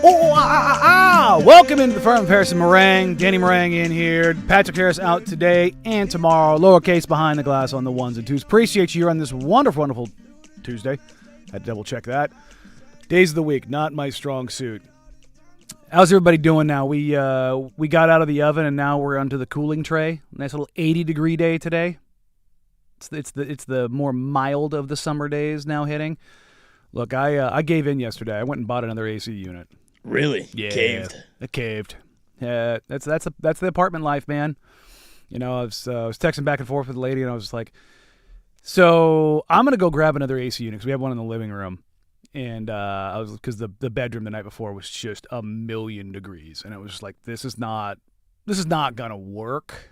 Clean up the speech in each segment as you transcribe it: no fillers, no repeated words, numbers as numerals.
Welcome into the Firm Paris and Marang. Danny Marang in here. Patrick Harris out today and tomorrow. Lowercase behind the glass on the ones and twos. Appreciate you on this wonderful, wonderful Tuesday. Had to double check that. Days of the week, not my strong suit. How's everybody doing now? We got out of the oven and now we're onto the cooling tray. Nice little 80-degree day today. It's the more mild of the summer days now hitting. Look, I gave in yesterday. I went and bought another AC unit. Really? Yeah, Caved. It caved. Yeah, that's the apartment life, man. You know, I was texting back and forth with the lady, and I was just like, so I'm gonna go grab another AC unit because we have one in the living room, and because the bedroom the night before was just 1,000,000 degrees, and it was just like this is not gonna work.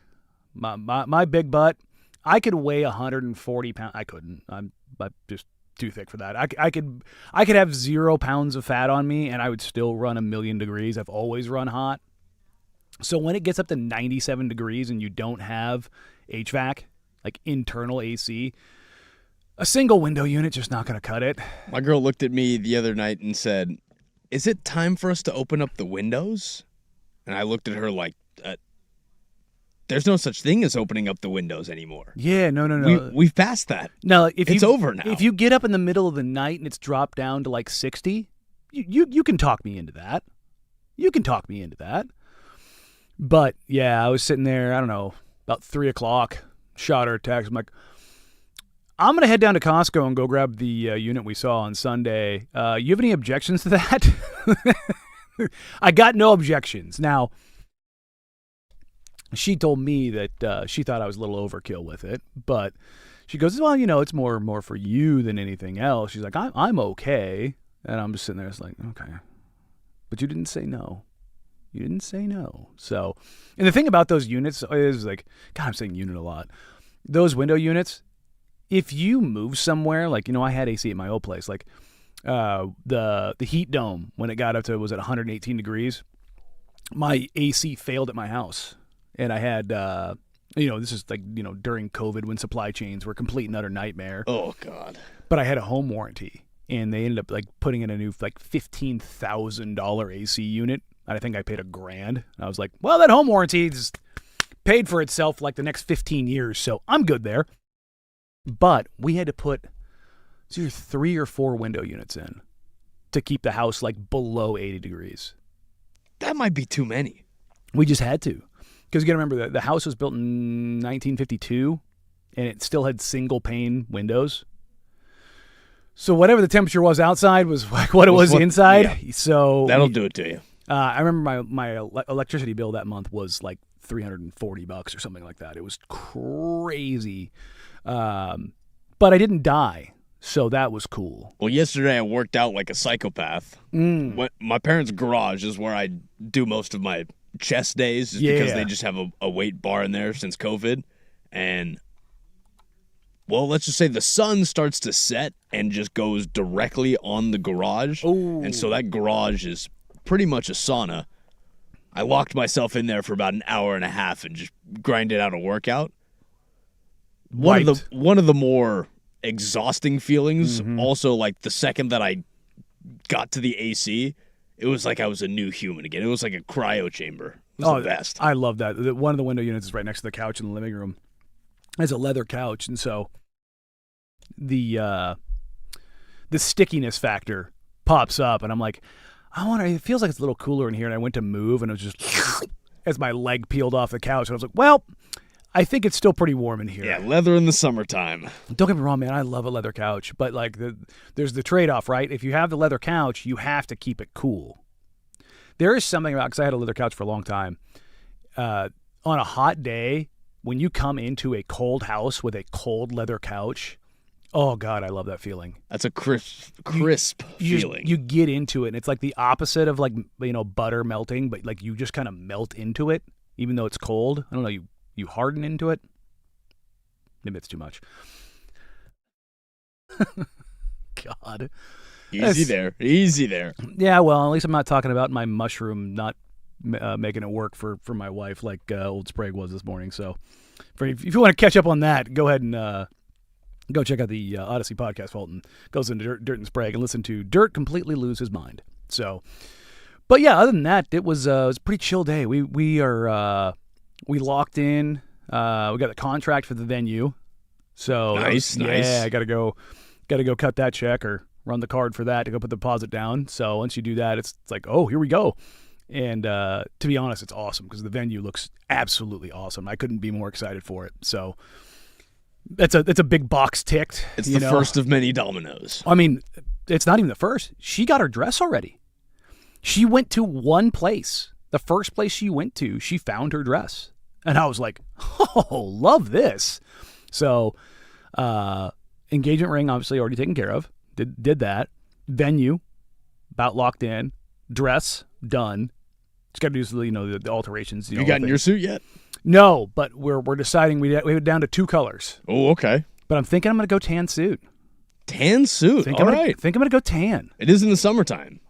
My big butt, I could weigh 140 pounds. I couldn't. I'm just too thick for that. I could have 0 pounds of fat on me and I would still run 1,000,000 degrees. I've always run hot. So when it gets up to 97 degrees and you don't have HVAC, like internal AC, a single window unit just not going to cut it. My girl looked at me the other night and said, "Is it time for us to open up the windows?" And I looked at her like, there's no such thing as opening up the windows anymore. Yeah, no. We've passed that. No, it's over now. If you get up in the middle of the night and it's dropped down to like 60, you can talk me into that. But yeah, I was sitting there, I don't know, about 3 o'clock, shot her a text. I'm like, I'm going to head down to Costco and go grab the unit we saw on Sunday. You have any objections to that? I got no objections. Now, she told me that she thought I was a little overkill with it, but she goes, well, you know, it's more for you than anything else. She's like, I'm okay. And I'm just sitting there, it's like, okay. But you didn't say no. So, and the thing about those units is like, God, I'm saying unit a lot. Those window units, if you move somewhere, like, you know, I had AC at my old place, like the heat dome, when it got up to, was it 118 degrees? My AC failed at my house. And I had, this is like, during COVID when supply chains were a complete and utter nightmare. Oh, God. But I had a home warranty, and they ended up like putting in a new like $15,000 AC unit. And I think I paid $1,000. And I was like, well, that home warranty just paid for itself like the next 15 years, so I'm good there. But we had to put either 3 or 4 window units in to keep the house like below 80 degrees. That might be too many. We just had to. Because you got to remember that the house was built in 1952, and it still had single pane windows. So whatever the temperature was outside was like what it was inside. Yeah. So that'll do it to you. I remember my electricity bill that month was like $340 or something like that. It was crazy, but I didn't die, so that was cool. Well, yesterday I worked out like a psychopath. My parents' garage is where I do most of my chest days, because they just have a weight bar in there since COVID. And, well, let's just say the sun starts to set and just goes directly on the garage. Ooh. And so that garage is pretty much a sauna. I locked myself in there for about an hour and a half and just grinded out a workout. One of the more exhausting feelings, also, like the second that I got to the AC, it was like I was a new human again. It was like a cryo chamber. It was the best. I love that. One of the window units is right next to the couch in the living room. It's a leather couch, and so the stickiness factor pops up, and I'm like, it feels like it's a little cooler in here, and I went to move, and it was just as my leg peeled off the couch, and I was like, well, I think it's still pretty warm in here. Yeah, leather in the summertime. Don't get me wrong, man. I love a leather couch, but like there's the trade-off, right? If you have the leather couch, you have to keep it cool. There is something about, because I had a leather couch for a long time, on a hot day, when you come into a cold house with a cold leather couch, oh God, I love that feeling. That's a crisp feeling. You get into it, and it's like the opposite of like, butter melting, but like you just kind of melt into it, even though it's cold. I don't know, you harden into it. Maybe it's too much. God. Easy there. Yeah, well, at least I'm not talking about my mushroom not making it work for my wife like Old Sprague was this morning. So if you want to catch up on that, go ahead and go check out the Odyssey podcast. Fulton goes into Dirt and Sprague and listen to Dirt completely lose his mind. So, But yeah, other than that, it was a pretty chill day. We locked in. We got the contract for the venue. So Nice. I gotta go cut that check or run the card for that to go put the deposit down. So once you do that, it's like, oh, here we go. And to be honest, it's awesome because the venue looks absolutely awesome. I couldn't be more excited for it. So it's a big box ticked. It's the first of many dominoes. I mean, it's not even the first. She got her dress already. She went to one place. The first place she went to, she found her dress. And I was like, oh, love this. So engagement ring, obviously, already taken care of. Did that. Venue, about locked in. Dress, done. Just got to do the alterations. You gotten your suit yet? No, but we're deciding. We have it down to 2 colors. Oh, okay. But I'm thinking I'm going to go tan suit. Tan suit. All right. Think I'm going to go tan. It is in the summertime.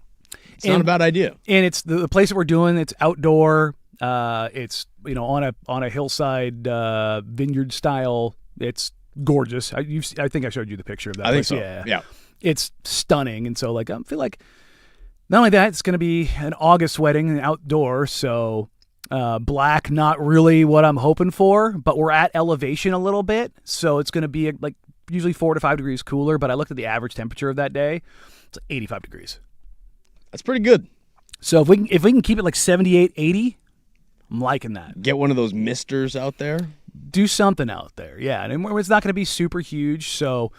It's not a bad idea. And it's the place that we're doing. It's outdoor. It's on a hillside vineyard style. It's gorgeous. I think I showed you the picture of that. I think so. Yeah. It's stunning. And so I feel like not only that, it's going to be an August wedding and outdoor. So black, not really what I'm hoping for, but we're at elevation a little bit. So it's going to be usually 4 to 5 degrees cooler. But I looked at the average temperature of that day. It's 85 degrees. That's pretty good. So if we can keep it like 78, 80, I'm liking that. Get one of those misters out there. Do something out there, yeah. And it's not going to be super huge, so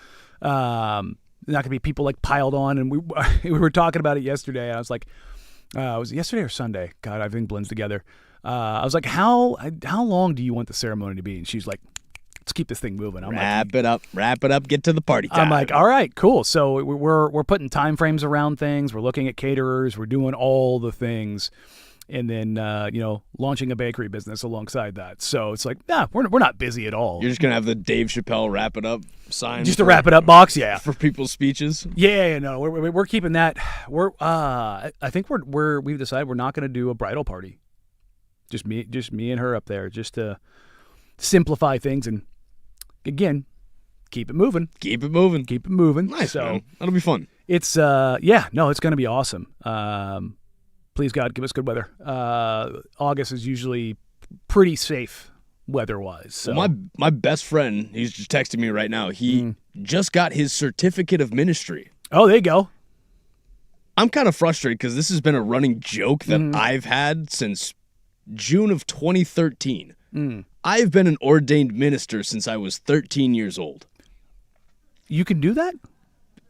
not going to be people piled on. And we were talking about it yesterday. And I was like, was it yesterday or Sunday? God, everything blends together. I was like, how long do you want the ceremony to be? And she's like, let's keep this thing moving. Wrap it up, get to the party time. I'm like, all right, cool. So we're putting time frames around things. We're looking at caterers. We're doing all the things. And then, launching a bakery business alongside that. So it's like, we're not busy at all. You're just going to have the Dave Chappelle wrap it up sign. Just a wrap it up box, yeah. For people's speeches. Yeah, no, we're keeping that. I think we've decided we're not going to do a bridal party. Just me and her up there, just to simplify things and, again, keep it moving. Keep it moving. Nice, so, man. That'll be fun. It's, it's going to be awesome. Please, God, give us good weather. August is usually pretty safe weather-wise. So. Well, my best friend, he's just texting me right now. He just got his certificate of ministry. Oh, there you go. I'm kind of frustrated because this has been a running joke that I've had since June of 2013. I've been an ordained minister since I was 13 years old. You can do that?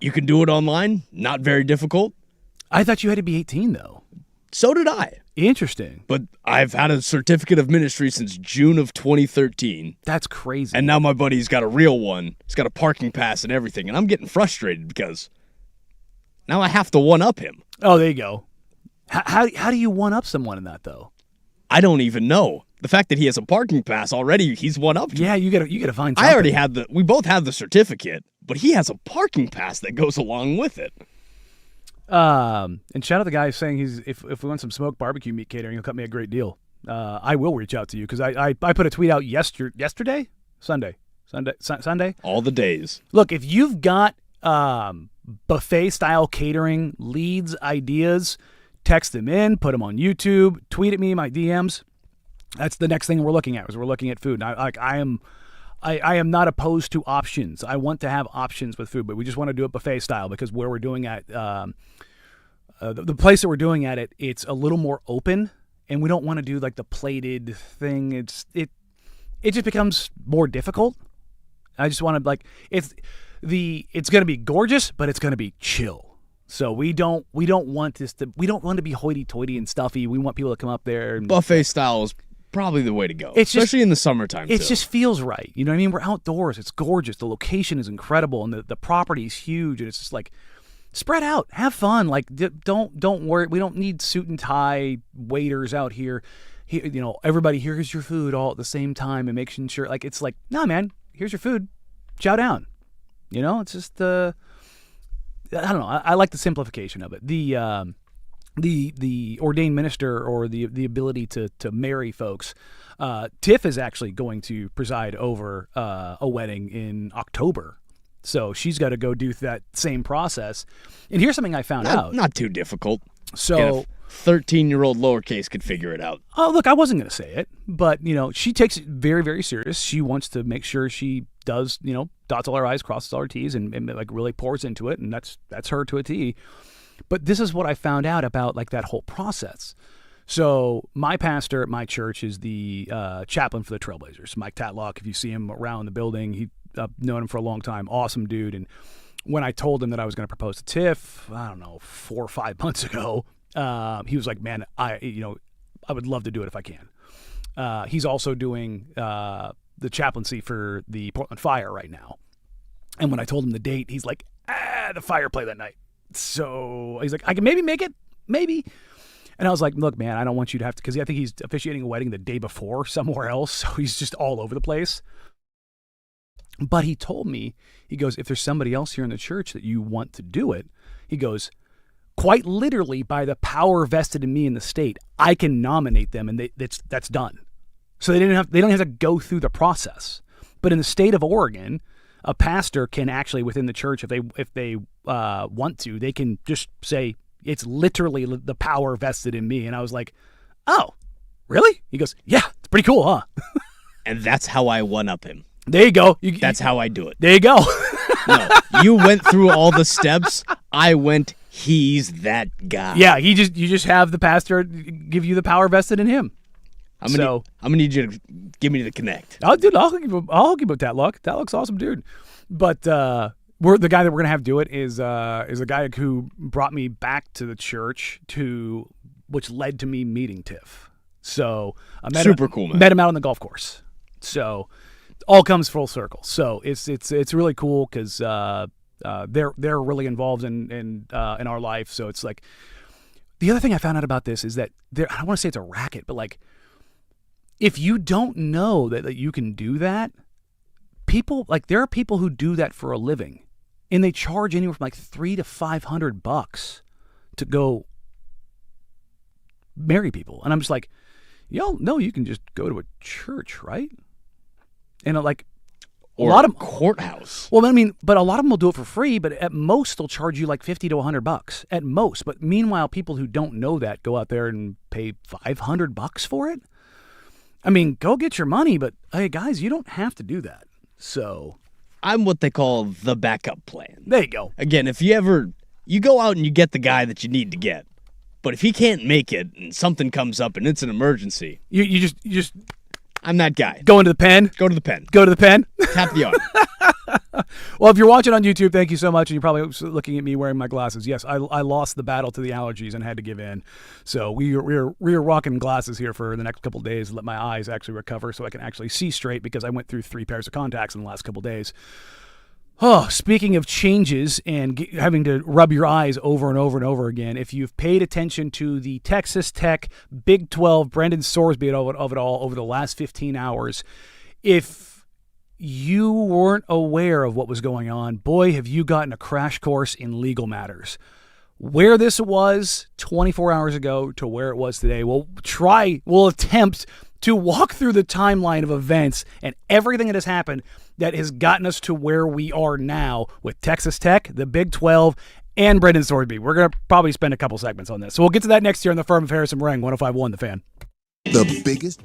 You can do it online. Not very difficult. I thought you had to be 18, though. So did I. Interesting. But I've had a certificate of ministry since June of 2013. That's crazy. And now my buddy's got a real one. He's got a parking pass and everything. And I'm getting frustrated because now I have to one-up him. Oh, there you go. How do you one-up someone in that, though? I don't even know. The fact that he has a parking pass already, he's one-upped. Yeah, you gotta find something. I already had we both have the certificate, but he has a parking pass that goes along with it. And shout out the guy saying if we want some smoked barbecue meat catering, he'll cut me a great deal. I will reach out to you because I put a tweet out yesterday, Sunday. All the days. Look, if you've got buffet style catering leads, ideas, text them in, put them on YouTube, tweet at me, my DMs. That's the next thing we're looking at. We're looking at food. And I am not opposed to options. I want to have options with food, but we just want to do it buffet style because where we're doing at the place that we're doing at it's a little more open, and we don't want to do the plated thing. It just becomes more difficult. I just want to it's going to be gorgeous, but it's going to be chill. So we don't want to be hoity-toity and stuffy. We want people to come up there. And, buffet style is probably the way to go, especially in the summertime. It just feels right. You know what I mean? We're outdoors. It's gorgeous. The location is incredible, and the property is huge. And it's just spread out, have fun. Don't worry. We don't need suit and tie waiters out here. Everybody here's your food all at the same time and making sure. Nah, man. Here's your food. Chow down. It's just I don't know. I like the simplification of it. The ordained minister or the ability to marry folks. Tiff is actually going to preside over a wedding in October. So she's got to go do that same process. And here's something I found out. Not too difficult. So get a 13-year-old lowercase could figure it out. Oh, look, I wasn't going to say it, but, she takes it very, very serious. She wants to make sure she does, dots all her I's, crosses all her T's, and like really pours into it, and that's her to a T. But this is what I found out about like that whole process. So my pastor at my church is the chaplain for the Trailblazers, Mike Tatlock. If you see him around the building, I've known him for a long time. Awesome dude. And when I told him that I was going to propose to Tiff, I don't know, 4 or 5 months ago, he was like, man, I would love to do it if I can. He's also doing the chaplaincy for the Portland Fire right now. And when I told him the date, he's like, the Fire play that night. So he's like, I can maybe make it, maybe. And I was like, look, man, I don't want you to have to, because I think he's officiating a wedding the day before somewhere else. So he's just all over the place. But he told me, he goes, if there's somebody else here in the church that you want to do it, he goes, quite literally by the power vested in me in the state, I can nominate them, and that's done. So they don't have to go through the process. But in the state of Oregon, a pastor can actually, within the church, if they want to, they can just say, it's literally the power vested in me. And I was like, oh, really? He goes, yeah, it's pretty cool, huh? And that's how I one-up him. There you go. That's how I do it. There you go. No, you went through all the steps. I went, he's that guy. Yeah, you just have the pastor give you the power vested in him. I'm gonna need you to give me the connect. I'll hook you up with Tatlock. Tatlock's awesome dude. But the guy that we're gonna have do it is a guy who brought me back to the church, which led to me meeting Tiff. So I met cool, man. Met him out on the golf course. So all comes full circle. So it's really cool because they're really involved in our life. So it's like, the other thing I found out about this is that I don't want to say it's a racket, but like, if you don't know that you can do that, there are people who do that for a living, and they charge anywhere from like $300 to $500 to go marry people. And I'm just like, y'all know you can just go to a church, right? And like, or a lot of courthouse. Well, I mean, but a lot of them will do it for free, but at most they'll charge you like $50 to $100 at most. But meanwhile, people who don't know that go out there and pay $500 for it. I mean, go get your money, but hey, guys, you don't have to do that. So I'm what they call the backup plan. There you go. Again, if you go out and you get the guy that you need to get, but if he can't make it and something comes up and it's an emergency, you just I'm that guy. Go into the pen. Go to the pen. Go to the pen. Tap the arm. Well, if you're watching on YouTube, thank you so much. And you're probably looking at me wearing my glasses. Yes, I lost the battle to the allergies and had to give in. So we are rocking glasses here for the next couple of days to let my eyes actually recover so I can actually see straight, because I went through 3 pairs of contacts in the last couple of days. Oh, speaking of changes and having to rub your eyes over and over and over again, if you've paid attention to the Texas Tech Big 12, Brendan Sorsby of it all over the last 15 hours, if you weren't aware of what was going on, boy, have you gotten a crash course in legal matters. Where this was 24 hours ago to where it was today, we'll attempt to walk through the timeline of events and everything that has happened that has gotten us to where we are now with Texas Tech, the Big 12, and Brendan Sorsby. We're going to probably spend a couple segments on this. So we'll get to that next year on the Firm of Harris and Marang, 105.1 The Fan. The biggest...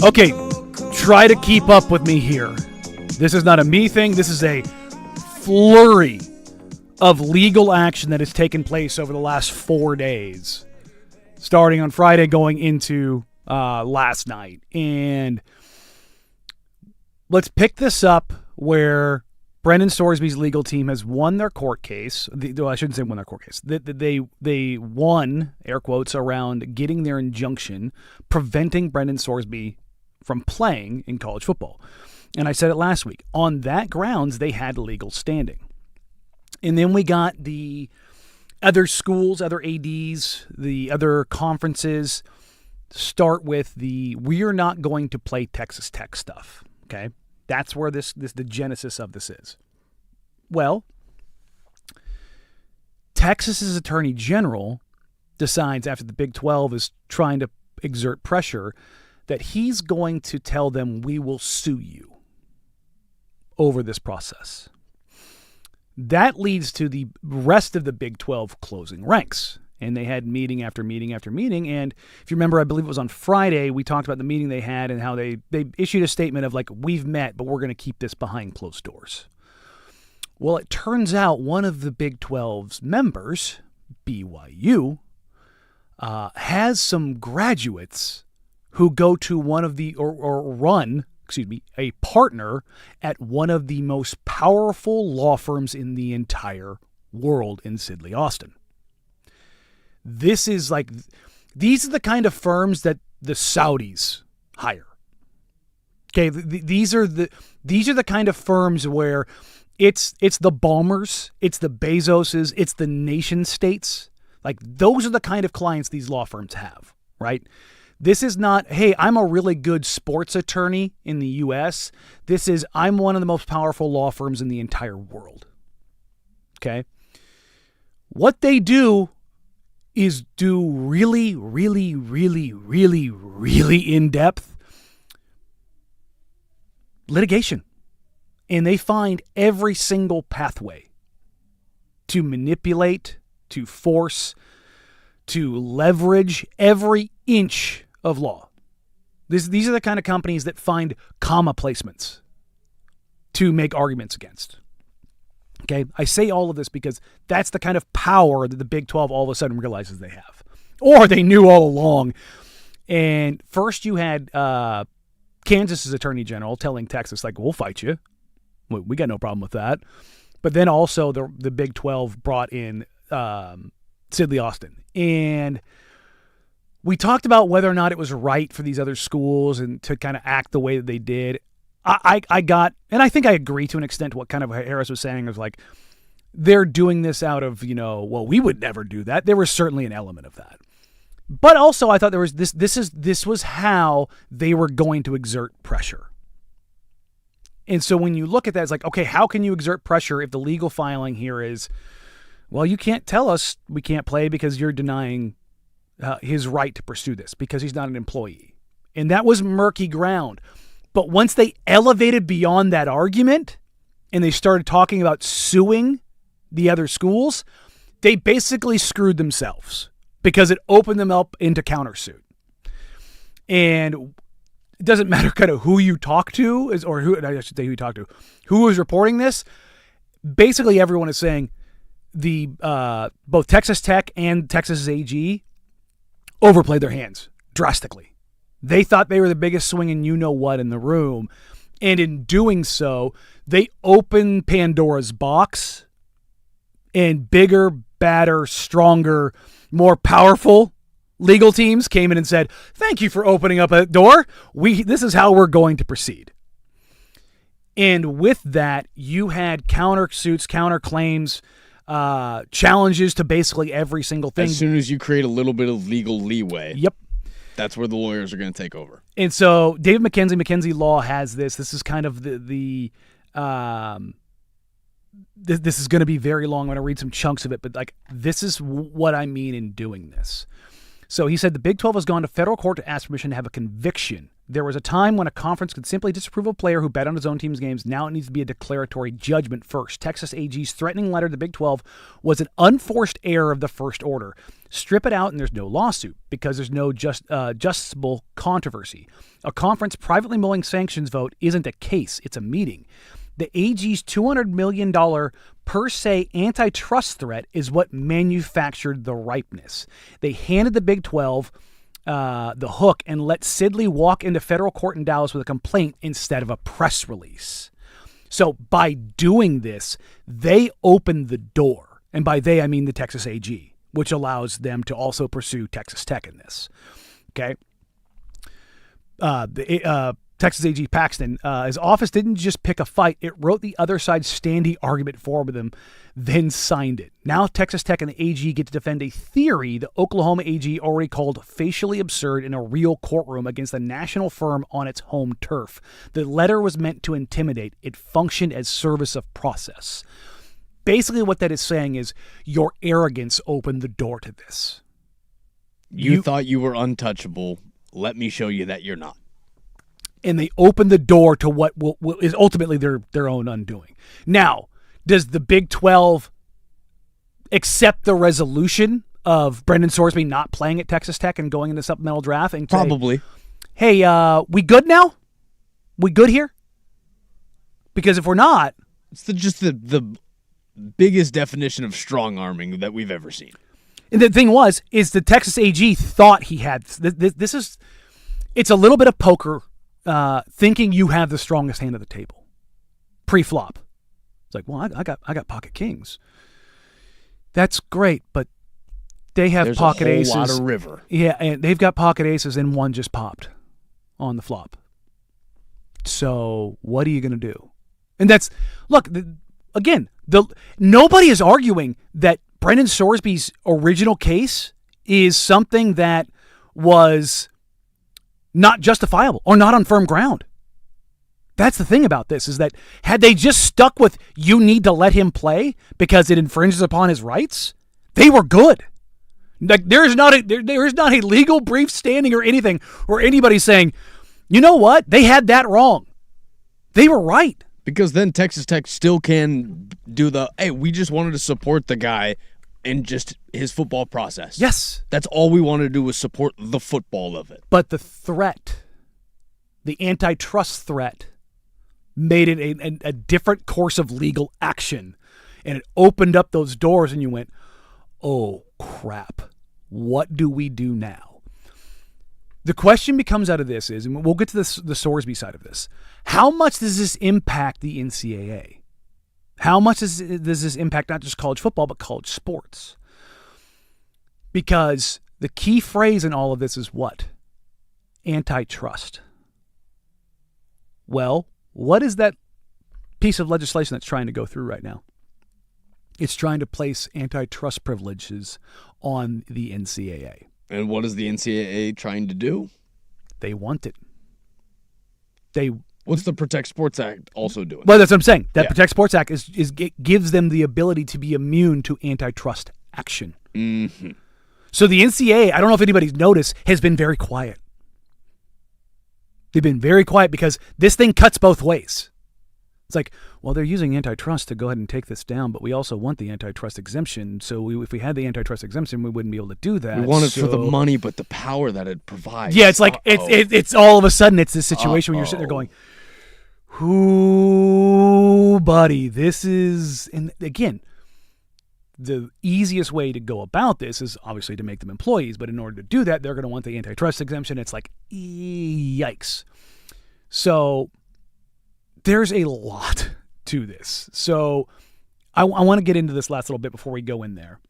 Okay, try to keep up with me here. This is not a me thing. This is a flurry of legal action that has taken place over the last 4 days, starting on Friday, going into last night. And let's pick this up where Brendan Sorsby's legal team has won their court case. I shouldn't say won their court case. They won, air quotes, around getting their injunction preventing Brendan Sorsby from playing in college football. And I said it last week. On that grounds, they had legal standing. And then we got the other schools, other ADs, the other conferences start with the "we're not going to play Texas Tech" stuff. Okay? That's where the genesis of this is. Well, Texas's Attorney General decides after the Big 12 is trying to exert pressure that he's going to tell them, "we will sue you over this process." That leads to the rest of the Big 12 closing ranks. And they had meeting after meeting after meeting. And if you remember, I believe it was on Friday, we talked about the meeting they had and how they issued a statement of like, "we've met, but we're going to keep this behind closed doors." Well, it turns out one of the Big 12's members, BYU, has some graduates who go to one of the, a partner at one of the most powerful law firms in the entire world in Sidley Austin. This is like, these are the kind of firms that the Saudis hire. Okay, these are the kind of firms where it's the Balmers, it's the Bezoses, it's the nation states. Like, those are the kind of clients these law firms have, right? This is not, "hey, I'm a really good sports attorney in the U.S." This is, "I'm one of the most powerful law firms in the entire world." Okay? What they do is do really, really, really, really, really in-depth litigation. And they find every single pathway to manipulate, to force, to leverage every inch of law. These are the kind of companies that find comma placements to make arguments against. Okay, I say all of this because that's the kind of power that the Big 12 all of a sudden realizes they have. Or they knew all along. And first you had Kansas's Attorney General telling Texas, like, "we'll fight you. We got no problem with that." But then also the Big 12 brought in Sidley Austin. And we talked about whether or not it was right for these other schools and to kind of act the way that they did. I got, and I think I agree to an extent what kind of Harris was saying, was like, they're doing this out of, well, we would never do that. There was certainly an element of that. But also I thought there was this was how they were going to exert pressure. And so when you look at that, it's like, okay, how can you exert pressure if the legal filing here is, well, you can't tell us we can't play because you're denying his right to pursue this because he's not an employee. And that was murky ground. But once they elevated beyond that argument and they started talking about suing the other schools, they basically screwed themselves because it opened them up into countersuit. And it doesn't matter kind of who you talk to or who you talk to, who was reporting this. Basically, everyone is saying both Texas Tech and Texas AG overplayed their hands drastically. They thought they were the biggest swinging you-know-what in the room. And in doing so, they opened Pandora's box, and bigger, badder, stronger, more powerful legal teams came in and said, "thank you for opening up a door. This is how we're going to proceed." And with that, you had countersuits, counterclaims, challenges to basically every single thing. As soon as you create a little bit of legal leeway. Yep. That's where the lawyers are going to take over. And so David McKenzie Law has this. This is kind of this is going to be very long. I'm going to read some chunks of it, but like, this is what I mean in doing this. So he said the Big 12 has gone to federal court to ask permission to have a conviction There was a time when a conference could simply disapprove a player who bet on his own team's games. Now it needs to be a declaratory judgment first. Texas AG's threatening letter to the Big 12 was an unforced error of the first order. Strip it out and there's no lawsuit because there's no justiciable controversy. A conference privately mulling sanctions vote isn't a case, it's a meeting. The AG's $200 million per se antitrust threat is what manufactured the ripeness. They handed the Big 12 the hook and let Sidley walk into federal court in Dallas with a complaint instead of a press release. So by doing this, they opened the door. And by they, I mean the Texas AG, which allows them to also pursue Texas Tech in this. Okay? Texas AG Paxton, his office didn't just pick a fight. It wrote the other side's standing argument for them, then signed it. Now Texas Tech and the AG get to defend a theory the Oklahoma AG already called facially absurd in a real courtroom against a national firm on its home turf. The letter was meant to intimidate. It functioned as service of process. Basically what that is saying is your arrogance opened the door to this. You thought you were untouchable. Let me show you that you're not. And they open the door to what is ultimately their own undoing. Now, does the Big 12 accept the resolution of Brendan Sorsby not playing at Texas Tech and going into supplemental draft and probably, say, hey, we good now? We good here? Because if we're not, it's just the biggest definition of strong arming that we've ever seen. And the thing is the Texas AG thought he had it's a little bit of poker. Thinking you have the strongest hand at the table, pre-flop. It's like, well, I got pocket kings. That's great, but they have There's pocket aces. There's a whole lot of river. Yeah, and they've got pocket aces, and one just popped on the flop. So what are you going to do? And that's nobody is arguing that Brendan Sorsby's original case is something that was not justifiable or not on firm ground. That's the thing about this, is that had they just stuck with you need to let him play because it infringes upon his rights, they were good. Like there is not a legal brief standing or anything or anybody saying, you know what, they had that wrong. They were right. Because then Texas Tech still can do hey, we just wanted to support the guy and just his football process. Yes. That's all we wanted to do was support the football of it. But the threat, the antitrust threat, made it a different course of legal action. And it opened up those doors and you went, oh, crap. What do we do now? The question becomes out of this is, and we'll get to the Sorsby side of this, how much does this impact the NCAA? How much does this impact not just college football, but college sports? Because the key phrase in all of this is what? Antitrust. Well, what is that piece of legislation that's trying to go through right now? It's trying to place antitrust privileges on the NCAA. And what is the NCAA trying to do? They want it. What's the Protect Sports Act also doing? Well, that's what I'm saying. That Protect Sports Act it gives them the ability to be immune to antitrust action. Mm-hmm. So the NCAA, I don't know if anybody's noticed, has been very quiet. They've been very quiet because this thing cuts both ways. It's like, well, they're using antitrust to go ahead and take this down, but we also want the antitrust exemption. So if we had the antitrust exemption, we wouldn't be able to do that. We want it for the money, but the power that it provides. Yeah, it's like it's all of a sudden it's this situation where you're sitting there going, "Ooh, buddy, this is." And again, the easiest way to go about this is obviously to make them employees, but in order to do that, they're going to want the antitrust exemption. It's like, yikes. So there's a lot to this. So I want to get into this last little bit before we go in there.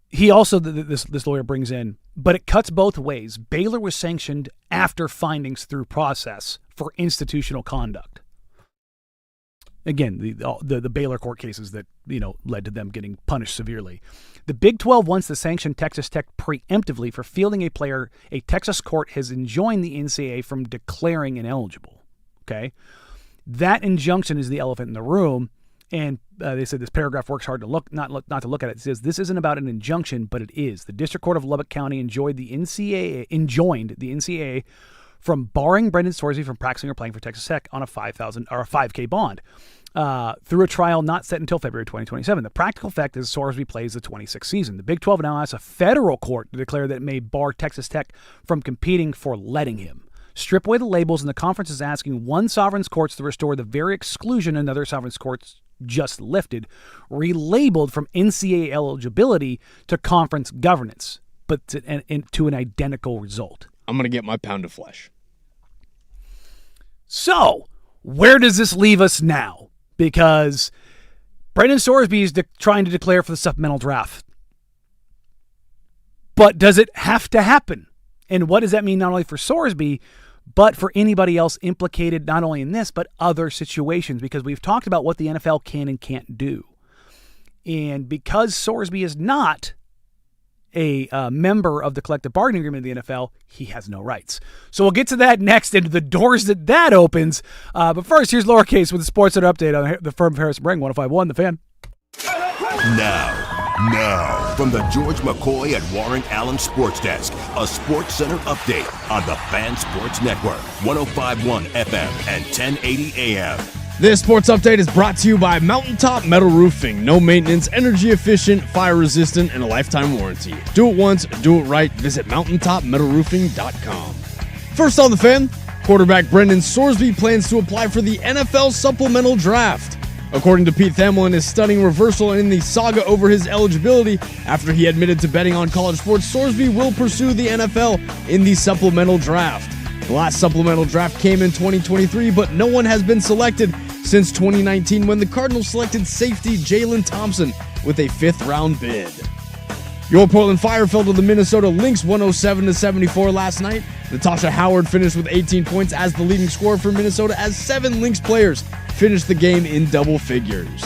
He also, this lawyer brings in, but it cuts both ways. Baylor was sanctioned after findings through process for institutional conduct. Again, the Baylor court cases that led to them getting punished severely. The Big 12 wants to sanction Texas Tech preemptively for fielding a player a Texas court has enjoined the NCAA from declaring ineligible. Okay, that injunction is the elephant in the room, And they said this paragraph works hard to not to look at it. It says this isn't about an injunction, but it is. The District Court of Lubbock County enjoined the NCAA from barring Brendan Sorsby from practicing or playing for Texas Tech on a $5K bond through a trial not set until February 2027. The practical effect is Sorsby plays the 26th season. The Big 12 now asks a federal court to declare that it may bar Texas Tech from competing for letting him. Strip away the labels, and the conference is asking one sovereign's courts to restore the very exclusion another sovereign's courts just lifted, relabeled from NCAA eligibility to conference governance, but to an identical result. I'm going to get my pound of flesh. So, where does this leave us now? Because Brendan Sorsby is trying to declare for the supplemental draft. But does it have to happen? And what does that mean not only for Sorsby, but for anybody else implicated not only in this, but other situations? Because we've talked about what the NFL can and can't do. And because Sorsby is not a member of the collective bargaining agreement of the NFL, he has no rights. So we'll get to that next and the doors that opens. But first, here's Lowercase with a sports center update on the firm of Harrison Marang, 105.1 The Fan. Now, from the George McCoy at Warren Allen Sports Desk, a Sports Center update on the Fan Sports Network, 105.1 FM and 1080 AM. This sports update is brought to you by Mountaintop Metal Roofing. No maintenance, energy efficient, fire resistant, and a lifetime warranty. Do it once, do it right. Visit mountaintopmetalroofing.com. First on The Fan, quarterback Brendan Sorsby plans to apply for the NFL supplemental draft. According to Pete Thamel, his stunning reversal in the saga over his eligibility after he admitted to betting on college sports, Sorsby will pursue the NFL in the supplemental draft. The last supplemental draft came in 2023, but no one has been selected since 2019 when the Cardinals selected safety Jalen Thompson with a 5th-round bid. Your Portland Fire fell to the Minnesota Lynx 107-74 last night. Natasha Howard finished with 18 points as the leading scorer for Minnesota as 7 Lynx players finished the game in double figures.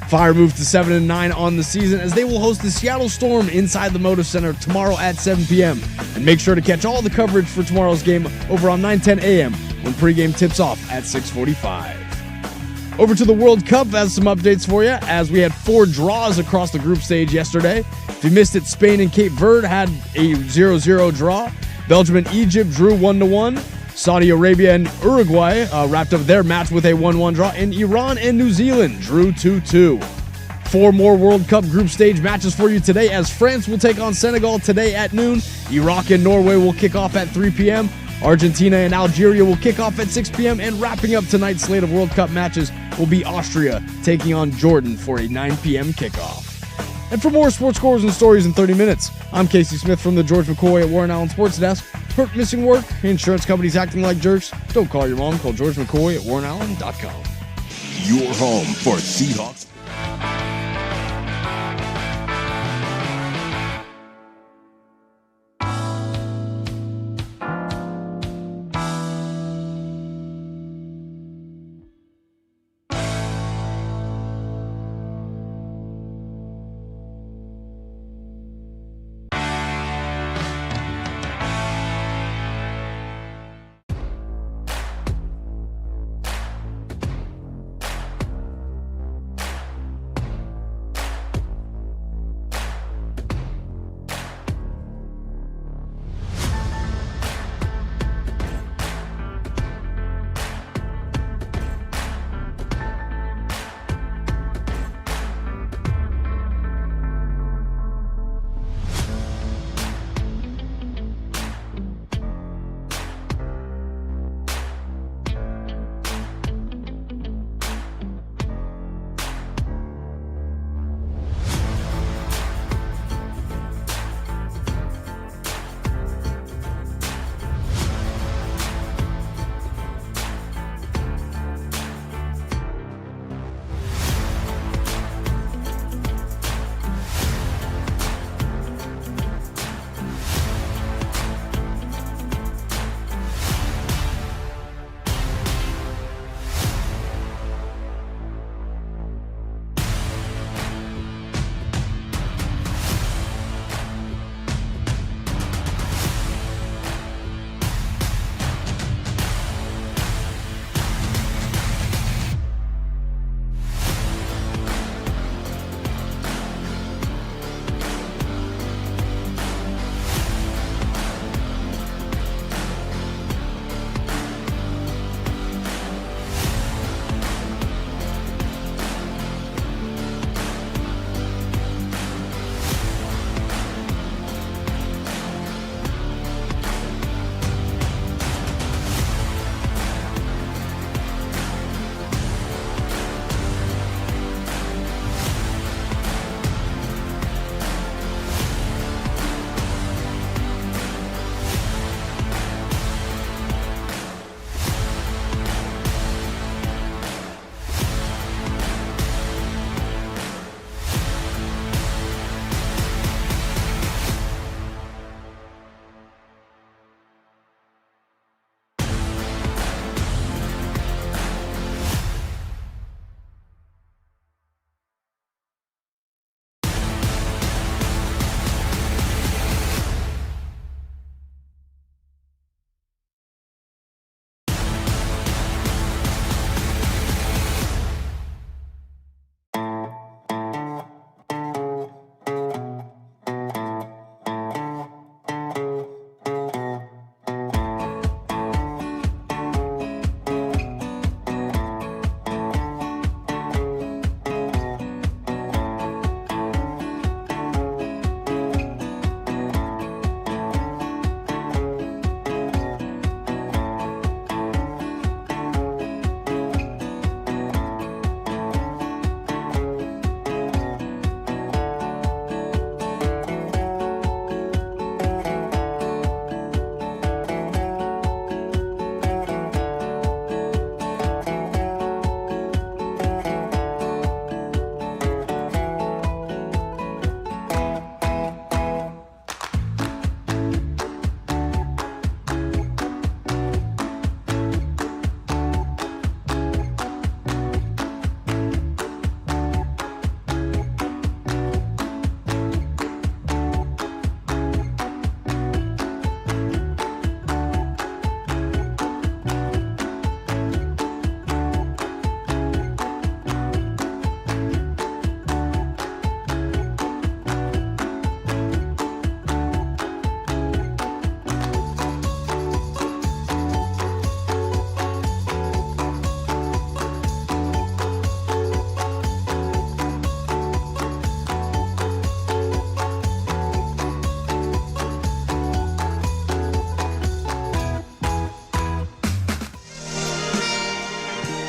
Fire moved to 7-9 on the season as they will host the Seattle Storm inside the Moda Center tomorrow at 7 p.m. And make sure to catch all the coverage for tomorrow's game over on 9:10 a.m. when pregame tips off at 6:45. Over to the World Cup has some updates for you as we had 4 draws across the group stage yesterday. If you missed it, Spain and Cape Verde had a 0-0 draw. Belgium and Egypt drew 1-1. Saudi Arabia and Uruguay wrapped up their match with a 1-1 draw, and Iran and New Zealand drew 2-2. 4 more World Cup group stage matches for you today as France will take on Senegal today at noon. Iraq and Norway will kick off at 3 p.m. Argentina and Algeria will kick off at 6 p.m. And wrapping up tonight's slate of World Cup matches will be Austria taking on Jordan for a 9 p.m. kickoff. And for more sports scores and stories in 30 minutes, I'm Casey Smith from the George McCoy at Warren Allen Sports Desk. Hurt, missing work, insurance companies acting like jerks? Don't call your mom. Call George McCoy at warrenallen.com. Your home for Seahawks.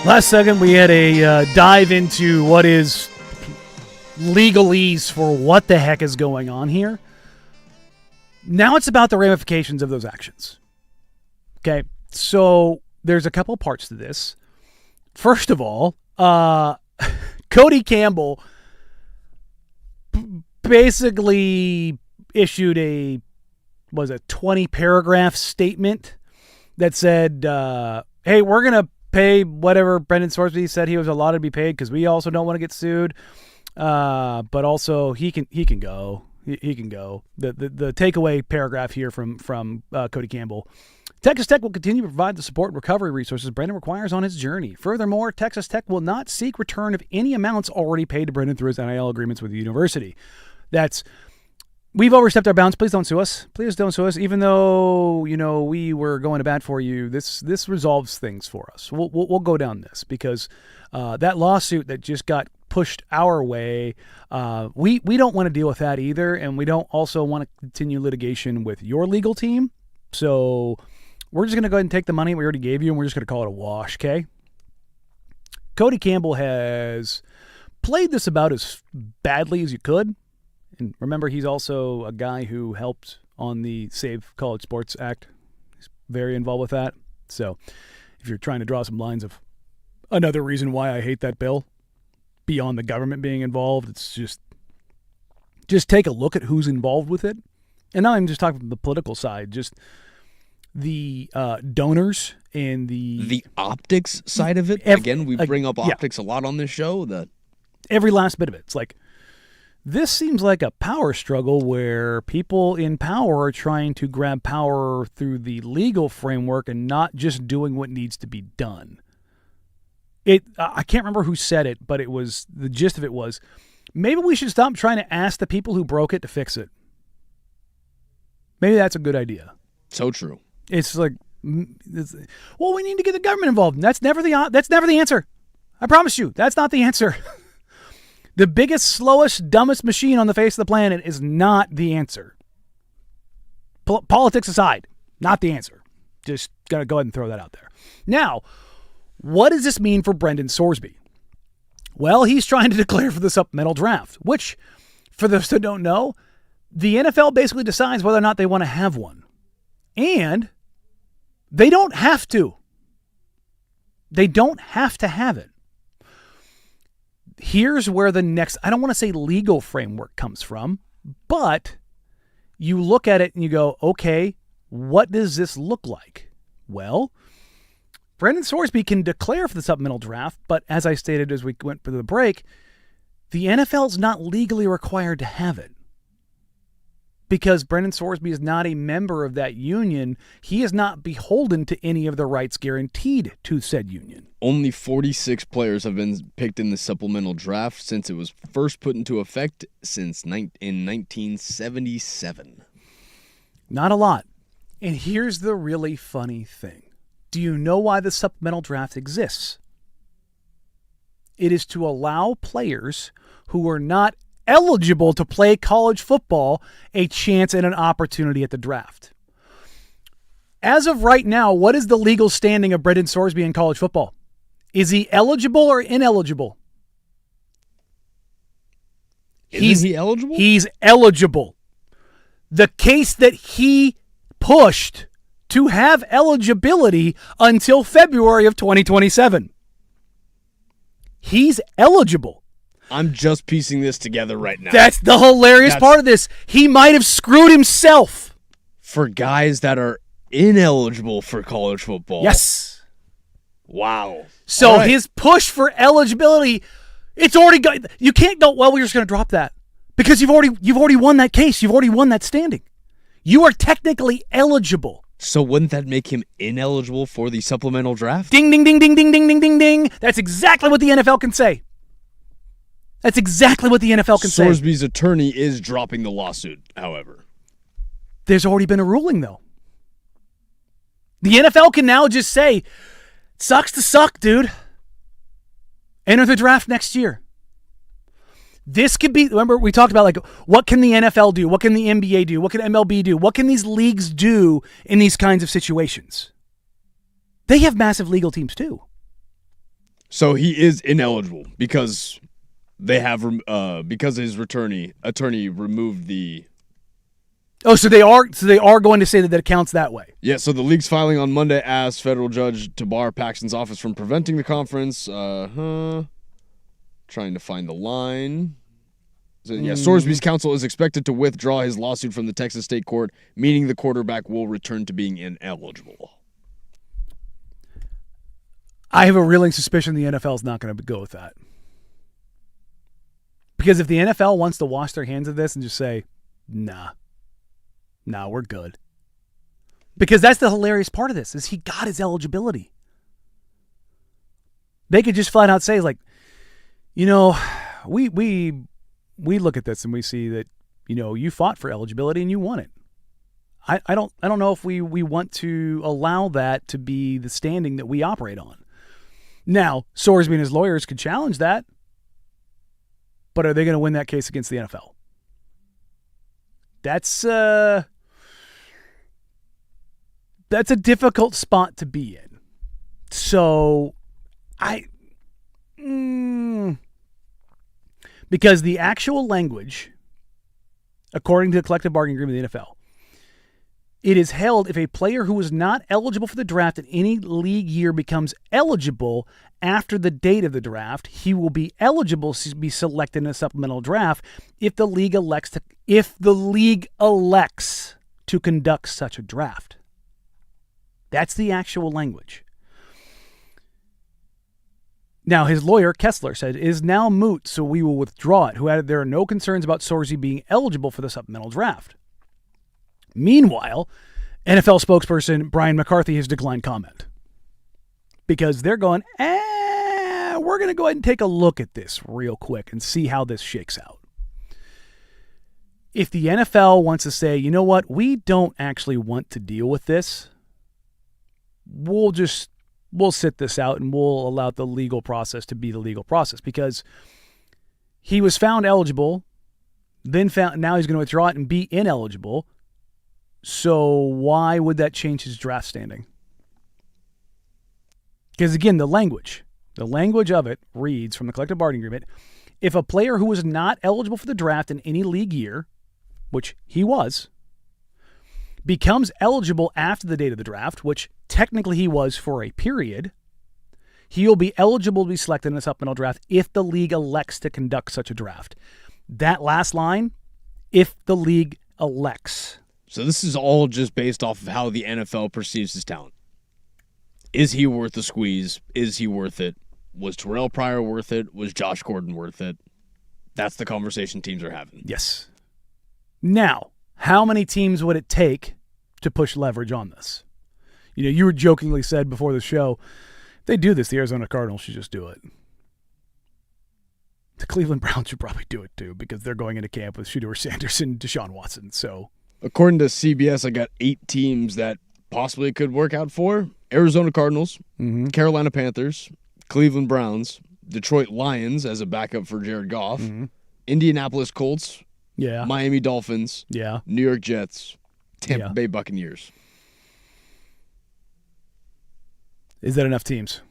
Last second, we had a dive into what is legalese for what the heck is going on here. Now it's about the ramifications of those actions. Okay, so there's a couple parts to this. First of all, Cody Campbell basically issued a 20-paragraph statement that said, hey, we're going to pay whatever Brendan Sorsby said he was allotted to be paid because we also don't want to get sued. But also he can go. He can go. The takeaway paragraph here from Cody Campbell. Texas Tech will continue to provide the support and recovery resources Brendan requires on his journey. Furthermore, Texas Tech will not seek return of any amounts already paid to Brendan through his NIL agreements with the university. We've overstepped our bounds. Please don't sue us. Please don't sue us. Even though, we were going to bat for you, this resolves things for us. We'll go down this because that lawsuit that just got pushed our way, we don't want to deal with that either, and we don't also want to continue litigation with your legal team. So we're just going to go ahead and take the money we already gave you, and we're just going to call it a wash, okay? Cody Campbell has played this about as badly as you could. And remember, he's also a guy who helped on the Save College Sports Act. He's very involved with that. So if you're trying to draw some lines of another reason why I hate that bill, beyond the government being involved, it's just take a look at who's involved with it. And now I'm just talking from the political side, just the donors and the optics side of it. Again, we bring up optics a lot on this show. Every last bit of it. It's like, this seems like a power struggle where people in power are trying to grab power through the legal framework and not just doing what needs to be done. I can't remember who said it, but the gist of it was, maybe we should stop trying to ask the people who broke it to fix it. Maybe that's a good idea. So true. It's like, we need to get the government involved. That's never the answer. I promise you, that's not the answer. The biggest, slowest, dumbest machine on the face of the planet is not the answer. Politics aside, not the answer. Just gotta go ahead and throw that out there. Now, what does this mean for Brendan Sorsby? Well, he's trying to declare for the supplemental draft, which, for those that don't know, the NFL basically decides whether or not they want to have one. And they don't have to. They don't have to have it. Here's where the next, I don't want to say legal framework comes from, but you look at it and you go, okay, what does this look like? Well, Brendan Sorsby can declare for the supplemental draft, but as I stated as we went through the break, the NFL is not legally required to have it. Because Brendan Sorsby is not a member of that union, he is not beholden to any of the rights guaranteed to said union. Only 46 players have been picked in the supplemental draft since it was first put into effect in 1977. Not a lot. And here's the really funny thing. Do you know why the supplemental draft exists? It is to allow players who are not eligible to play college football a chance and an opportunity at the draft. As of right now, what is the legal standing of Brendan Sorsby in college football? Is he eligible or ineligible? Is he eligible? He's eligible. The case that he pushed to have eligibility until February of 2027. He's eligible. I'm just piecing this together right now. That's the hilarious part of this. He might have screwed himself. For guys that are ineligible for college football. Yes. Wow. So his push for eligibility, it's already got, you can't go, well, we're just going to drop that. Because you've already won that case. You've already won that standing. You are technically eligible. So wouldn't that make him ineligible for the supplemental draft? Ding, ding, ding, ding, ding, ding, ding, ding, ding. That's exactly what the NFL can say. That's exactly what the NFL can say. Sorsby's attorney is dropping the lawsuit, however. There's already been a ruling, though. The NFL can now just say, sucks to suck, dude. Enter the draft next year. This could be, remember we talked about, like, what can the NFL do? What can the NBA do? What can MLB do? What can these leagues do in these kinds of situations? They have massive legal teams, too. So he is ineligible because they have because his attorney removed the. Oh, so they are going to say that it counts that way. Yeah, so the league's filing on Monday asked federal judge to bar Paxton's office from preventing the conference. Trying to find the line. So, yeah, Sorsby's counsel is expected to withdraw his lawsuit from the Texas State Court, meaning the quarterback will return to being ineligible. I have a reeling suspicion the NFL is not going to go with that. Because if the NFL wants to wash their hands of this and just say, nah, we're good. Because that's the hilarious part of this, is he got his eligibility. They could just flat out say, like, you know, we look at this and we see that, you know, you fought for eligibility and you won it. I don't know if we want to allow that to be the standing that we operate on. Now, Sorsby and his lawyers could challenge that, but are they going to win that case against the NFL? That's a difficult spot to be in. So, because the actual language, according to the collective bargaining agreement of the NFL, it is held if a player who was not eligible for the draft in any league year becomes eligible after the date of the draft, he will be eligible to be selected in a supplemental draft if the league elects to conduct such a draft. That's the actual language. Now, his lawyer, Kessler, said, it is now moot, so we will withdraw it, who added there are no concerns about Sorsby being eligible for the supplemental draft. Meanwhile, NFL spokesperson Brian McCarthy has declined comment because they're going, we're going to go ahead and take a look at this real quick and see how this shakes out. If the NFL wants to say, you know what, we don't actually want to deal with this, we'll sit this out and we'll allow the legal process to be the legal process, because he was found eligible, now he's going to withdraw it and be ineligible. So why would that change his draft standing? Because again, the language of it reads from the collective bargaining agreement, if a player who was not eligible for the draft in any league year, which he was, becomes eligible after the date of the draft, which technically he was for a period, he will be eligible to be selected in a supplemental draft if the league elects to conduct such a draft. That last line, if the league elects. So this is all just based off of how the NFL perceives his talent. Is he worth the squeeze? Is he worth it? Was Terrell Pryor worth it? Was Josh Gordon worth it? That's the conversation teams are having. Yes. Now, how many teams would it take to push leverage on this? You know, you were jokingly said before the show, if they do this, the Arizona Cardinals should just do it. The Cleveland Browns should probably do it too, because they're going into camp with Shedeur Sanders and Deshaun Watson. So, according to CBS, I got 8 teams that possibly it could work out for. Arizona Cardinals, Carolina Panthers, Cleveland Browns, Detroit Lions as a backup for Jared Goff, Indianapolis Colts, Miami Dolphins, New York Jets, Tampa Bay Buccaneers. Is that enough teams?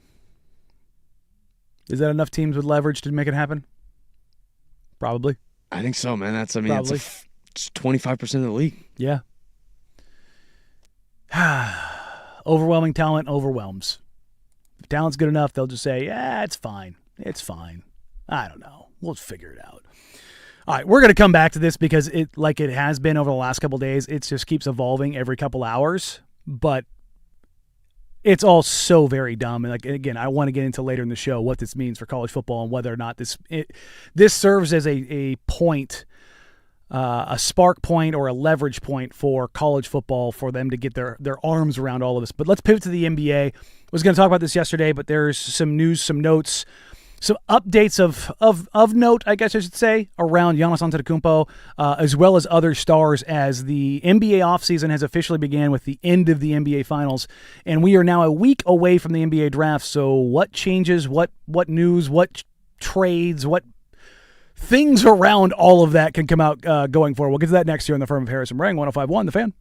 Is that enough teams with leverage to make it happen? Probably. I think so, man. It's 25% of the league. Yeah. Overwhelming talent overwhelms. If talent's good enough, they'll just say, yeah, it's fine. It's fine. I don't know. We'll figure it out. All right, we're going to come back to this because it has been over the last couple of days. It just keeps evolving every couple hours, but it's all so very dumb. And again, I want to get into later in the show what this means for college football and whether or not this serves as a point, a spark point or a leverage point for college football for them to get their arms around all of this. But let's pivot to the NBA. I was going to talk about this yesterday, but there's some news, some notes, some updates of note, I guess I should say, around Giannis Antetokounmpo, as well as other stars, as the NBA offseason has officially began with the end of the NBA Finals, and we are now a week away from the NBA draft. So what changes, what news, what trades, what things around all of that can come out going forward? We'll get to that next year on the Firm of Harris and Marang, 105.1 The Fan.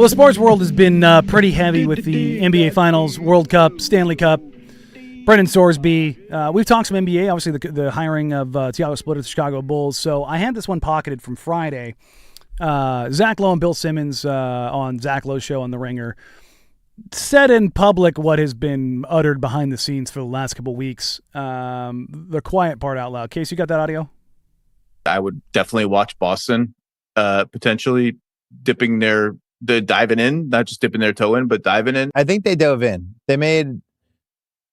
Well, the sports world has been pretty heavy with the NBA Finals, World Cup, Stanley Cup. Brendan Sorsby. We've talked some NBA, obviously the hiring of Thiago Splitter of the Chicago Bulls. So I had this one pocketed from Friday. Zach Lowe and Bill Simmons on Zach Lowe's show on The Ringer said in public what has been uttered behind the scenes for the last couple weeks. The quiet part out loud. Case, you got that audio? I would definitely watch Boston, potentially diving in, not just dipping their toe in, but diving in. I think they dove in.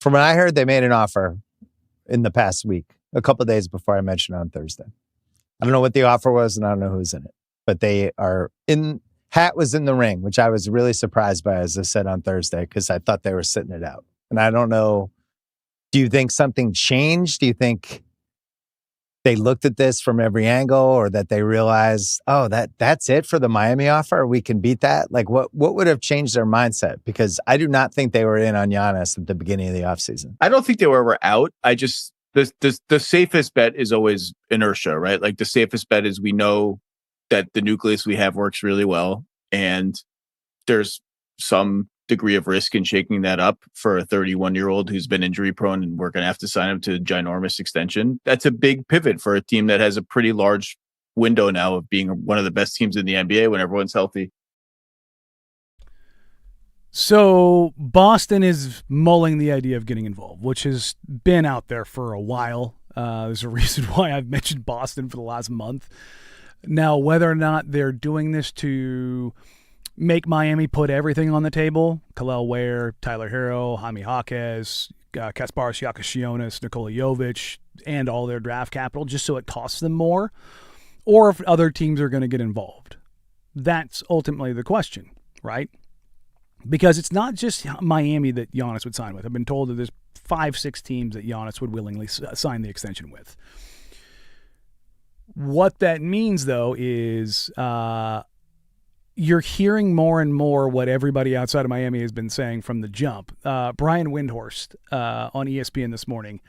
From what I heard, they made an offer in the past week, a couple of days before I mentioned it on Thursday. I don't know what the offer was, and I don't know who's in it, but they are in. Hat was in the ring, which I was really surprised by, as I said on Thursday, because I thought they were sitting it out. And I don't know. Do you think something changed? Do you think they looked at this from every angle, or that they realized, oh, that's it for the Miami offer? We can beat that. Like, what would have changed their mindset? Because I do not think they were in on Giannis at the beginning of the offseason. I don't think they were out. I just the safest bet is always inertia, right? Like the safest bet is we know that the nucleus we have works really well, and there's some degree of risk in shaking that up for a 31-year-old who's been injury prone, and we're going to have to sign him to a ginormous extension. That's a big pivot for a team that has a pretty large window now of being one of the best teams in the NBA when everyone's healthy. So Boston is mulling the idea of getting involved, which has been out there for a while. There's a reason why I've mentioned Boston for the last month. Now, whether or not they're doing this to make Miami put everything on the table, Khalil Ware, Tyler Hero, Jaime Jaquez, Kasparas Yakashionis, Nikola Jovic, and all their draft capital, just so it costs them more, or if other teams are going to get involved. That's ultimately the question, right? Because it's not just Miami that Giannis would sign with. I've been told that there's 5-6 teams that Giannis would willingly sign the extension with. What that means, though, is you're hearing more and more what everybody outside of Miami has been saying from the jump. Brian Windhorst on ESPN this morning.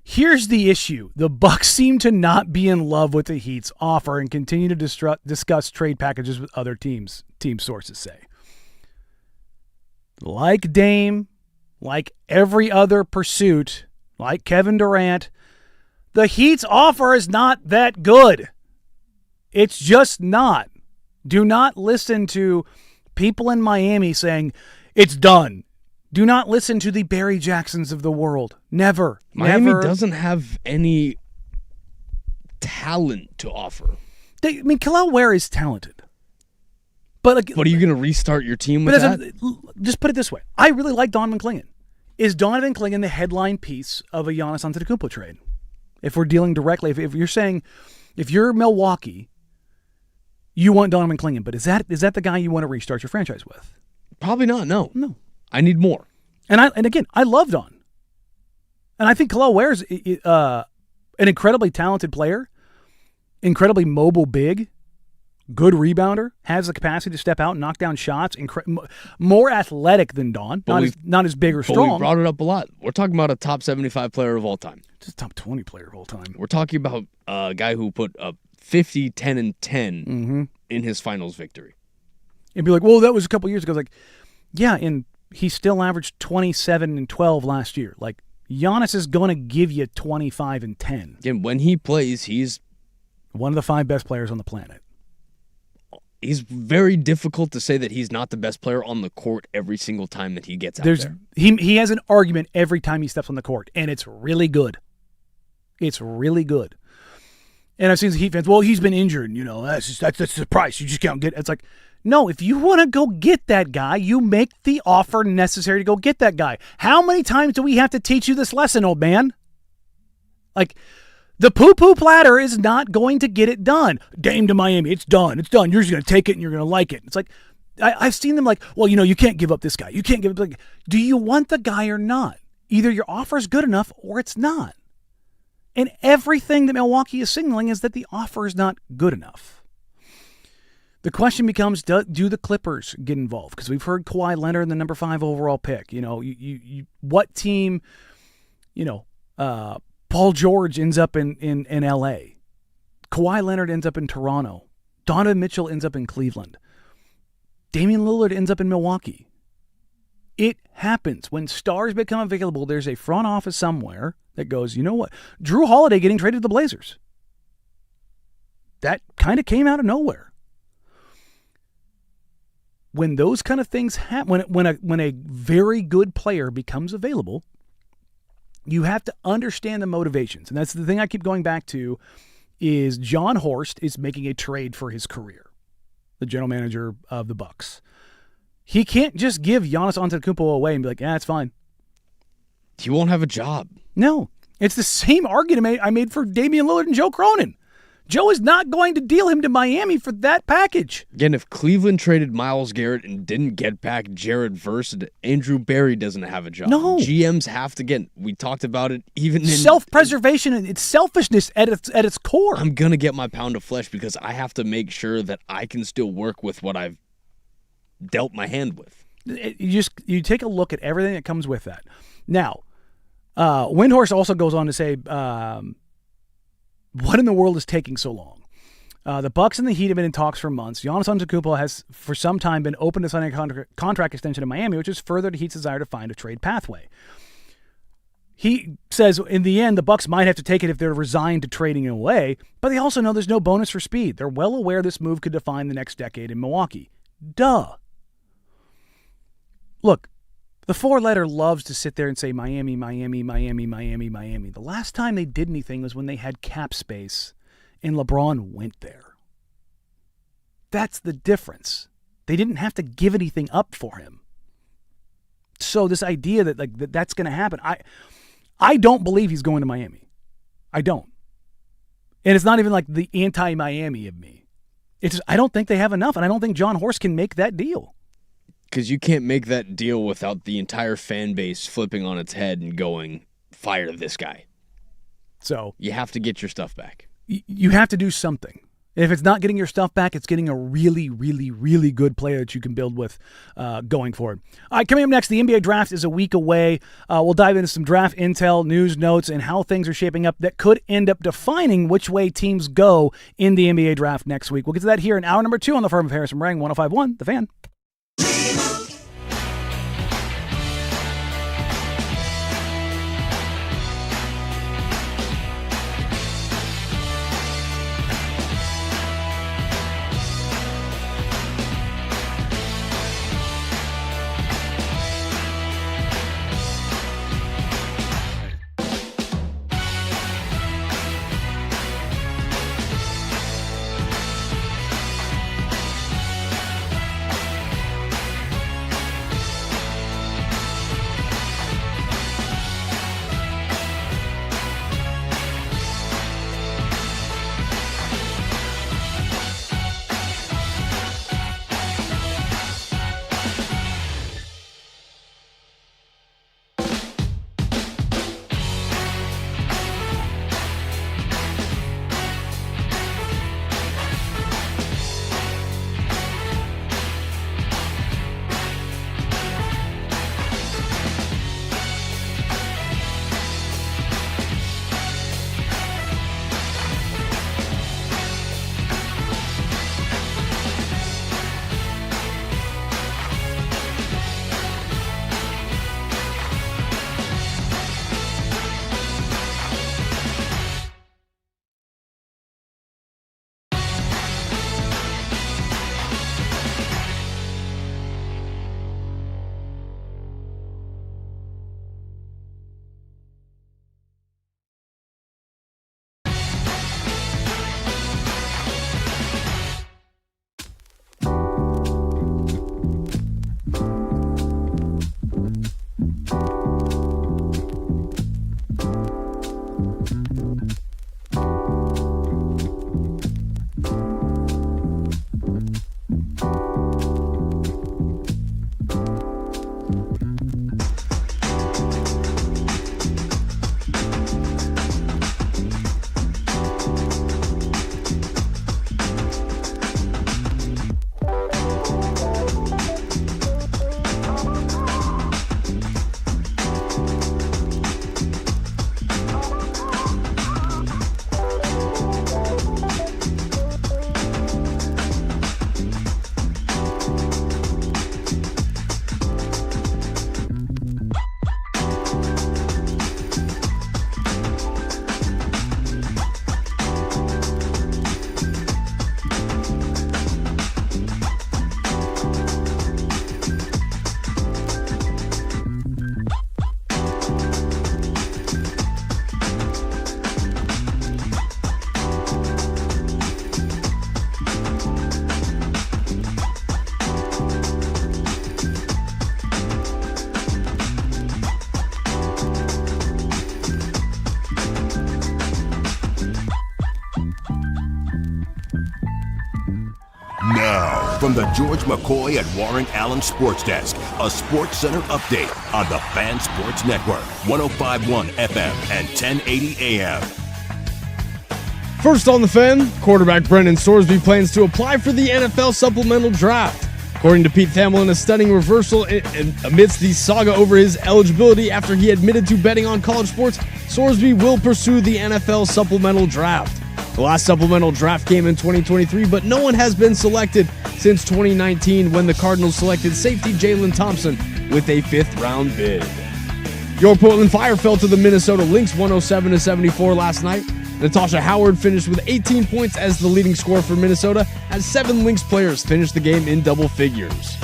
Here's the issue. The Bucks seem to not be in love with the Heat's offer and continue to discuss trade packages with other teams, team sources say. Like Dame, like every other pursuit, like Kevin Durant, the Heat's offer is not that good. It's just not. Do not listen to people in Miami saying, it's done. Do not listen to the Barry Jacksons of the world. Never. Miami never. doesn't have any talent to offer. Khalil Ware is talented. But are you going to restart your team with that? Just put it this way. I really like Donovan Clingan. Is Donovan Clingan the headline piece of a Giannis Antetokounmpo trade? If we're dealing directly, if you're saying, if you're Milwaukee, you want Donovan Clingan, but is that the guy you want to restart your franchise with? Probably not. No. I need more. And again, I love Don, and I think Khalil Ware is an incredibly talented player, incredibly mobile, big, good rebounder, has the capacity to step out and knock down shots, more athletic than Don, not as big or strong. We brought it up a lot. We're talking about a top 75 player of all time. Just top 20 player of all time. We're talking about a guy who put up 50, 10, and 10 in his finals victory. And be like, well, that was a couple years ago. Like, yeah, and he still averaged 27 and 12 last year. Like, Giannis is going to give you 25 and 10. Again, when he plays, he's one of the 5 best players on the planet. He's very difficult to say that he's not the best player on the court every single time that he gets out there. He has an argument every time he steps on the court, and it's really good. It's really good. And I've seen the Heat fans, well, he's been injured. That's the price. You just can't get it. It's like, no, if you want to go get that guy, you make the offer necessary to go get that guy. How many times do we have to teach you this lesson, old man? Like, the poo-poo platter is not going to get it done. Dame to Miami, it's done. It's done. You're just going to take it and you're going to like it. It's like, I've seen them like, well, you can't give up this guy. You can't give up. Like, do you want the guy or not? Either your offer is good enough or it's not. And everything that Milwaukee is signaling is that the offer is not good enough. The question becomes, do the Clippers get involved? Because we've heard Kawhi Leonard, the number 5 overall pick. What team, Paul George ends up in L.A. Kawhi Leonard ends up in Toronto. Donovan Mitchell ends up in Cleveland. Damian Lillard ends up in Milwaukee. It happens. When stars become available, there's a front office somewhere that goes, you know what? Drew Holiday getting traded to the Blazers. That kind of came out of nowhere. When those kind of things happen, when a very good player becomes available, you have to understand the motivations. And that's the thing I keep going back to is John Horst is making a trade for his career, the general manager of the Bucks. He can't just give Giannis Antetokounmpo away and be like, it's fine. He won't have a job. No. It's the same argument I made for Damian Lillard and Joe Cronin. Joe is not going to deal him to Miami for that package. Again, if Cleveland traded Myles Garrett and didn't get back Jared Verse, Andrew Barry doesn't have a job. No. GMs have to get, we talked about it, even in self-preservation, it's selfishness at its core. I'm going to get my pound of flesh because I have to make sure that I can still work with what I've dealt my hand with. You take a look at everything that comes with that. Now, Windhorst also goes on to say, what in the world is taking so long? The Bucks and the Heat have been in talks for months. Giannis Antetokounmpo has, for some time, been open to signing a contract extension in Miami, which has furthered the Heat's desire to find a trade pathway. He says, in the end, the Bucks might have to take it if they're resigned to trading it away, but they also know there's no bonus for speed. They're well aware this move could define the next decade in Milwaukee. Duh. Look, the four-letter loves to sit there and say Miami, Miami, Miami, Miami, Miami. The last time they did anything was when they had cap space and LeBron went there. That's the difference. They didn't have to give anything up for him. So this idea that that's going to happen, I don't believe he's going to Miami. I don't. And it's not even like the anti-Miami of me. It's I don't think they have enough, and I don't think John Horst can make that deal. Because you can't make that deal without the entire fan base flipping on its head and going, fire this guy. So you have to get your stuff back. You have to do something. If it's not getting your stuff back, it's getting a really, really, really good player that you can build with going forward. All right, coming up next, the NBA draft is a week away. We'll dive into some draft intel, news, notes, and how things are shaping up that could end up defining which way teams go in the NBA draft next week. We'll get to that here in hour number 2 on the Firm of Harris and Marang, 105.1, The Fan. From the George McCoy at Warren Allen Sports Desk, a Sports Center update on the Fan Sports Network, 105.1 FM and 1080 AM. First on the Fan, quarterback Brendan Sorsby plans to apply for the NFL supplemental draft. According to Pete Thamel, a stunning reversal amidst the saga over his eligibility after he admitted to betting on college sports, Sorsby will pursue the NFL supplemental draft. The last supplemental draft came in 2023, but no one has been selected since 2019 when the Cardinals selected safety Jalen Thompson with a 5th-round bid. Your Portland Fire fell to the Minnesota Lynx 107-74 last night. Natasha Howard finished with 18 points as the leading scorer for Minnesota, as 7 Lynx players finished the game in double figures.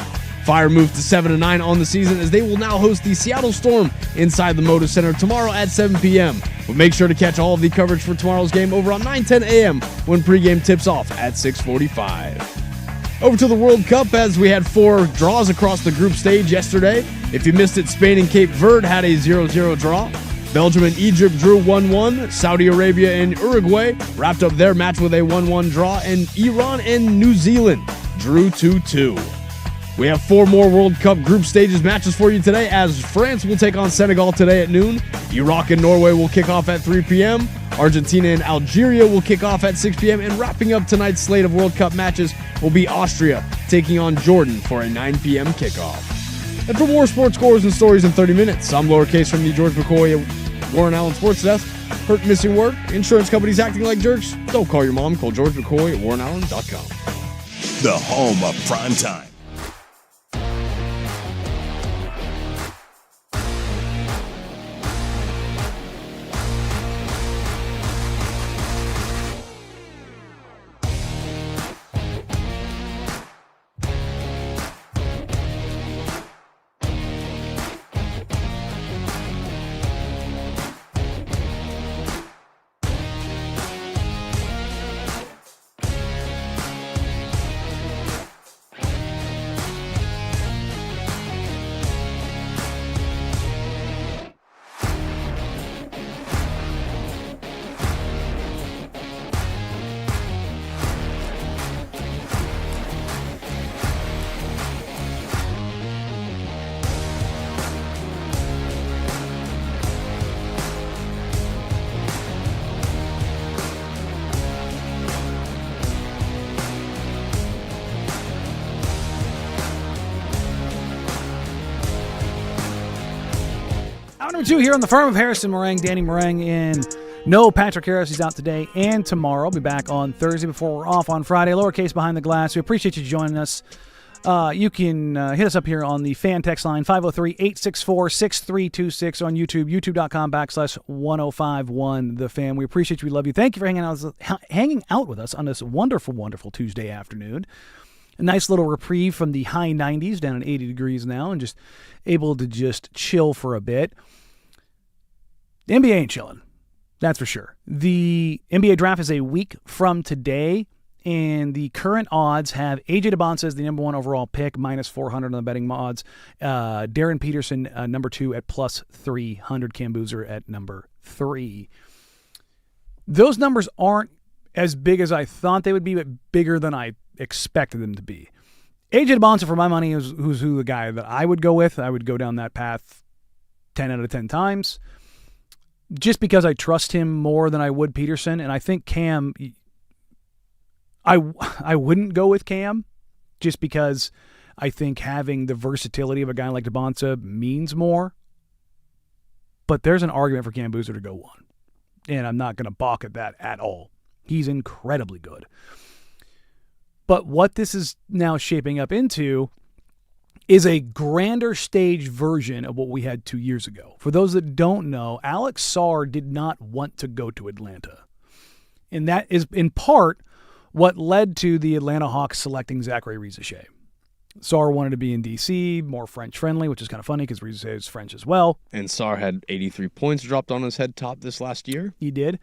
Fire moved to 7-9 on the season as they will now host the Seattle Storm inside the Moda Center tomorrow at 7 p.m. But make sure to catch all of the coverage for tomorrow's game over on 9:10 a.m. when pregame tips off at 6:45. Over to the World Cup as we had 4 draws across the group stage yesterday. If you missed it, Spain and Cape Verde had a 0-0 draw. Belgium and Egypt drew 1-1. Saudi Arabia and Uruguay wrapped up their match with a 1-1 draw. And Iran and New Zealand drew 2-2. We have 4 more World Cup group stages matches for you today, as France will take on Senegal today at noon. Iraq and Norway will kick off at 3 p.m. Argentina and Algeria will kick off at 6 p.m. And wrapping up tonight's slate of World Cup matches will be Austria taking on Jordan for a 9 p.m. kickoff. And for more sports scores and stories in 30 minutes, I'm Lowercase from the George McCoy at Warren Allen Sports Desk. Hurt, missing work, insurance companies acting like jerks? Don't call your mom. Call George McCoy at warrenallen.com. The home of prime time. Number 2 here on the firm of Harrison Marang, Danny Marang in. No, Patrick Harris, he's out today and tomorrow. I'll be back on Thursday before we're off on Friday. Lowercase behind the glass. We appreciate you joining us. You can hit us up here on the fan text line, 503-864-6326 on YouTube, youtube.com/1051 The Fan. We appreciate you. We love you. Thank you for hanging out with us on this wonderful, wonderful Tuesday afternoon. A nice little reprieve from the high 90s, down at 80 degrees now, and just able to just chill for a bit. The NBA ain't chilling. That's for sure. The NBA draft is a week from today, and the current odds have A.J. DeBonsa as the number 1 overall pick, minus 400 on the betting odds. Darren Peterson, number 2 at plus 300. Cam Boozer at number 3. Those numbers aren't as big as I thought they would be, but bigger than I expected them to be. A.J. DeBonsa, for my money, is who's the guy that I would go with. I would go down that path 10 out of 10 times. Just because I trust him more than I would Peterson. And I think Cam, I wouldn't go with Cam just because I think having the versatility of a guy like DeBonsa means more. But there's an argument for Cam Boozer to go 1. And I'm not going to balk at that at all. He's incredibly good. But what this is now shaping up into is a grander stage version of what we had 2 years ago. For those that don't know, Alex Sarr did not want to go to Atlanta. And that is in part what led to the Atlanta Hawks selecting Zachary Rizachet. Sarr wanted to be in D.C., more French-friendly, which is kind of funny because Rizachet is French as well. And Sarr had 83 points dropped on his head top this last year. He did.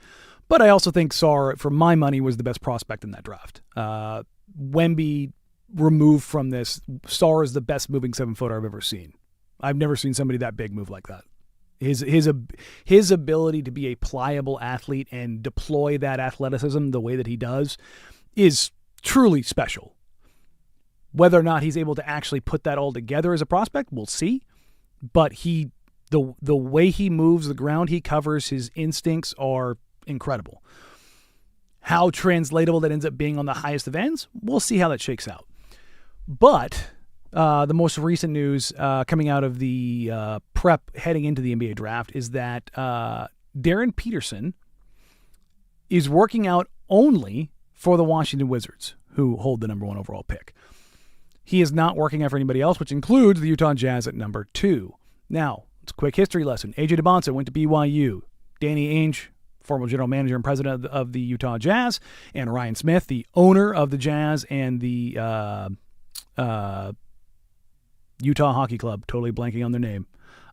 But I also think Sarr, for my money, was the best prospect in that draft. Wemby removed from this, Sarr is the best moving 7-footer I've ever seen. I've never seen somebody that big move like that. His ability to be a pliable athlete and deploy that athleticism the way that he does is truly special. Whether or not he's able to actually put that all together as a prospect, we'll see. But the way he moves, the ground he covers, his instincts are incredible. How translatable that ends up being on the highest of ends, we'll see how that shakes out. But the most recent news coming out of the prep heading into the NBA draft is that Darren Peterson is working out only for the Washington Wizards, who hold the number 1 overall pick. He is not working out for anybody else, which includes the Utah Jazz at number 2. Now, it's a quick history lesson. A.J. DeBonsa went to BYU. Danny Ainge, former general manager and president of the Utah Jazz, and Ryan Smith, the owner of the Jazz and the Utah Hockey Club, totally blanking on their name.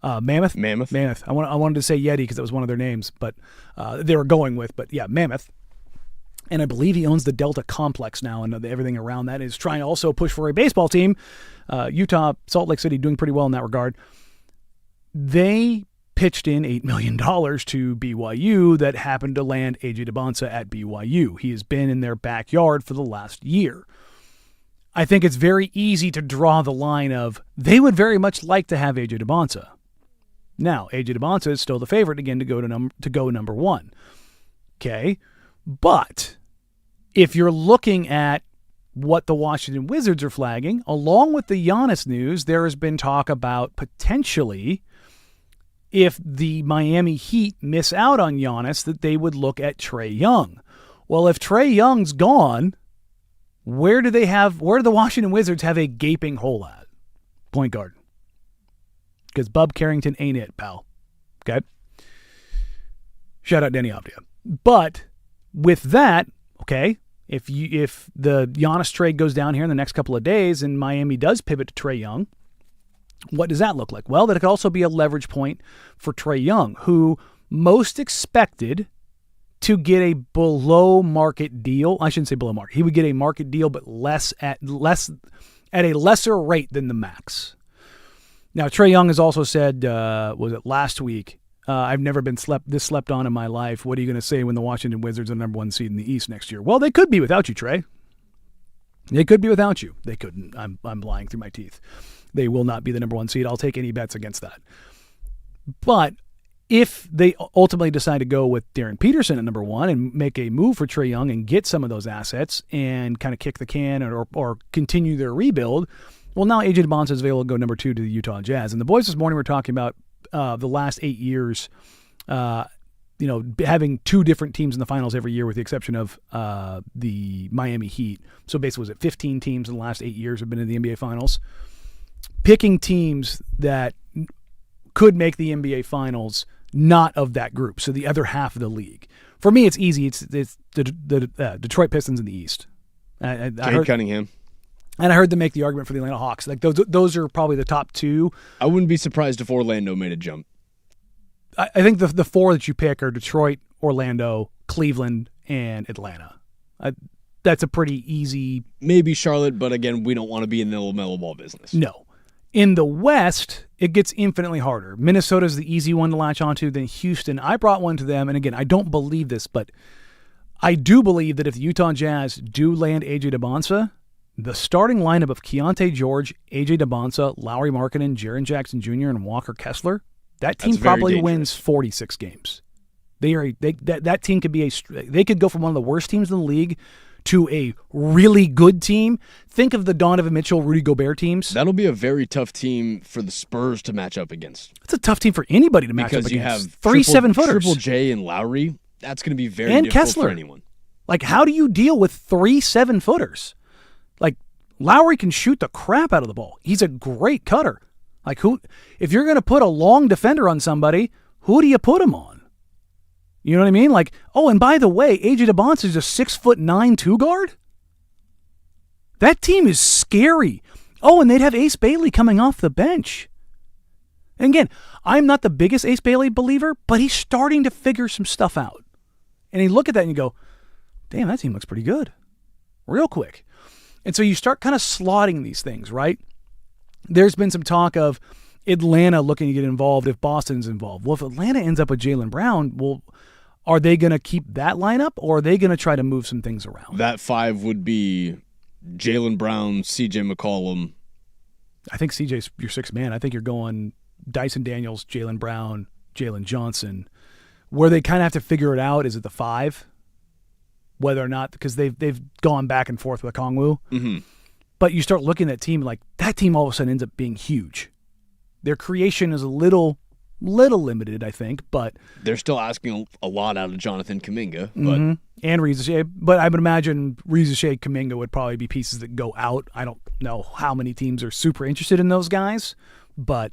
Mammoth. I wanted to say Yeti because that was one of their names, but they were going with, but yeah, Mammoth. And I believe he owns the Delta Complex now, and everything around that is trying to also push for a baseball team. Utah, Salt Lake City doing pretty well in that regard. They pitched in $8 million to BYU that happened to land A.J. DeBonsa at BYU. He has been in their backyard for the last year. I think it's very easy to draw the line of they would very much like to have A.J. DeBonsa. Now, A.J. DeBonsa is still the favorite again to go number 1. Okay, but if you're looking at what the Washington Wizards are flagging, along with the Giannis news, there has been talk about potentially, if the Miami Heat miss out on Giannis, that they would look at Trae Young. Well, if Trae Young's gone, where do the Washington Wizards have a gaping hole at? Point guard. Because Bub Carrington ain't it, pal. Okay? Shout out Denny Avdia. But with that, okay, if the Giannis trade goes down here in the next couple of days and Miami does pivot to Trae Young, what does that look like? Well, that could also be a leverage point for Trae Young, who most expected to get a below market deal. I shouldn't say below market. He would get a market deal, but at a lesser rate than the max. Now, Trae Young has also said, was it last week, I've never been slept on in my life. What are you going to say when the Washington Wizards are the number 1 seed in the East next year? Well, they could be without you, Trae. They could be without you. They couldn't. I'm lying through my teeth. They will not be the number 1 seed. I'll take any bets against that. But if they ultimately decide to go with Darren Peterson at number 1 and make a move for Trae Young and get some of those assets and kind of kick the can or continue their rebuild, well, now A.J. DeBonsa is available to go number 2 to the Utah Jazz. And the boys this morning were talking about the last 8 years, having 2 different teams in the finals every year with the exception of the Miami Heat. So basically, was it 15 teams in the last 8 years have been in the NBA finals? Picking teams that could make the NBA finals not of that group, so the other half of the league. For me, it's easy. It's the Detroit Pistons in the East. Cade Cunningham. And I heard them make the argument for the Atlanta Hawks. Like those are probably the top 2. I wouldn't be surprised if Orlando made a jump. I think the 4 that you pick are Detroit, Orlando, Cleveland, and Atlanta. That's a pretty easy. Maybe Charlotte, but again, we don't want to be in the LaMelo Ball business. No. In the West, it gets infinitely harder. Minnesota's the easy one to latch onto. Then Houston, I brought one to them. And again, I don't believe this, but I do believe that if the Utah Jazz do land A.J. DeBonsa, the starting lineup of Keontae George, A.J. DeBonsa, Lauri Markkanen, Jaren Jackson Jr., and Walker Kessler, that team probably wins 46 games. That team could be they could go from one of the worst teams in the league to a really good team. Think of the Donovan Mitchell, Rudy Gobert teams. That'll be a very tough team for the Spurs to match up against. It's a tough team for anybody to match up against. Because you have 3 7-footers. Triple J and Lowry. That's going to be very and difficult Kessler. For anyone. Like, how do you deal with 3 7-footers? Like, Lowry can shoot the crap out of the ball. He's a great cutter. Like, if you're going to put a long defender on somebody, who do you put him on? You know what I mean? Like, oh, and by the way, A.J. DeBonsa is a 6'9" 2 guard. That team is scary. Oh, and they'd have Ace Bailey coming off the bench. And again, I'm not the biggest Ace Bailey believer, but he's starting to figure some stuff out. And you look at that and you go, damn, that team looks pretty good. Real quick. And so you start kind of slotting these things, right? There's been some talk of Atlanta looking to get involved if Boston's involved. Well, if Atlanta ends up with Jaylen Brown, well, are they going to keep that lineup or are they going to try to move some things around? That 5 would be Jaylen Brown, C.J. McCollum. I think CJ's your sixth man. I think you're going Dyson Daniels, Jaylen Brown, Jalen Johnson. Where they kind of have to figure it out is at the 5, whether or not, because they've gone back and forth with Kongwu. Mm-hmm. But you start looking at that team, like that team all of a sudden ends up being huge. Their creation is a little limited, I think, but they're still asking a lot out of Jonathan Kuminga. But mm-hmm. And Reza Shea. But I would imagine Reza Shea, Kuminga would probably be pieces that go out. I don't know how many teams are super interested in those guys. But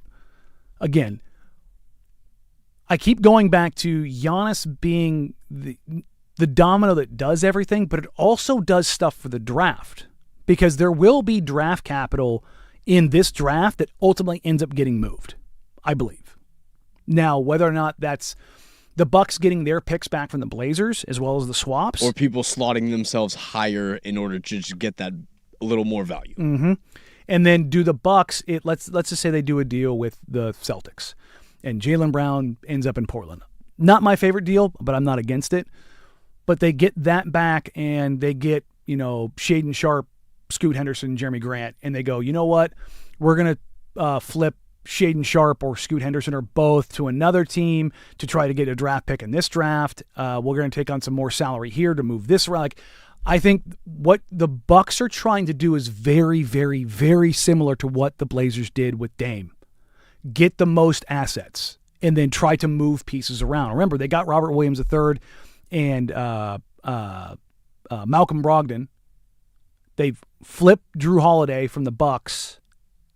again, I keep going back to Giannis being the domino that does everything, but it also does stuff for the draft. Because there will be draft capital in this draft that ultimately ends up getting moved, I believe. Now, whether or not that's the Bucks getting their picks back from the Blazers as well as the swaps, or people slotting themselves higher in order to just get that a little more value. Mm-hmm. And then do the Bucks? Let's just say they do a deal with the Celtics, and Jaylen Brown ends up in Portland. Not my favorite deal, but I'm not against it. But they get that back, and they get Shaedon Sharpe, Scoot Henderson, Jeremy Grant, and they go, you know what? We're going to flip Shaedon Sharpe or Scoot Henderson or both to another team to try to get a draft pick in this draft. We're going to take on some more salary here to move this around. Like, I think what the Bucks are trying to do is very, very, very similar to what the Blazers did with Dame. Get the most assets and then try to move pieces around. Remember, they got Robert Williams III and Malcolm Brogdon. They've flipped Drew Holiday from the Bucks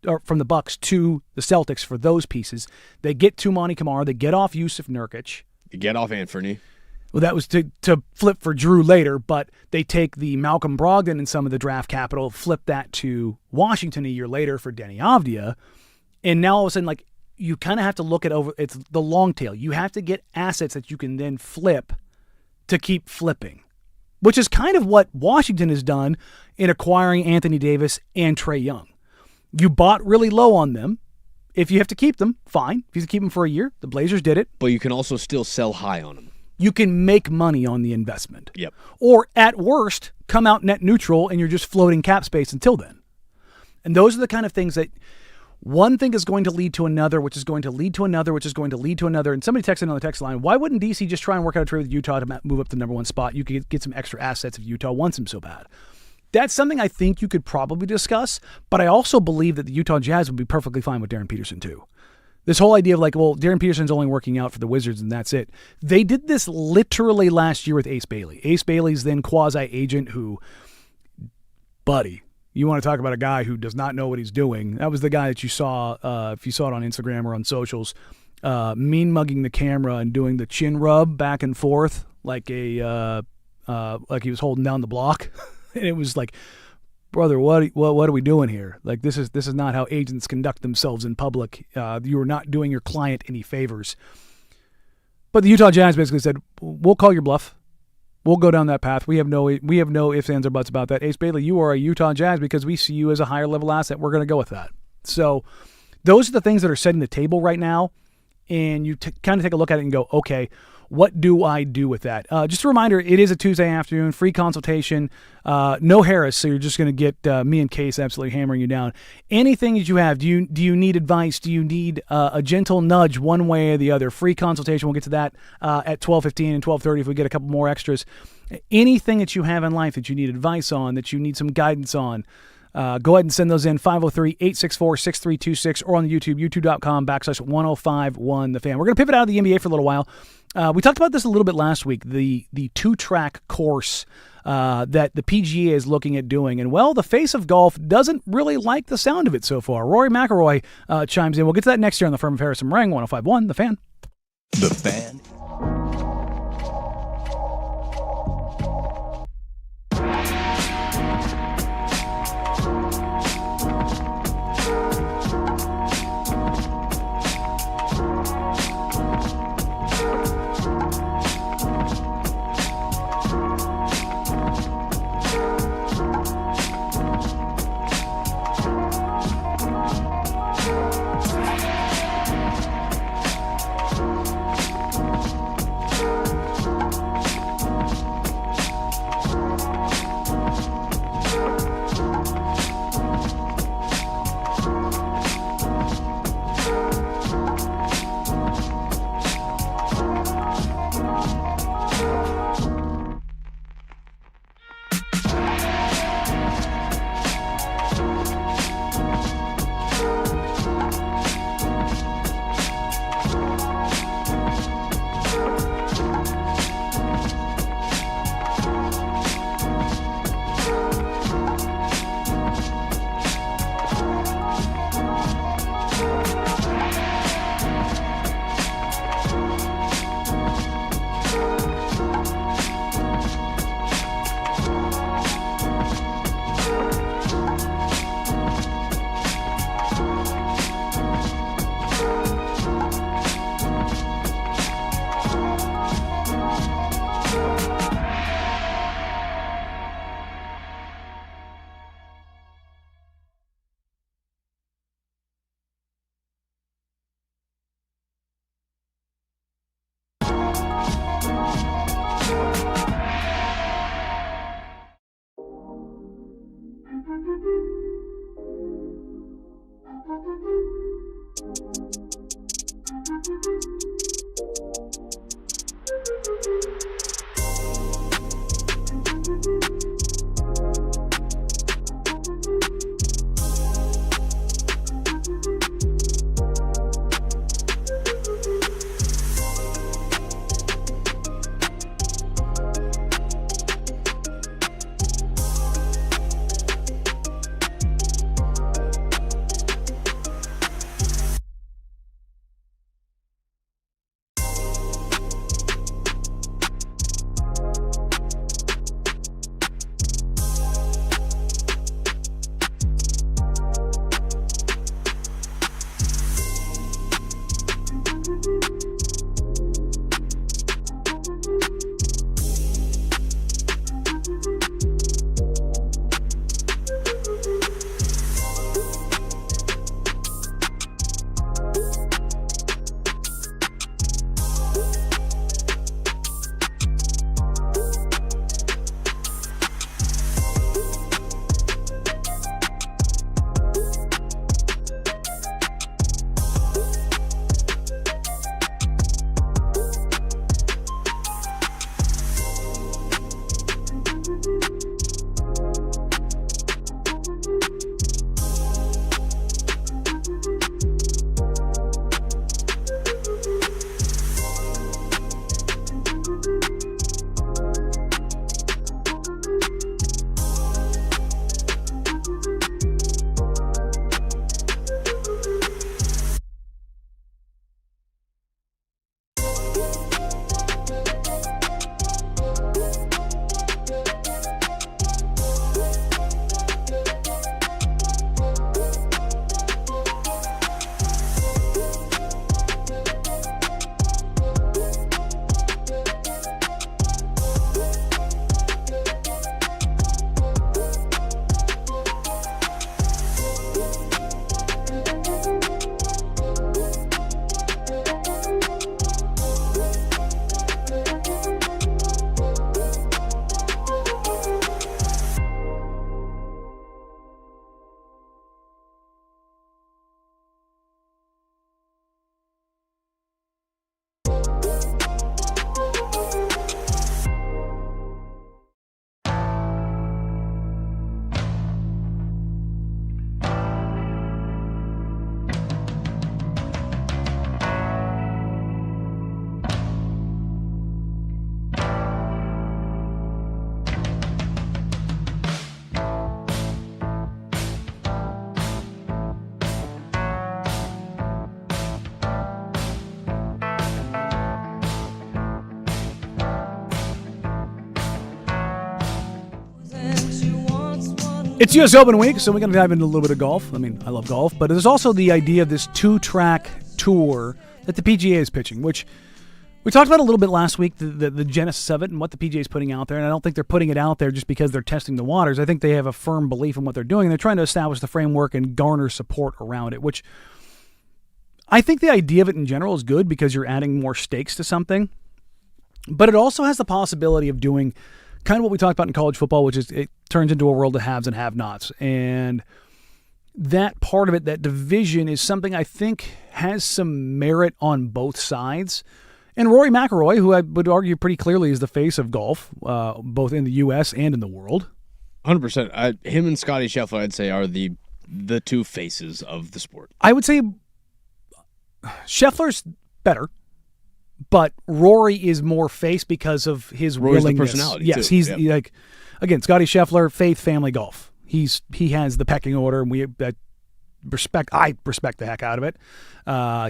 to the Celtics for those pieces. They get Tumani Kamara. They get off Yusuf Nurkic. You get off Anthony. Well, that was to flip for Drew later, but they take the Malcolm Brogdon and some of the draft capital, flip that to Washington a year later for Denny Avdia, and now all of a sudden, like, you kind of have to look at it's the long tail. You have to get assets that you can then flip to keep flipping, which is kind of what Washington has done in acquiring Anthony Davis and Trae Young. You bought really low on them. If you have to keep them, fine. If you have to keep them for a year, the Blazers did it. But you can also still sell high on them. You can make money on the investment. Yep. Or at worst, come out net neutral and you're just floating cap space until then. And those are the kind of things that one thing is going to lead to another, which is going to lead to another, which is going to lead to another. And somebody texted on the text line, why wouldn't DC just try and work out a trade with Utah to move up to the number 1 spot? You could get some extra assets if Utah wants him so bad. That's something I think you could probably discuss, but I also believe that the Utah Jazz would be perfectly fine with Darren Peterson too. This whole idea of like, well, Darren Peterson's only working out for the Wizards and that's it. They did this literally last year with Ace Bailey. Ace Bailey's then quasi-agent who, buddy, you want to talk about a guy who does not know what he's doing. That was the guy that you saw, if you saw it on Instagram or on socials, mean mugging the camera and doing the chin rub back and forth like he was holding down the block. And it was like, brother, what are we doing here? Like, this is not how agents conduct themselves in public. You are not doing your client any favors. But the Utah Jazz basically said, we'll call your bluff. We'll go down that path. We have no ifs, ands, or buts about that. Ace Bailey, you are a Utah Jazz because we see you as a higher level asset. We're going to go with that. So those are the things that are setting the table right now. And you kind of take a look at it and go, okay, what do I do with that? Just a reminder, it is a Tuesday afternoon, free consultation, no Harris, so you're just going to get me and Case absolutely hammering you down. Anything that you have, do you need advice? Do you need a gentle nudge one way or the other? Free consultation, we'll get to that at 12:15 and 12:30 if we get a couple more extras. Anything that you have in life that you need advice on, that you need some guidance on, go ahead and send those in 503-864-6326 or on the YouTube, youtube.com/1051 The Fan. We're going to pivot out of the NBA for a little while. We talked about this a little bit last week, the 2-track course that the PGA is looking at doing. And, well, the face of golf doesn't really like the sound of it so far. Rory McIlroy chimes in. We'll get to that next year on the Firm of Harris and Marang, 1051 The Fan. The Fan. It's US Open week, so we're going to dive into a little bit of golf. I mean, I love golf, but there's also the idea of this 2-track tour that the PGA is pitching, which we talked about a little bit last week, the genesis of it and what the PGA is putting out there. And I don't think they're putting it out there just because they're testing the waters. I think they have a firm belief in what they're doing, and they're trying to establish the framework and garner support around it, which I think the idea of it in general is good because you're adding more stakes to something. But it also has the possibility of doing kind of what we talked about in college football, which is it turns into a world of haves and have-nots. And that part of it, that division, is something I think has some merit on both sides. And Rory McIlroy, who I would argue pretty clearly is the face of golf, both in the U.S. and in the world. 100%. Him and Scotty Scheffler, I'd say, are the two faces of the sport. I would say Scheffler's better, but Rory is more face because of his Rory's willingness. the personality. Yes, too. he's like, again, Scotty Scheffler, faith, family, golf. He has the pecking order, and I respect the heck out of it.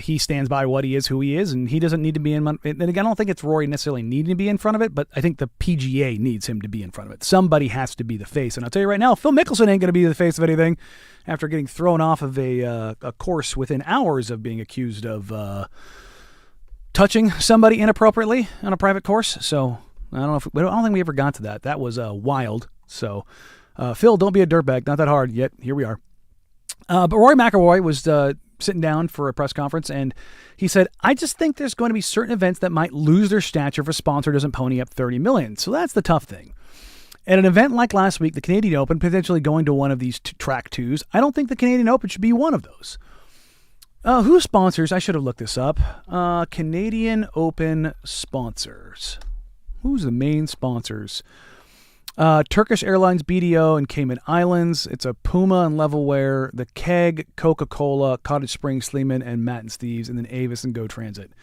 He stands by what he is, who he is, and he doesn't need to be in. And again, I don't think it's Rory necessarily needing to be in front of it, but I think the PGA needs him to be in front of it. Somebody has to be the face, and I'll tell you right now, Phil Mickelson ain't going to be the face of anything after getting thrown off of a course within hours of being accused of touching somebody inappropriately on a private course. So I don't think we ever got to that. That was wild. So Phil, don't be a dirtbag. Not that hard yet. Here we are. But Rory McIlroy was sitting down for a press conference, and he said, I just think there's going to be certain events that might lose their stature if a sponsor doesn't pony up $30 million. So that's the tough thing. At an event like last week, the Canadian Open, potentially going to one of these track twos, I don't think the Canadian Open should be one of those. Who sponsors? I should have looked this up. Canadian Open sponsors. Who's the main sponsors? Turkish Airlines, BDO, and Cayman Islands. It's a Puma and Levelwear, the Keg, Coca-Cola, Cottage Springs, Sleeman, and Matt and Steve's, and then Avis and Go Transit.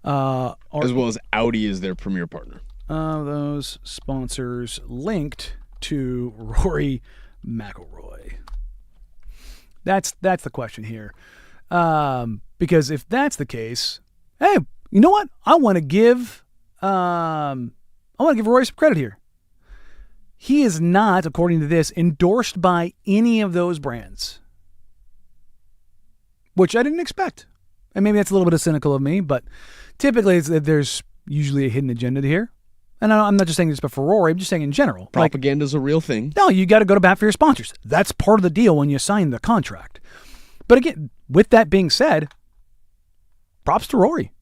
As well as Audi is their premier partner. Those sponsors linked to Rory McIlroy. That's the question here. Because if that's the case, hey, you know what? I want to give Rory some credit here. He is not, according to this, endorsed by any of those brands, which I didn't expect. And maybe that's a little bit of cynical of me, but typically there's usually a hidden agenda here. And I'm not just saying this, but for Rory, I'm just saying in general. Propaganda's a real thing. No, you got to go to bat for your sponsors. That's part of the deal when you sign the contract. But again, with that being said, props to Rory.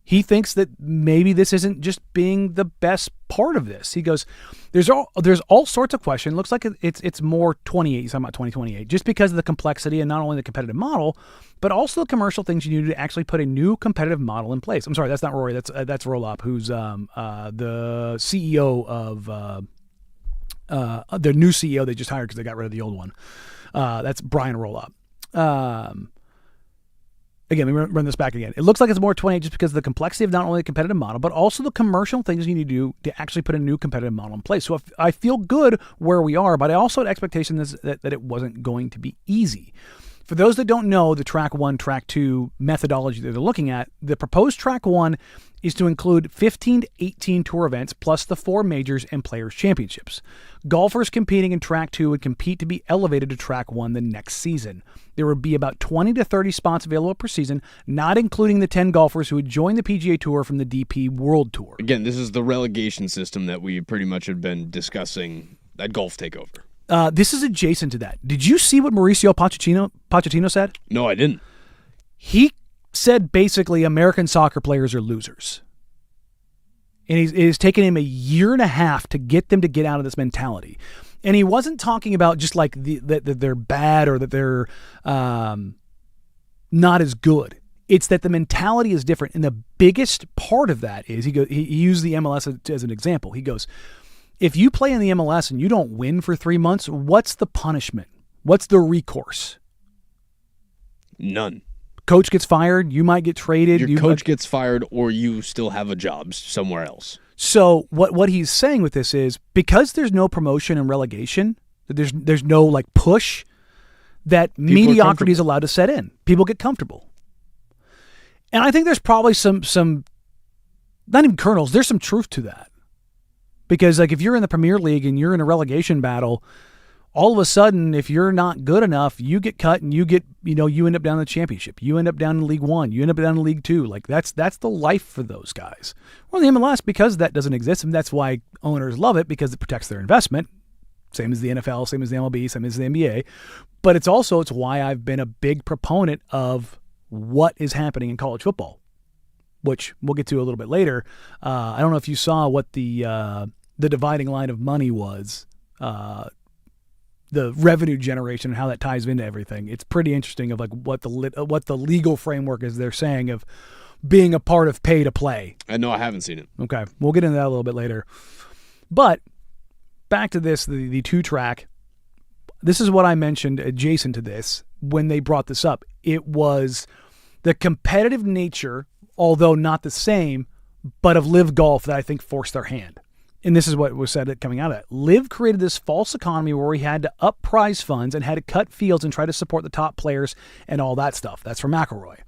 He thinks that maybe this isn't just being the best part of this. He goes, there's all sorts of questions. Looks like it's more 28. He's talking about 2028, just because of the complexity and not only the competitive model, but also the commercial things you need to actually put a new competitive model in place. I'm sorry, that's not Rory. That's Rolop, who's the CEO of the new CEO they just hired because they got rid of the old one. That's Brian Rolop. Again, let me run this back again. It looks like it's more 28 just because of the complexity of not only the competitive model, but also the commercial things you need to do to actually put a new competitive model in place. So I feel good where we are, but I also had expectations that it wasn't going to be easy. For those that don't know the track 1, track 2 methodology that they're looking at, the proposed track 1 is to include 15 to 18 tour events plus the 4 majors and players championships. Golfers competing in track 2 would compete to be elevated to track 1 the next season. There would be about 20 to 30 spots available per season, not including the 10 golfers who would join the PGA Tour from the DP World Tour. Again, this is the relegation system that we pretty much have been discussing at Golf Takeover. This is adjacent to that. Did you see what Mauricio Pochettino said? No, I didn't. He said basically American soccer players are losers. And it has taken him a year and a half to get them to get out of this mentality. And he wasn't talking about just like that they're bad or that they're not as good. It's that the mentality is different. And the biggest part of that is, he used the MLS as an example. He goes, if you play in the MLS and you don't win for 3 months, what's the punishment? What's the recourse? None. Coach gets fired. You might get traded. Your coach gets fired, or you still have a job somewhere else. So what he's saying with this is, because there's no promotion and relegation, there's no like push, that mediocrity is allowed to set in. People get comfortable. And I think there's probably some not even kernels, there's some truth to that. Because like if you're in the Premier League and you're in a relegation battle, all of a sudden, if you're not good enough, you get cut and you end up down in the championship. You end up down in League One. You end up down in League Two. Like that's the life for those guys. Well, the MLS, because that doesn't exist, and that's why owners love it, because it protects their investment. Same as the NFL, same as the MLB, same as the NBA. But it's why I've been a big proponent of what is happening in college football, which we'll get to a little bit later. I don't know if you saw what the dividing line of money was, the revenue generation and how that ties into everything. It's pretty interesting of like what the legal framework is they're saying of being a part of pay to play. I know, I haven't seen it. Okay, we'll get into that a little bit later. But back to this, the 2-track. This is what I mentioned adjacent to this when they brought this up. It was the competitive nature, although not the same, but of Live Golf that I think forced their hand. And this is what was said coming out of it. Live created this false economy where we had to up prize funds and had to cut fields and try to support the top players and all that stuff. That's from McElroy,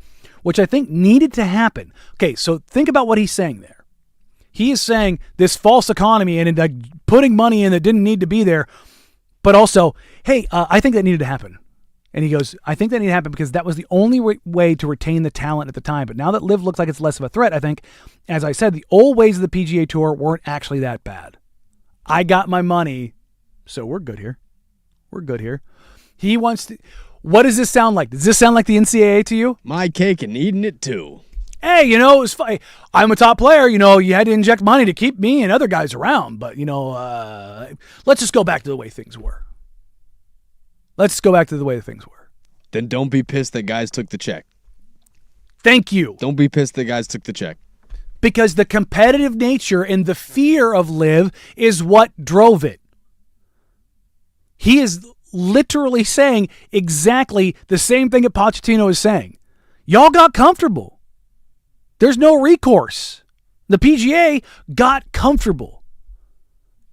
which I think needed to happen. Okay, so think about what he's saying there. He is saying this false economy and putting money in that didn't need to be there, but also, hey, I think that needed to happen. And he goes, I think that needed to happen because that was the only way to retain the talent at the time. But now that Live looks like it's less of a threat, I think, as I said, the old ways of the PGA Tour weren't actually that bad. I got my money, so we're good here. We're good here. He wants to... What does this sound like? Does this sound like the NCAA to you? My cake and eating it too. Hey, it was fine. I'm a top player. You had to inject money to keep me and other guys around. But, let's just go back to the way things were. Let's go back to the way things were. Then don't be pissed that guys took the check. Thank you. Don't be pissed that guys took the check. Because the competitive nature and the fear of Live is what drove it. He is literally saying exactly the same thing that Pochettino is saying. Y'all got comfortable. There's no recourse. The PGA got comfortable.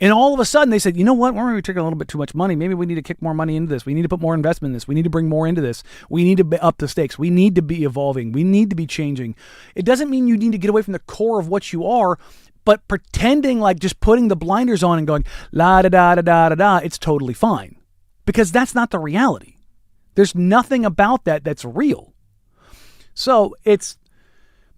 And all of a sudden they said, you know what? We're taking a little bit too much money. Maybe we need to kick more money into this. We need to put more investment in this. We need to bring more into this. We need to up the stakes. We need to be evolving. We need to be changing. It doesn't mean you need to get away from the core of what you are, but pretending like just putting the blinders on and going, la da da da da da da, it's totally fine. Because that's not the reality. There's nothing about that that's real. So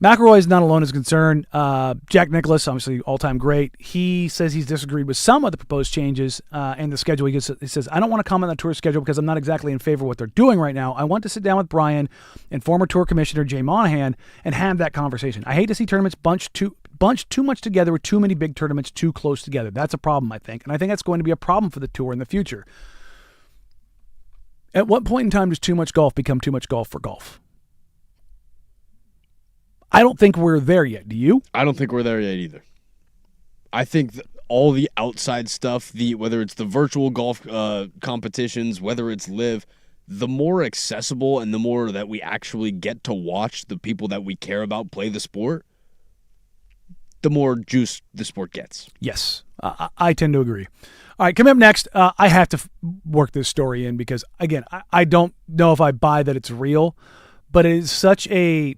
McElroy is not alone as concerned. Jack Nicklaus, obviously all-time great. He says he's disagreed with some of the proposed changes and the schedule. He says, I don't want to comment on the tour schedule because I'm not exactly in favor of what they're doing right now. I want to sit down with Brian and former tour commissioner Jay Monahan and have that conversation. I hate to see tournaments bunched too much together with too many big tournaments too close together. That's a problem, I think. And I think that's going to be a problem for the tour in the future. At what point in time does too much golf become too much golf for golf? I don't think we're there yet. Do you? I don't think we're there yet either. I think all the outside stuff, whether it's the virtual golf competitions, whether it's Live, the more accessible and the more that we actually get to watch the people that we care about play the sport, the more juice the sport gets. Yes, I tend to agree. All right, coming up next, I have to work this story in because, again, I don't know if I buy that it's real, but it is such a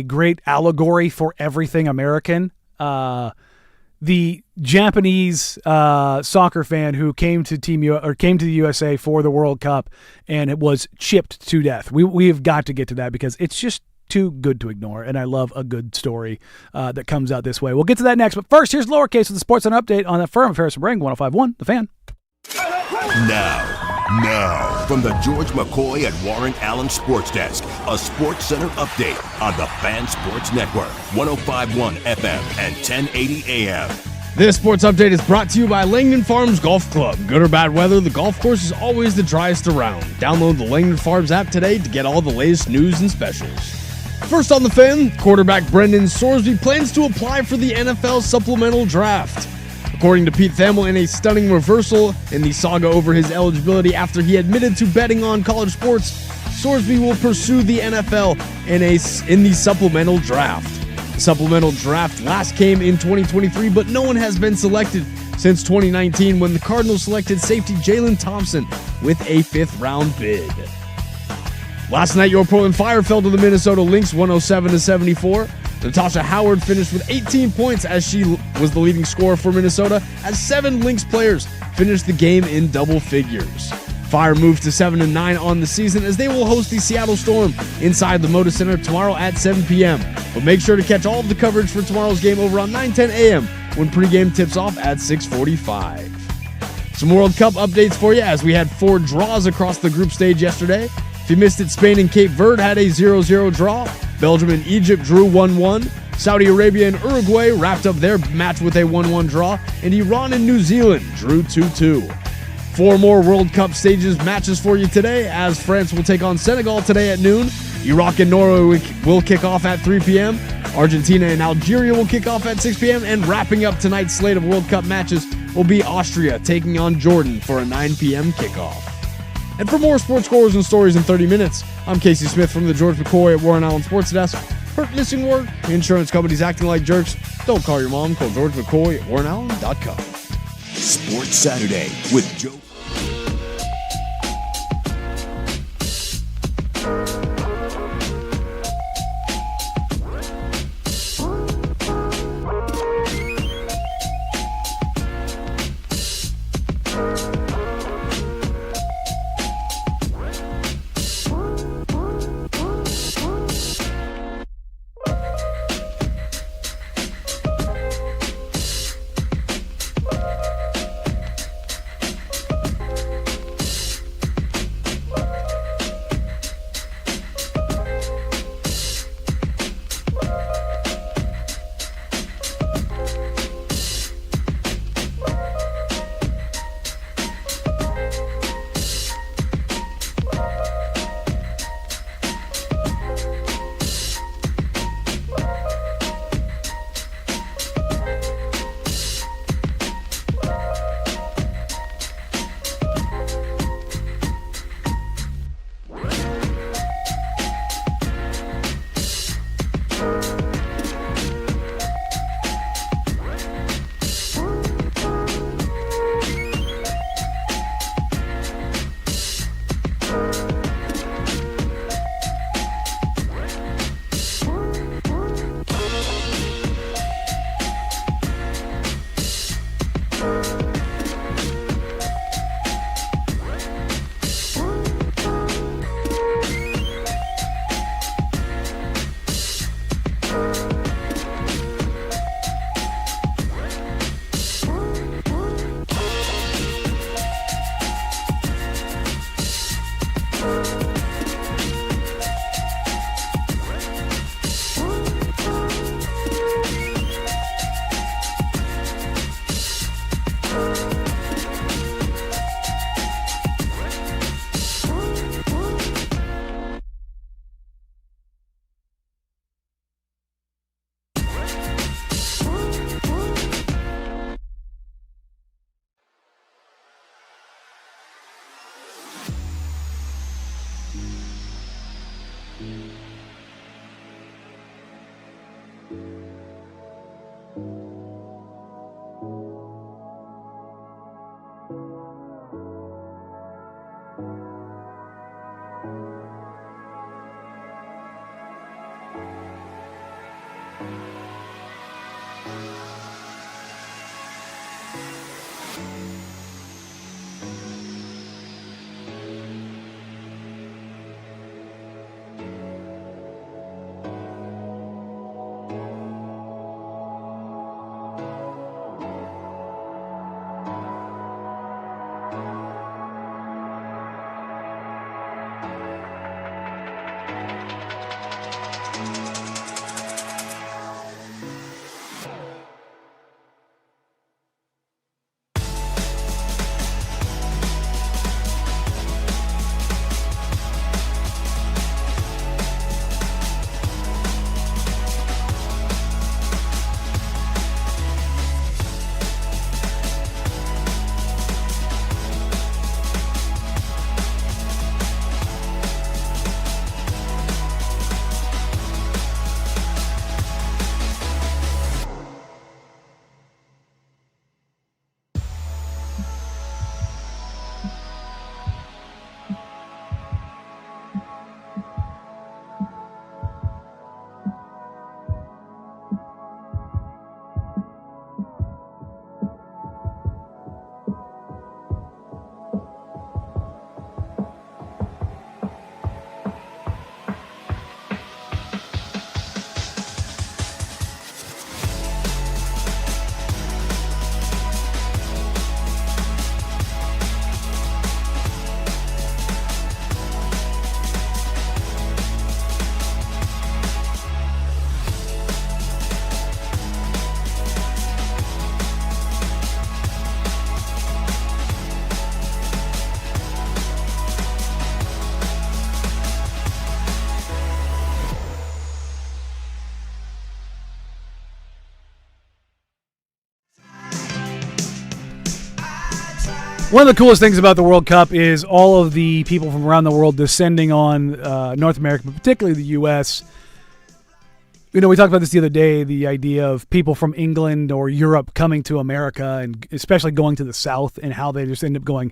great allegory for everything American. The Japanese soccer fan who came to came to the USA for the World Cup and it was chipped to death. We have got to get to that because it's just too good to ignore, and I love a good story that comes out this way. We'll get to that next, but first, here's Lowercase with the Sports Center update on the firm of Harrison Marang, 105.1, The Fan. Now, from the George McCoy at Warren Allen Sports Desk, a Sports Center update on the Fan Sports Network, 105.1 FM and 1080 AM. This sports update is brought to you by Langdon Farms Golf Club. Good or bad weather, the golf course is always the driest around. Download the Langdon Farms app today to get all the latest news and specials. First on the Fan, quarterback Brendan Sorsby plans to apply for the NFL supplemental draft. According to Pete Thamel, in a stunning reversal in the saga over his eligibility after he admitted to betting on college sports, Sorsby will pursue the NFL in the supplemental draft. The supplemental draft last came in 2023, but no one has been selected since 2019 when the Cardinals selected safety Jalen Thompson with a 5th-round bid. Last night, your Portland Fire fell to the Minnesota Lynx 107-74. Natasha Howard finished with 18 points as she was the leading scorer for Minnesota as 7 Lynx players finished the game in double figures. Fire moves to 7-9 on the season as they will host the Seattle Storm inside the Moda Center tomorrow at 7 p.m. But make sure to catch all of the coverage for tomorrow's game over on 9:10 a.m. when pregame tips off at 6:45. Some World Cup updates for you as we had 4 draws across the group stage yesterday. If you missed it, Spain and Cape Verde had a 0-0 draw. Belgium and Egypt drew 1-1. Saudi Arabia and Uruguay wrapped up their match with a 1-1 draw. And Iran and New Zealand drew 2-2. 4 more World Cup stages matches for you today as France will take on Senegal today at noon. Iraq and Norway will kick off at 3 p.m. Argentina and Algeria will kick off at 6 p.m. And wrapping up tonight's slate of World Cup matches will be Austria taking on Jordan for a 9 p.m. kickoff. And for more sports scores and stories in 30 minutes, I'm Casey Smith from the George McCoy at Warren Allen Sports Desk. Hurt, missing work, insurance companies acting like jerks. Don't call your mom. Call George McCoy at warrenallen.com. Sports Saturday with Joe. One of the coolest things about the World Cup is all of the people from around the world descending on North America, but particularly the U.S. We talked about this the other day, the idea of people from England or Europe coming to America, and especially going to the South, and how they just end up going,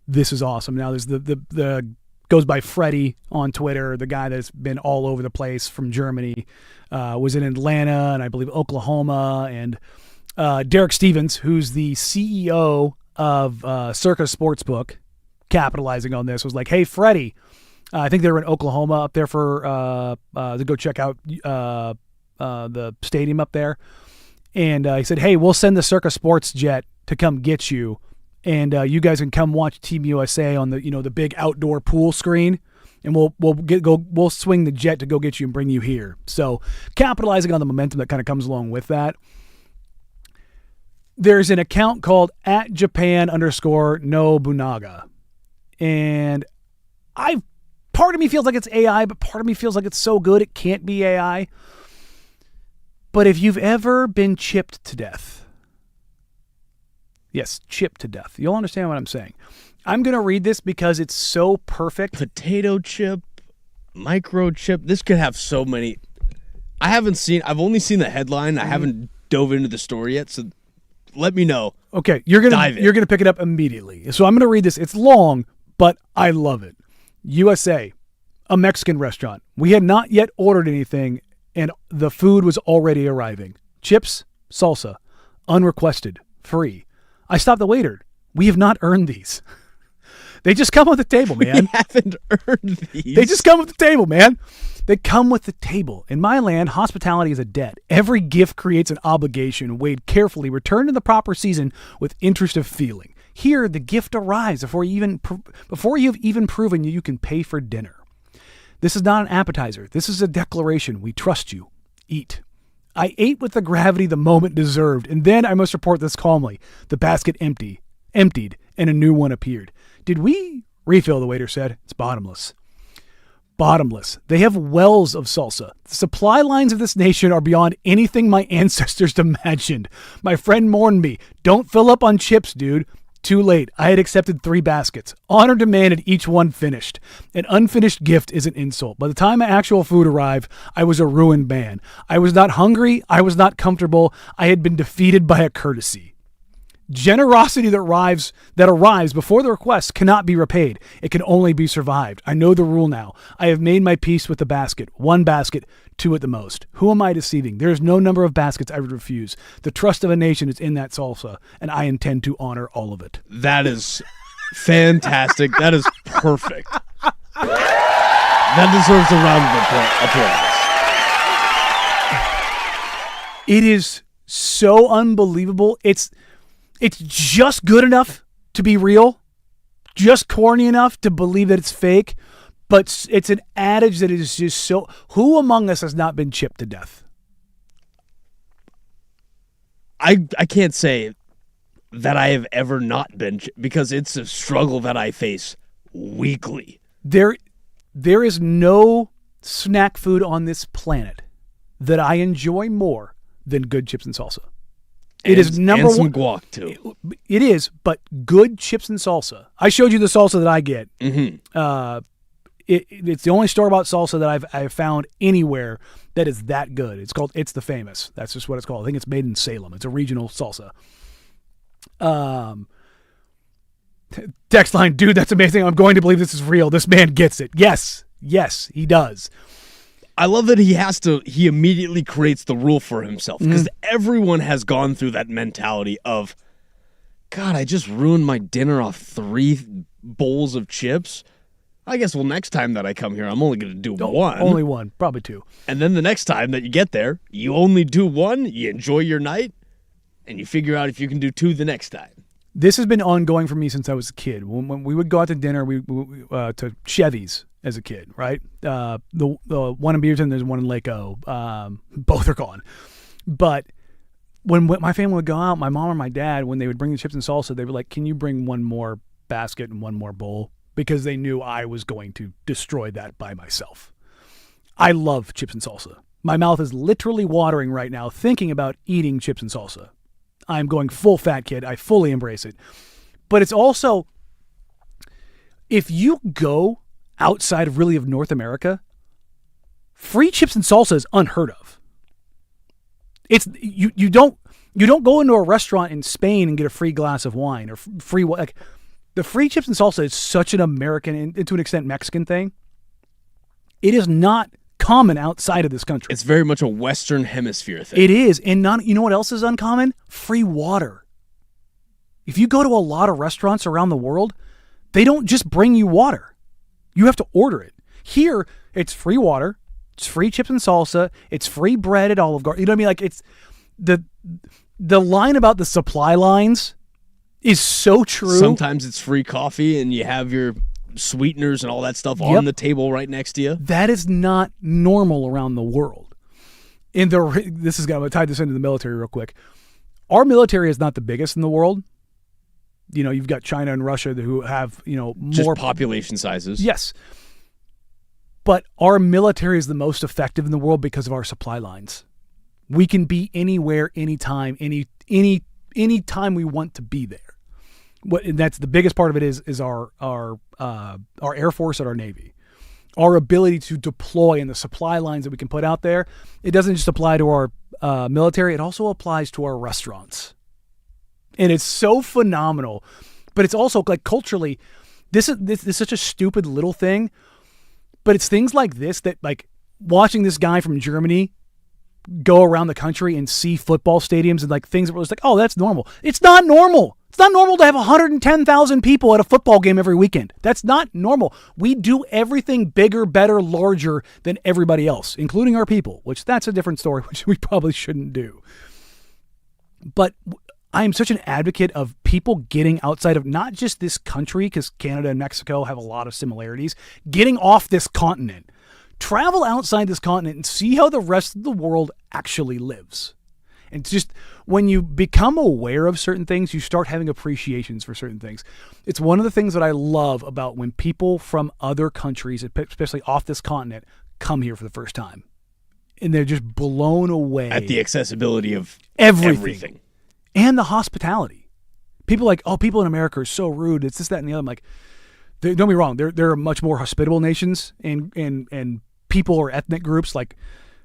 this is awesome. Now there's the goes by Freddie on Twitter, the guy that's been all over the place from Germany, was in Atlanta and I believe Oklahoma, and Derek Stevens, who's the CEO of Circa Sportsbook, capitalizing on this, was like, hey, Freddie, I think they were in Oklahoma up there for to go check out the stadium up there. And he said, hey, we'll send the Circa Sports jet to come get you. And you guys can come watch Team USA on the the big outdoor pool screen, and we'll swing the jet to go get you and bring you here. So capitalizing on the momentum that kind of comes along with that. There's an account called @Japan_no-bunaga. And part of me feels like it's AI, but part of me feels like it's so good it can't be AI. But if you've ever been chipped to death, yes, chipped to death, you'll understand what I'm saying. I'm going to read this because it's so perfect. Potato chip, microchip. This could have so many. I've only seen the headline. I haven't dove into the story yet, so let me know. Okay, you're gonna pick it up immediately. So I'm gonna read this. It's long, but I love it. USA, a Mexican restaurant. We had not yet ordered anything, and the food was already arriving. Chips, salsa, unrequested, free. I stopped the waiter. We have not earned these. They just come with the table, man. We haven't earned these. They just come with the table, man. They come with the table. In my land, hospitality is a debt. Every gift creates an obligation, weighed carefully, returned in the proper season with interest of feeling. Here, the gift arrives before you've even proven you can pay for dinner. This is not an appetizer. This is a declaration. We trust you. Eat. I ate with the gravity the moment deserved, and then I must report this calmly. The basket emptied, and a new one appeared. Did we refill? The waiter said. It's bottomless. Bottomless. They have wells of salsa. The supply lines of this nation are beyond anything my ancestors imagined. My friend mourned me. Don't fill up on chips, dude. Too late. I had accepted 3 baskets. Honor demanded each one finished. An unfinished gift is an insult. By the time my actual food arrived, I was a ruined man. I was not hungry. I was not comfortable. I had been defeated by a courtesy. Generosity that arrives before the request cannot be repaid. It can only be survived. I know the rule now. I have made my peace with the basket. 1 basket, 2 at the most. Who am I deceiving? There is no number of baskets I would refuse. The trust of a nation is in that salsa, and I intend to honor all of it. That is fantastic. That is perfect. That deserves a round of applause. It is so unbelievable. It's just good enough to be real, just corny enough to believe that it's fake, but it's an adage that is just so... Who among us has not been chipped to death? I can't say that I have ever not been, because it's a struggle that I face weekly. There is no snack food on this planet that I enjoy more than good chips and salsa. It is number and some one. Guac too. It is, but good chips and salsa. I showed you the salsa that I get. Mm-hmm. It's the only store-bought salsa that I've found anywhere that is that good. It's the Famous. That's just what it's called. I think it's made in Salem. It's a regional salsa. Text line, dude, that's amazing. I'm going to believe this is real. This man gets it. Yes, he does. I love that he immediately creates the rule for himself, because everyone has gone through that mentality of, God, I just ruined my dinner off 3 bowls of chips. I guess, next time that I come here, I'm only going to do 1. Only 1, probably 2. And then the next time that you get there, you only do 1, you enjoy your night, and you figure out if you can do 2 the next time. This has been ongoing for me since I was a kid. When we would go out to dinner, we to Chevy's as a kid, right? The one in Beaverton, there's one in Lake O. Both are gone. But when my family would go out, my mom or my dad, when they would bring the chips and salsa, they were like, can you bring 1 more basket and 1 more bowl? Because they knew I was going to destroy that by myself. I love chips and salsa. My mouth is literally watering right now thinking about eating chips and salsa. I'm going full fat kid. I fully embrace it. But it's also, if you go outside of really of North America, free chips and salsa is unheard of. It's you don't go into a restaurant in Spain and get a free glass of wine or free, like, the free chips and salsa is such an American and to an extent Mexican thing. It is not common outside of this country. It's very much a Western Hemisphere thing. It is, and you know what else is uncommon? Free water. If you go to a lot of restaurants around the world, they don't just bring you water. You have to order it. Here, it's free water, it's free chips and salsa, it's free bread at Olive Garden. You know what I mean? Like, it's the line about the supply lines is so true. Sometimes it's free coffee and you have your sweeteners and all that stuff on the table right next to you. That is not normal around the world. This is going to tie this into the military real quick. Our military is not the biggest in the world. You know, you've got China and Russia who have, more just population sizes. Yes. But our military is the most effective in the world because of our supply lines. We can be anywhere, anytime, any time we want to be there. And that's the biggest part of it is our Air Force and our Navy. Our ability to deploy and the supply lines that we can put out there. It doesn't just apply to our military, it also applies to our restaurants. And it's so phenomenal. But it's also, like, culturally, this is such a stupid little thing. But it's things like this that, like, watching this guy from Germany go around the country and see football stadiums and, like, things that was like, oh, that's normal. It's not normal. It's not normal to have 110,000 people at a football game every weekend. That's not normal. We do everything bigger, better, larger than everybody else, including our people, which that's a different story, which we probably shouldn't do. But I am such an advocate of people getting outside of not just this country, because Canada and Mexico have a lot of similarities, getting off this continent. Travel outside this continent and see how the rest of the world actually lives. And just when you become aware of certain things, you start having appreciations for certain things. It's one of the things that I love about when people from other countries, especially off this continent, come here for the first time. And they're just blown away. At the accessibility of everything. And the hospitality. People are like, oh, people in America are so rude. It's this, that, and the other. I'm like, don't get me wrong. There are much more hospitable nations and people or ethnic groups. Like,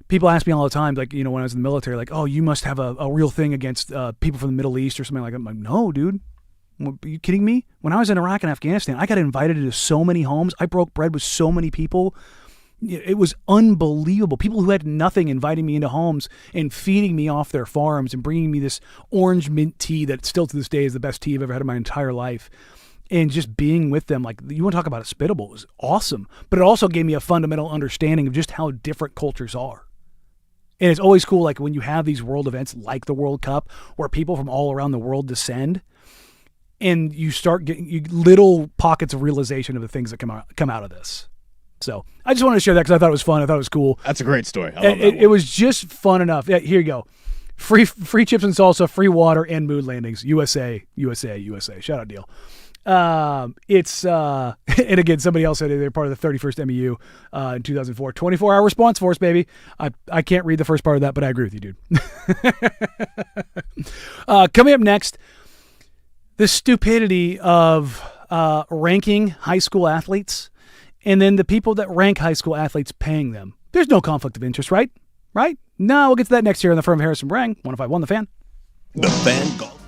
people ask me all the time, like, when I was in the military, like, oh, you must have a real thing against people from the Middle East or something like that. I'm like, no, dude. Are you kidding me? When I was in Iraq and Afghanistan, I got invited into so many homes. I broke bread with so many people. It was unbelievable. People who had nothing inviting me into homes and feeding me off their farms and bringing me this orange mint tea that still to this day is the best tea I've ever had in my entire life. And just being with them, like, you want to talk about hospitable, it was awesome. But it also gave me a fundamental understanding of just how different cultures are. And it's always cool, like, when you have these world events like the World Cup where people from all around the world descend and you start getting little pockets of realization of the things that come out of this. So I just wanted to share that because I thought it was fun. I thought it was cool. That's a great story. I love that it was just fun enough. Yeah, here you go. Free chips and salsa, free water, and mood landings. USA. Shout out deal. It's and again, somebody else said they're part of the 31st MEU in 2004. 24-hour response force, baby. I can't read the first part of that, but I agree with you, dude. Coming up next, the stupidity of ranking high school athletes. And then the people that rank high school athletes paying them. There's no conflict of interest, right? Right? No, we'll get to that next year on the firm Harrison Marang, 105.1 The Fan. The Fan Golf.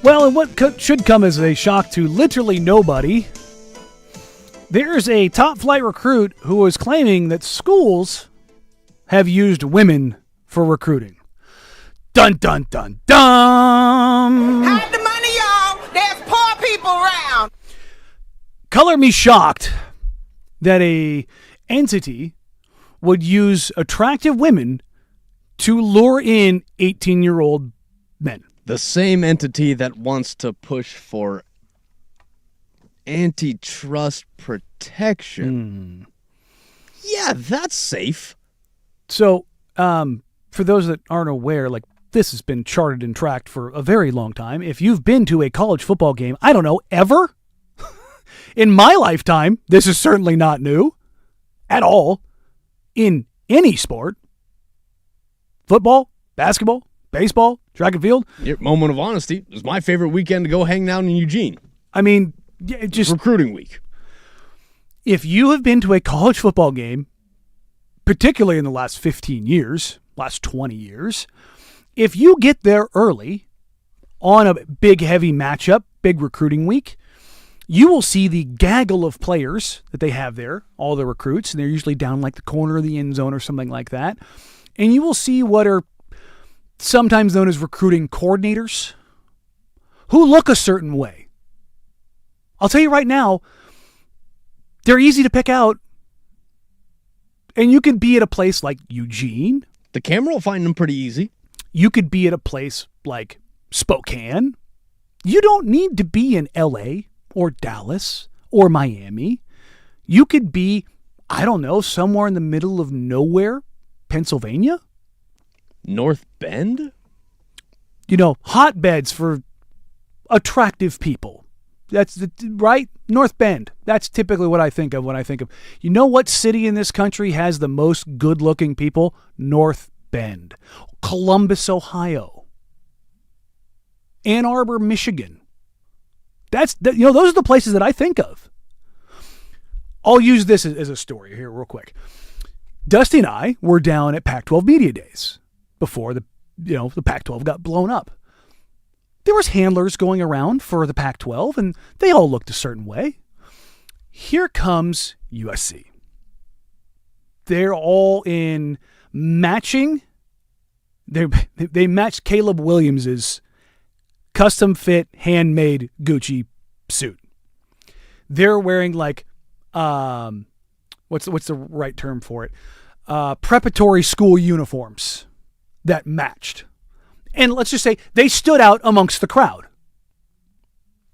Well, and what should come as a shock to literally nobody, there's a top flight recruit who is claiming that schools have used women for recruiting. Dun, dun, dun, dun! Hide the money, y'all. There's poor people around. Color me shocked that a entity would use attractive women to lure in 18-year-old men. The same entity that wants to push for antitrust protection. Yeah, that's safe. So, for those that aren't aware, like, this has been charted and tracked for a very long time. If you've been to a college football game, I don't know, ever? In my lifetime, this is certainly not new at all. In any sport, football, basketball, baseball, track and field. Your moment of honesty. It was my favorite weekend to go hang out in Eugene. I mean, just recruiting week. If you have been to a college football game, particularly in the last 15 years, last 20 years, if you get there early on a big, heavy matchup, big recruiting week, you will see the gaggle of players that they have there, all the recruits, and they're usually down like the corner of the end zone or something like that. And you will see what are sometimes known as recruiting coordinators who look a certain way. I'll tell you right now, they're easy to pick out. And you can be at a place like Eugene. The camera will find them pretty easy. You could be at a place like Spokane. You don't need to be in LA or Dallas or Miami. You could be, I don't know, somewhere in the middle of nowhere, Pennsylvania. North Bend? Hotbeds for attractive people. That's right? North Bend. That's typically what I think of when I think of. You know what city in this country has the most good-looking people? North Bend. Columbus, Ohio. Ann Arbor, Michigan. Those are the places that I think of. I'll use this as a story here real quick. Dusty and I were down at Pac-12 Media Days before the Pac-12 got blown up. There was handlers going around for the Pac-12, and they all looked a certain way. Here comes USC. They're all in matching. They matched Caleb Williams's custom fit, handmade Gucci suit. They're wearing like, what's the right term for it? Preparatory school uniforms that matched. And let's just say they stood out amongst the crowd.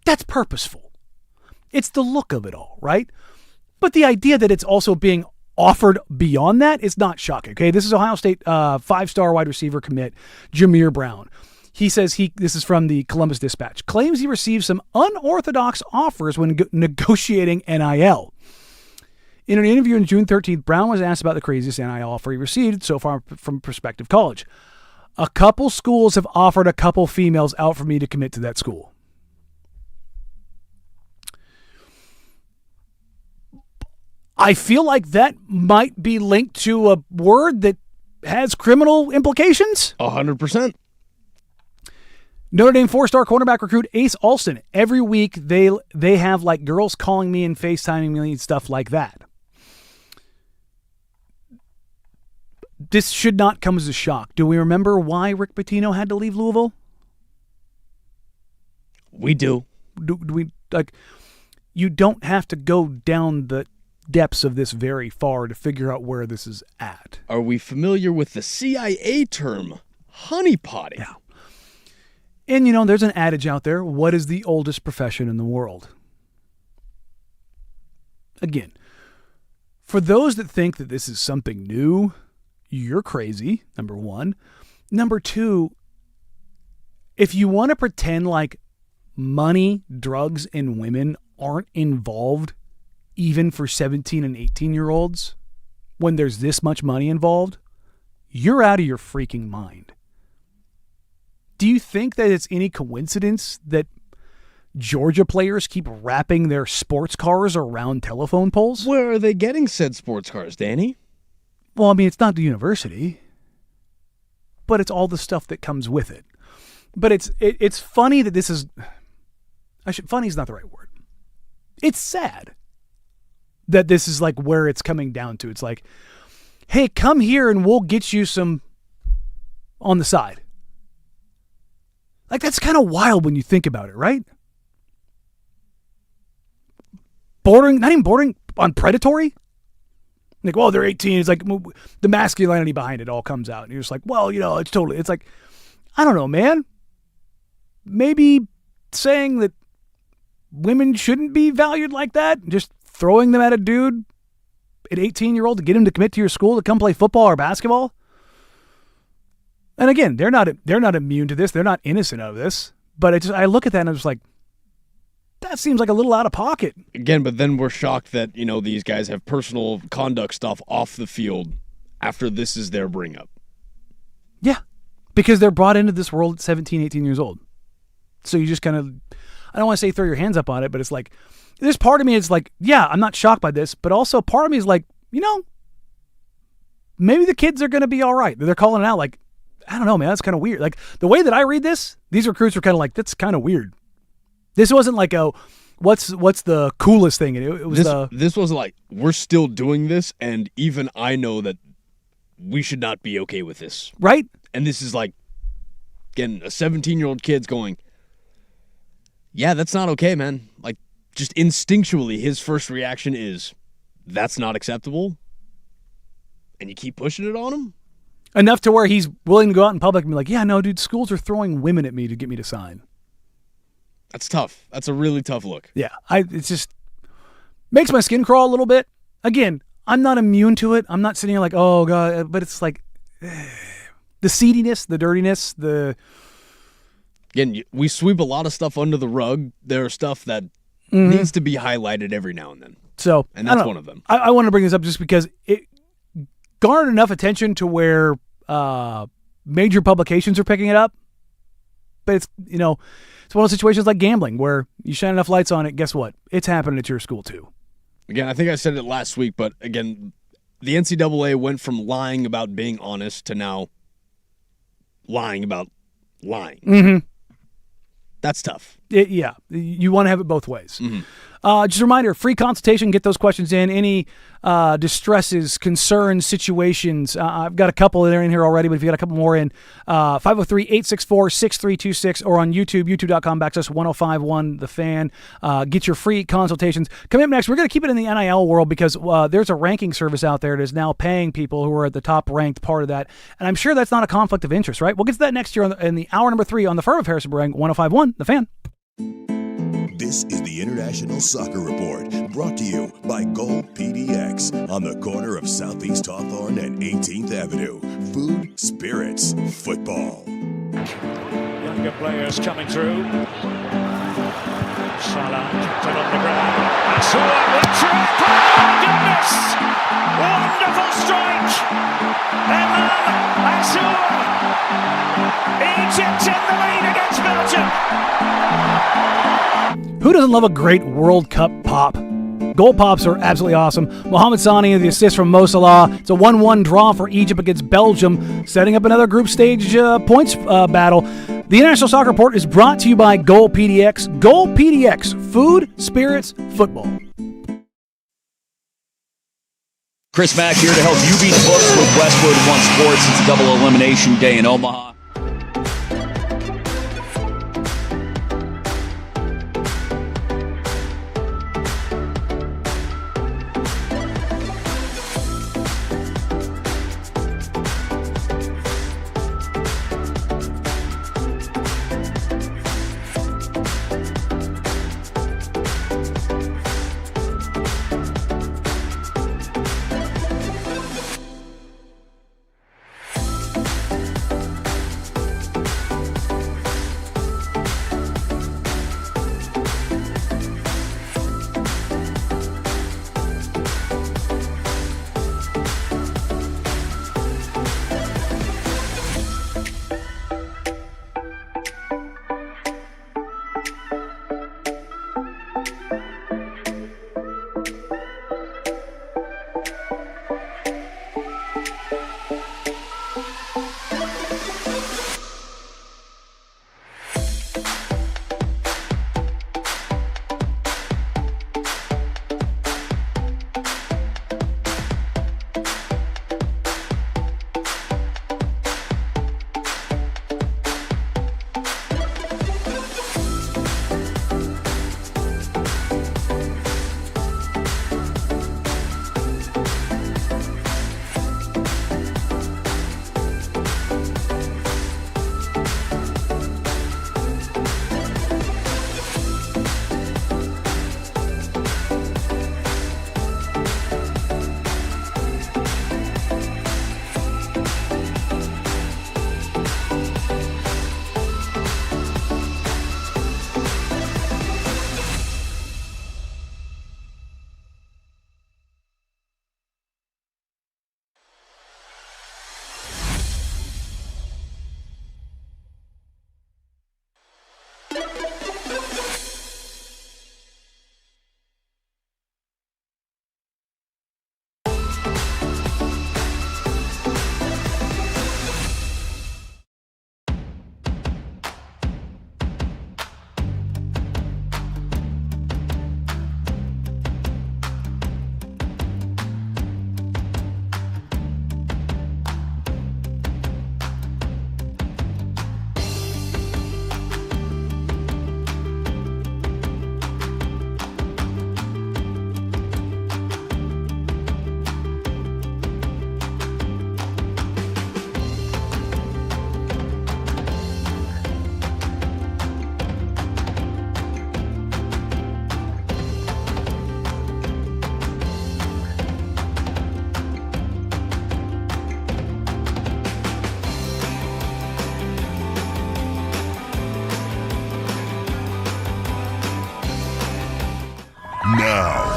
That's purposeful. It's the look of it all, right? But the idea that it's also being offered beyond that is not shocking. Okay, this is Ohio State 5-star wide receiver commit Jameer Brown. He says this is from the Columbus Dispatch, claims he received some unorthodox offers when negotiating NIL. In an interview on June 13th, Brown was asked about the craziest NIL offer he received so far from prospective college. A couple schools have offered a couple females out for me to commit to that school. I feel like that might be linked to a word that has criminal implications. 100%. Notre Dame 4-star cornerback recruit Ace Alston. Every week they have like girls calling me and FaceTiming me and stuff like that. This should not come as a shock. Do we remember why Rick Pitino had to leave Louisville? We do. Do we like? You don't have to go down the depths of this very far to figure out where this is at. Are we familiar with the CIA term honeypotting? Yeah. And there's an adage out there: what is the oldest profession in the world? Again, for those that think that this is something new, you're crazy, number one. Number two, if you want to pretend like money, drugs, and women aren't involved even for 17 and 18-year-olds when there's this much money involved, you're out of your freaking mind. Do you think that it's any coincidence that Georgia players keep wrapping their sports cars around telephone poles? Where are they getting said sports cars, Danny? Well, I mean, it's not the university, but it's all the stuff that comes with it. But it's funny that this is... funny is not the right word. It's sad that this is like where it's coming down to. It's like, hey, come here and we'll get you some on the side. Like, that's kind of wild when you think about it, right? Not even bordering on predatory. Like, well, they're 18. It's like the masculinity behind it all comes out. And you're just like, well, it's like, I don't know, man. Maybe saying that women shouldn't be valued like that, just throwing them at a dude at 18-year-old to get him to commit to your school to come play football or basketball. And again, they're not immune to this. They're not innocent of this. But I look at that and I'm just like, that seems like a little out of pocket. Again, but then we're shocked that, these guys have personal conduct stuff off the field after this is their bring up. Yeah, because they're brought into this world at 17, 18 years old. So you just kind of, I don't want to say throw your hands up on it, but it's like, there's part of me is like, yeah, I'm not shocked by this, but also part of me is like, maybe the kids are going to be all right. They're calling it out like, I don't know, man, that's kind of weird. Like, the way that I read this, these recruits were kind of like, that's kind of weird. This wasn't like, what's the coolest thing? It was this was like, we're still doing this, and even I know that we should not be okay with this. Right? And this is like, again, a 17-year-old kid's going, yeah, that's not okay, man. Like, just instinctually, his first reaction is, that's not acceptable. And you keep pushing it on him? Enough to where he's willing to go out in public and be like, yeah, no, dude, schools are throwing women at me to get me to sign. That's tough. That's a really tough look. Yeah, it's just makes my skin crawl a little bit. Again, I'm not immune to it. I'm not sitting here like, oh, God, but it's like the seediness, the dirtiness, Again, we sweep a lot of stuff under the rug. There's stuff that needs to be highlighted every now and then. So, and that's one of them. I want to bring this up just because it garnered enough attention to where major publications are picking it up. But it's, it's one of those situations like gambling where you shine enough lights on it, guess what? It's happening at your school too. Again, I think I said it last week, but again, the NCAA went from lying about being honest to now lying about lying. Mm-hmm. That's tough. Yeah, you want to have it both ways. Mm-hmm. Just a reminder, free consultation, get those questions in. Any distresses, concerns, situations. I've got a couple that are in here already, but if you got a couple more in, 503-864-6326 or on YouTube, youtube.com/1051 The Fan. Get your free consultations. Coming up next, we're going to keep it in the NIL world because there's a ranking service out there that is now paying people who are at the top ranked part of that. And I'm sure that's not a conflict of interest, right? We'll get to that next year in the hour number 3 on the Firm of Harrison Marang, 1051 The Fan. This is the International Soccer Report, brought to you by Gold PDX on the corner of Southeast Hawthorne and 18th Avenue. Food, spirits, football. Younger players coming through. Salah kept it on the ground. Asua with trip. Oh, goodness! Wonderful strike! And then Asua. Egypt in the lead against Belgium. Who doesn't love a great World Cup pop? Goal pops are absolutely awesome. Mohamed Sani, the assist from Mo Salah. It's a 1-1 draw for Egypt against Belgium, setting up another group stage points battle. The International Soccer Report is brought to you by Goal PDX. Goal PDX, food, spirits, football. Chris Mack here to help you beat the books with Westwood One Sports. It's a double elimination day in Omaha.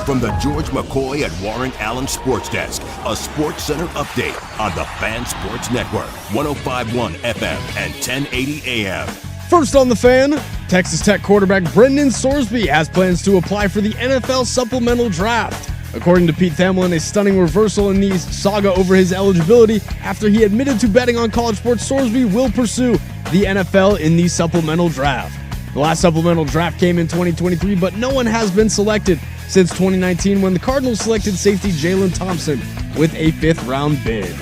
From the George McCoy at Warren Allen Sports Desk, a Sports Center update on the Fan Sports Network, 105.1 FM and 1080 AM. First on the Fan, Texas Tech quarterback Brendan Sorsby has plans to apply for the NFL supplemental draft. According to Pete Thamlin, a stunning reversal in the saga over his eligibility after he admitted to betting on college sports. Sorsby will pursue the NFL in the supplemental draft. The last supplemental draft came in 2023, but no one has been selected since 2019 when the Cardinals selected safety Jalen Thompson with a 5th-round bid.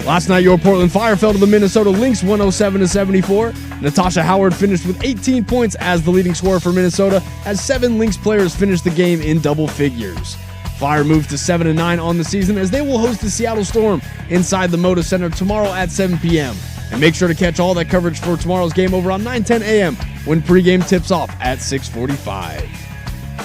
Last night, your Portland Fire fell to the Minnesota Lynx 107-74. Natasha Howard finished with 18 points as the leading scorer for Minnesota, as 7 Lynx players finished the game in double figures. Fire moved to 7-9 on the season as they will host the Seattle Storm inside the Moda Center tomorrow at 7 p.m. And make sure to catch all that coverage for tomorrow's game over on 9:10 a.m. when pregame tips off at 6:45.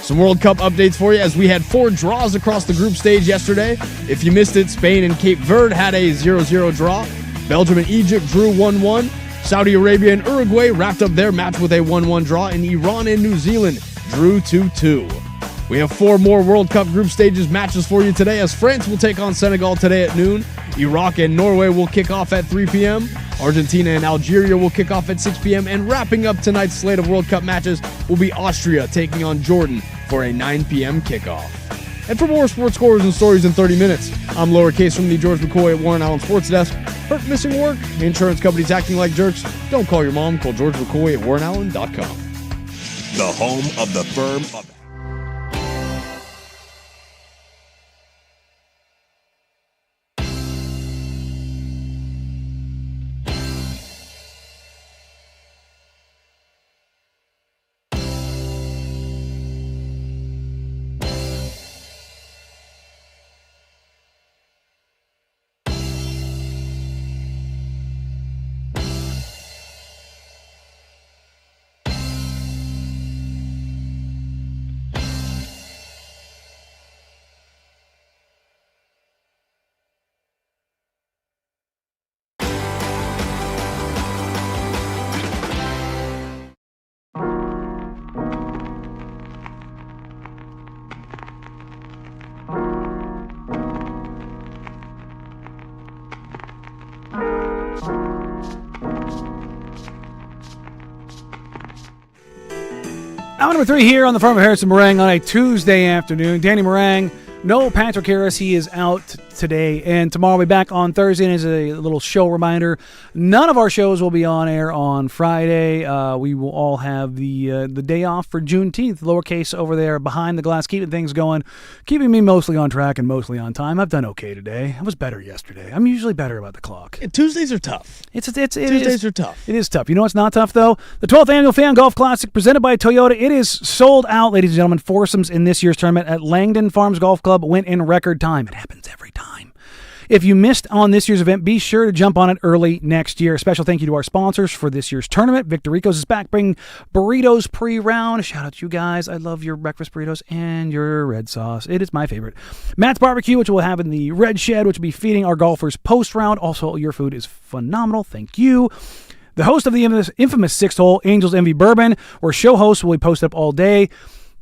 Some World Cup updates for you as we had 4 draws across the group stage yesterday. If you missed it, Spain and Cape Verde had a 0-0 draw. Belgium and Egypt drew 1-1. Saudi Arabia and Uruguay wrapped up their match with a 1-1 draw, and Iran and New Zealand drew 2-2. We have 4 more World Cup group stages matches for you today as France will take on Senegal today at noon. Iraq and Norway will kick off at 3 p.m. Argentina and Algeria will kick off at 6 p.m. And wrapping up tonight's slate of World Cup matches will be Austria taking on Jordan for a 9 p.m. kickoff. And for more sports scores and stories in 30 minutes, I'm Lowercase from the George McCoy at Warren Allen Sports Desk. Hurt, missing work? Insurance companies acting like jerks? Don't call your mom. Call George McCoy at warrenallen.com. The home of the firm of... Hour number 3 here on the Farm of Harrison Marang on a Tuesday afternoon. Danny Marang, no Patrick Harris. He is out today, and tomorrow we'll be back on Thursday. And as a little show reminder, none of our shows will be on air on Friday. We will all have the day off for Juneteenth. Lowercase over there behind the glass, keeping things going, keeping me mostly on track and mostly on time. I've done okay today. I was better yesterday. I'm usually better about the clock. Tuesdays are tough. Tuesdays are tough. It is tough. You know what's not tough, though? The 12th Annual Fan Golf Classic presented by Toyota. It is sold out, ladies and gentlemen. Foursomes in this year's tournament at Langdon Farms Golf Club went in record time. It happens every time. If you missed on this year's event, be sure to jump on it early next year. A special thank you to our sponsors for this year's tournament. Victor Rico's is back bringing burritos pre-round. Shout out to you guys. I love your breakfast burritos and your red sauce. It is my favorite. Matt's Barbecue, which we'll have in the Red Shed, which will be feeding our golfers post-round. Also, your food is phenomenal. Thank you. The host of the infamous Sixth Hole, Angels Envy Bourbon, where show hosts will be posted up all day.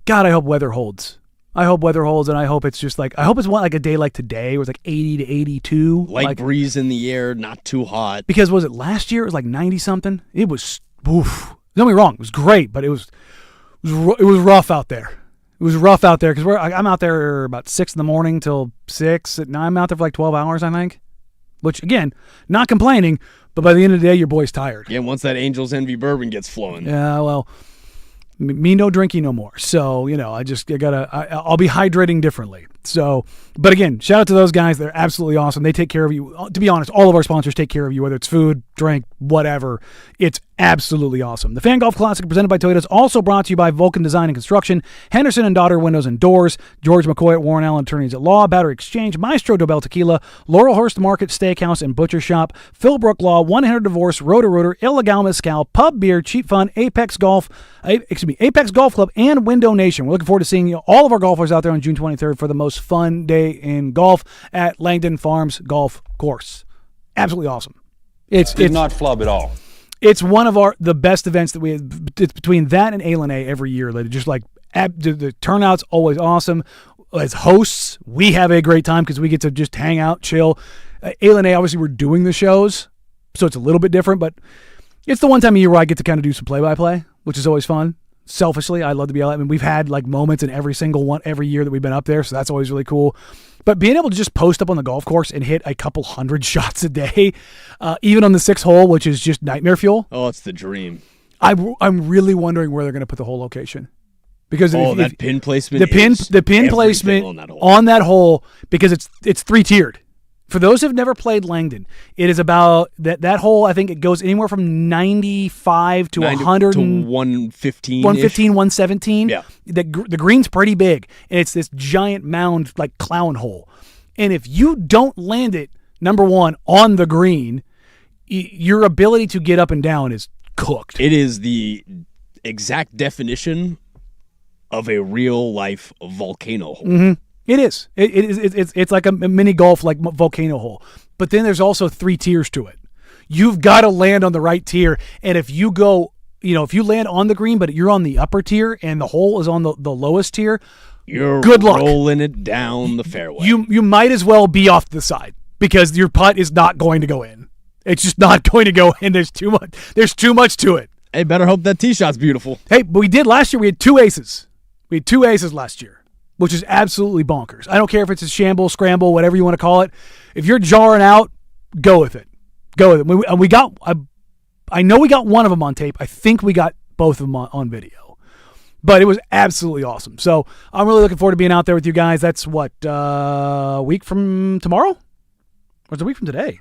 God, I hope weather holds. I hope weather holds, and I hope it's just like, I hope it's like a day like today where it's like 80 to 82. Light breeze in the air, not too hot. Because was it last year? It was like 90-something. It was, oof. Don't get me wrong, it was great, but it was rough out there. It was rough out there because I'm out there about 6 in the morning till 6. I'm out there for like 12 hours, I think. Which, again, not complaining, but by the end of the day, your boy's tired. Yeah, once that Angels Envy bourbon gets flowing. Yeah, well, me no drinking no more. So, I'll be hydrating differently. So, but again, shout out to those guys. They're absolutely awesome. They take care of you. To be honest, all of our sponsors take care of you, whether it's food, drink, whatever. It's absolutely awesome. The Fan Golf Classic presented by Toyota is also brought to you by Vulcan Design and Construction, Henderson and Daughter Windows and Doors, George McCoy at Warren Allen Attorneys at Law, Battery Exchange, Maestro Dobel Tequila, Laurelhurst Market Steakhouse and Butcher Shop, Philbrook Law, 100 Divorce, Roto-Rooter, Illegal Mezcal, Pub Beer, Cheap Fun, Apex Golf Club, and Window Nation. We're looking forward to seeing all of our golfers out there on June 23rd for the most fun day in golf at Langdon Farms Golf Course. Absolutely awesome. It's not flub at all. It's one of the best events that we have. It's between that and A&A every year. That just like The turnout's always awesome. As hosts, we have a great time because we get to just hang out, chill. Ayla and A, obviously, we're doing the shows, so it's a little bit different, but it's the one time of year where I get to kind of do some play-by-play, which is always fun. Selfishly, I love to be out. I mean, we've had like moments in every single one every year that we've been up there, so that's always really cool. But being able to just post up on the golf course and hit a couple hundred shots a day, even on the 6th hole, which is just nightmare fuel. Oh, it's the dream. I'm really wondering where they're going to put the whole location. Because that pin placement, the pin placement on that hole, because it's 3-tiered. For those who've never played Langdon, it is about that hole. I think it goes anywhere from 95 to 100 to 115, 117. Yeah, the green's pretty big, and it's this giant mound like clown hole. And if you don't land it, number one, on the green, your ability to get up and down is cooked. It is the exact definition of a real life volcano hole. Mm-hmm. It is. It's like a mini golf like volcano hole. But then there's also 3 tiers to it. You've got to land on the right tier, and if you go, if you land on the green but you're on the upper tier and the hole is on the lowest tier, you're good luck rolling it down the fairway. You might as well be off to the side because your putt is not going to go in. It's just not going to go in. There's too much to it. Hey, better hope that tee shot's beautiful. Hey, but we did last year. We had 2 aces. We had 2 aces last year, which is absolutely bonkers. I don't care if it's a shamble, scramble, whatever you want to call it. If you're jarring out, go with it. Go with it. We got. I know we got one of them on tape. I think we got both of them on video. But it was absolutely awesome. So I'm really looking forward to being out there with you guys. That's what, a week from tomorrow? Or is it a week from today?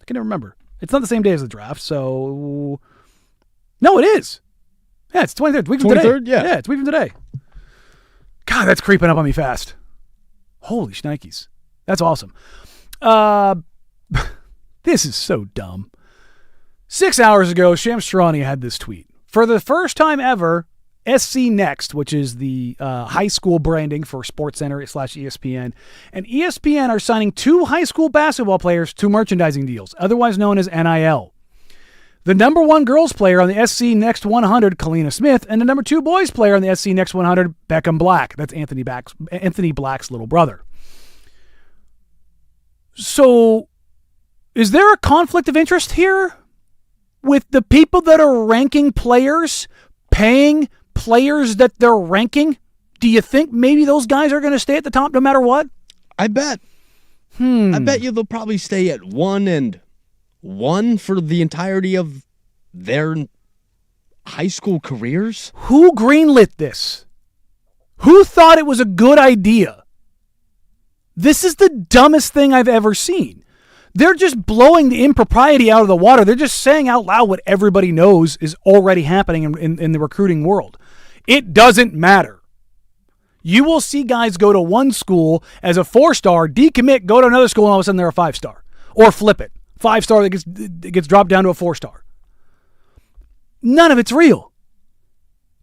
I can never remember. It's not the same day as the draft, so no, it is. Yeah, it's 23rd. Week from 23rd, today. yeah. Yeah, it's a week from today. God, that's creeping up on me fast. Holy shnikes. That's awesome. This is so dumb. 6 hours ago, Shams Charania had this tweet. For the first time ever, SC Next, which is the high school branding for SportsCenter / ESPN, and ESPN are signing 2 high school basketball players to merchandising deals, otherwise known as NIL. The number 1 girls player on the SC Next 100, Kalina Smith, and the number 2 boys player on the SC Next 100, Beckham Black. That's Anthony Black's little brother. So, is there a conflict of interest here with the people that are ranking players paying players that they're ranking? Do you think maybe those guys are going to stay at the top no matter what? I bet. I bet you they'll probably stay at 1 and 1 for the entirety of their high school careers. Who greenlit this? Who thought it was a good idea? This is the dumbest thing I've ever seen. They're just blowing the impropriety out of the water. They're just saying out loud what everybody knows is already happening in the recruiting world. It doesn't matter. You will see guys go to one school as a 4-star, decommit, go to another school, and all of a sudden they're a 5-star. Or flip it. 5-star that gets dropped down to a 4-star. None of it's real.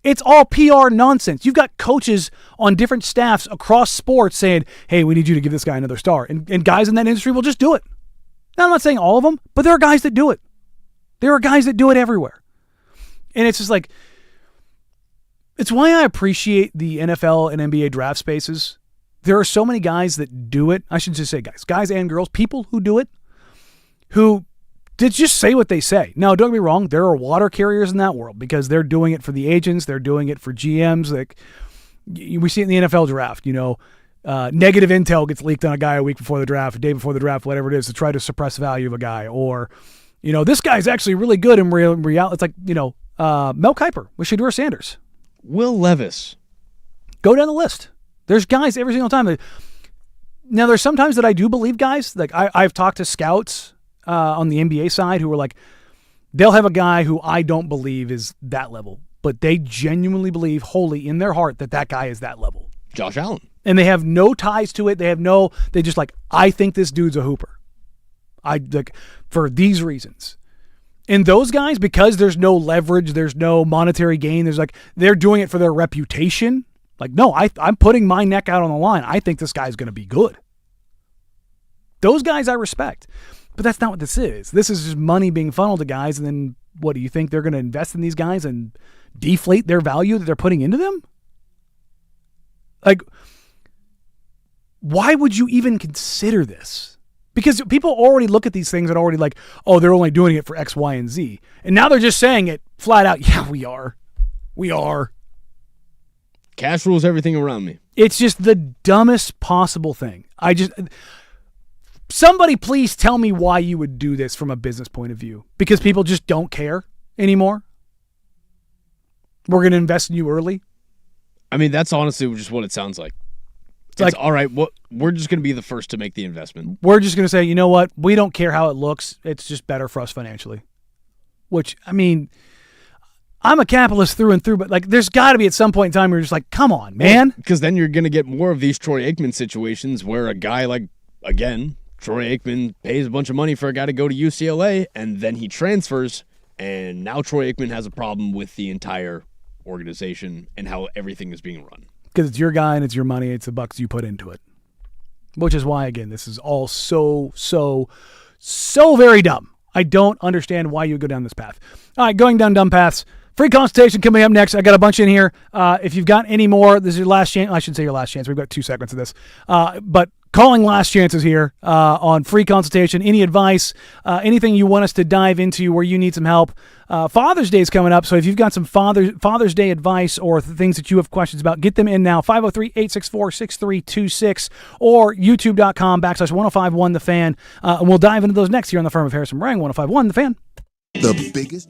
It's all PR nonsense. You've got coaches on different staffs across sports saying, hey, we need you to give this guy another star. And guys in that industry will just do it. Now, I'm not saying all of them, but there are guys that do it. There are guys that do it everywhere. And it's just like, it's why I appreciate the NFL and NBA draft spaces. There are so many guys that do it. I should just say guys and girls, people who do it, who did just say what they say. Now, don't get me wrong, there are water carriers in that world because they're doing it for the agents, they're doing it for GMs. Like we see it in the NFL draft, negative intel gets leaked on a guy a week before the draft, a day before the draft, whatever it is, to try to suppress the value of a guy. Or, this guy's actually really good in reality. It's like, Mel Kiper with Shedeur Sanders. Will Levis. Go down the list. There's guys every single time. Now, there's sometimes that I do believe guys. Like I've talked to scouts on the NBA side who are like, they'll have a guy who I don't believe is that level, but they genuinely believe wholly in their heart that guy is that level. Josh Allen. And they have no ties to it. They just like, I think this dude's a hooper. For these reasons. And those guys, because there's no leverage, there's no monetary gain, they're doing it for their reputation. Like, no, I'm putting my neck out on the line. I think this guy's going to be good. Those guys I respect. But that's not what this is. This is just money being funneled to guys, and then what, do you think they're going to invest in these guys and deflate their value that they're putting into them? Like, why would you even consider this? Because people already look at these things and already like, oh, they're only doing it for X, Y, and Z. And now they're just saying it flat out. Yeah, we are. We are. Cash rules everything around me. It's just the dumbest possible thing. Somebody please tell me why you would do this from a business point of view. Because people just don't care anymore? We're going to invest in you early? I mean, that's honestly just what it sounds like. It's like, all right, we're just going to be the first to make the investment. We're just going to say, you know what? We don't care how it looks. It's just better for us financially. Which, I mean, I'm a capitalist through and through, but like, there's got to be at some point in time where you're just like, come on, man. Because then you're going to get more of these Troy Aikman situations where a guy like, again, Troy Aikman pays a bunch of money for a guy to go to UCLA, and then he transfers, and now Troy Aikman has a problem with the entire organization and how everything is being run. Because it's your guy and it's your money. It's the bucks you put into it. Which is why, again, this is all so very dumb. I don't understand why you would go down this path. All right, going down dumb paths. Free consultation coming up next. I got a bunch in here. If you've got any more, this is your last chance. I should say your last chance. We've got 2 seconds of this. But calling last chances here on free consultation. Any advice, anything you want us to dive into where you need some help. Father's Day is coming up, so if you've got some Father's Day advice or things that you have questions about, get them in now. 503-864-6326 or youtube.com/1051 The Fan. And we'll dive into those next here on the Firm of Harrison Marang, 1051 The Fan. The biggest...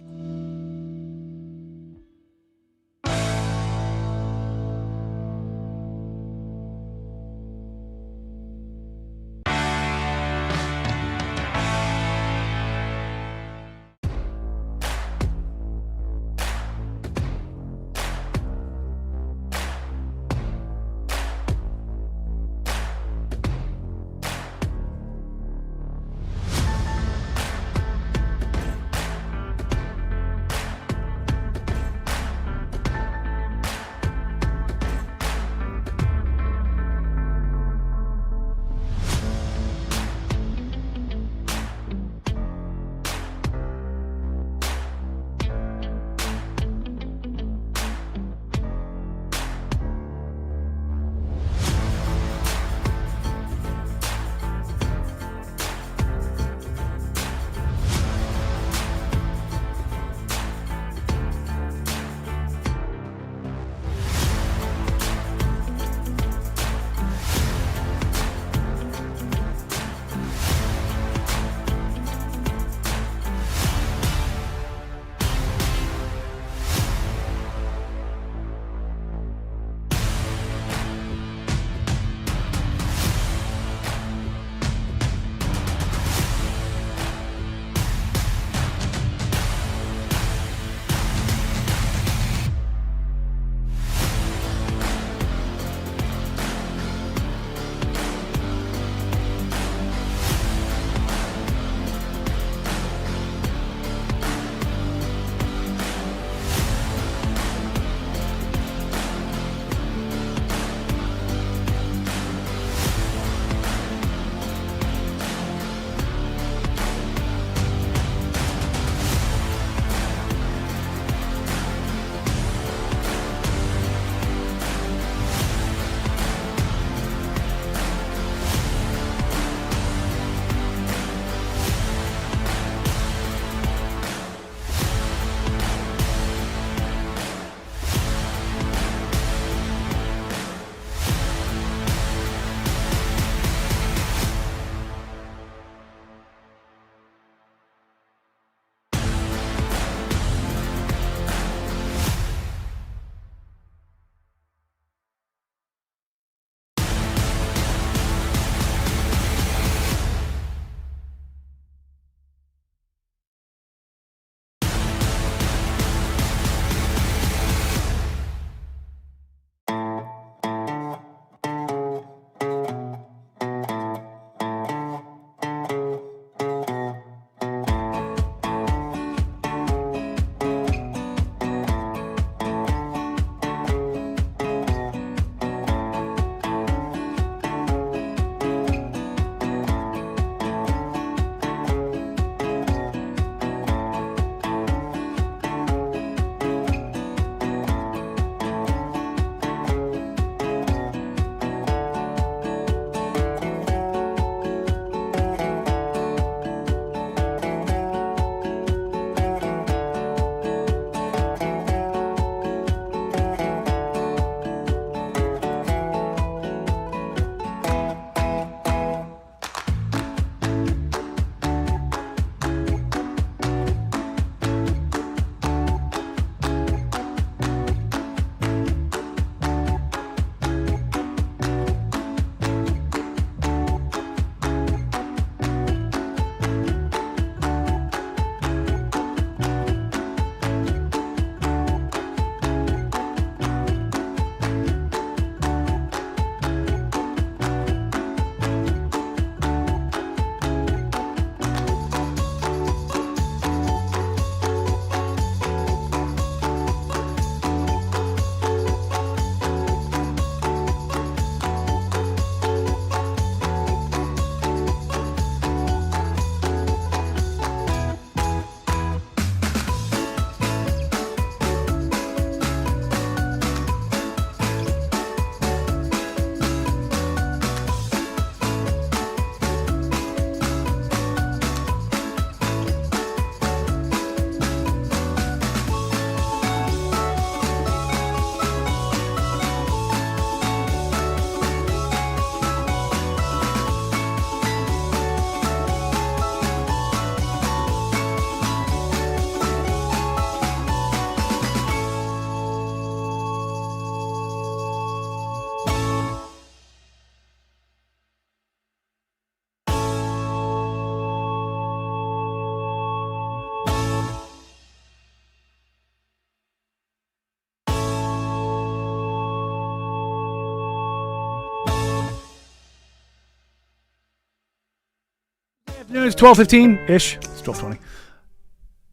It's 12:15-ish. It's 12:20.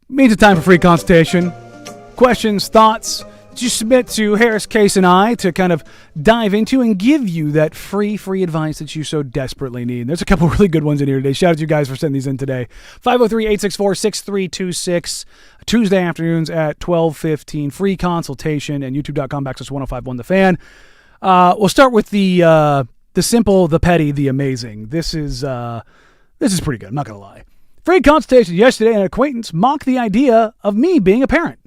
Means it's time for free consultation. Questions, thoughts that you submit to Harris, Case, and I to kind of dive into and give you that free advice that you so desperately need. There's a couple really good ones in here today. Shout out to you guys for sending these in today. 503-864-6326. Tuesday afternoons at 12:15. Free consultation and youtube.com/1051 The Fan. We'll start with the simple, the petty, the amazing. This is pretty good. I'm not going to lie. Free consultation yesterday, an acquaintance mocked the idea of me being a parent.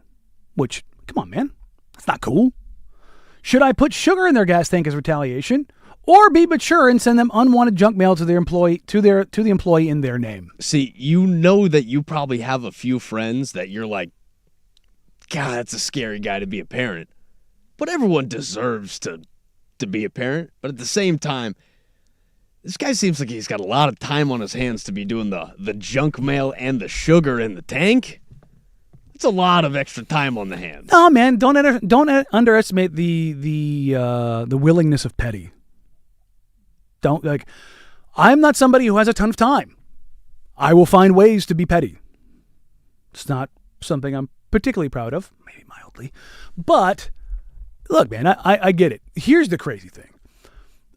Which, come on, man. That's not cool. Should I put sugar in their gas tank as retaliation, or be mature and send them unwanted junk mail to their employee to the employee in their name? See, you know that you probably have a few friends that you're like, God, that's a scary guy to be a parent. But everyone deserves to be a parent. But at the same time, this guy seems like he's got a lot of time on his hands to be doing the junk mail and the sugar in the tank. It's a lot of extra time on the hands. No, man, don't underestimate the willingness of petty. I'm not somebody who has a ton of time. I will find ways to be petty. It's not something I'm particularly proud of, maybe mildly. But look, man, I get it. Here's the crazy thing.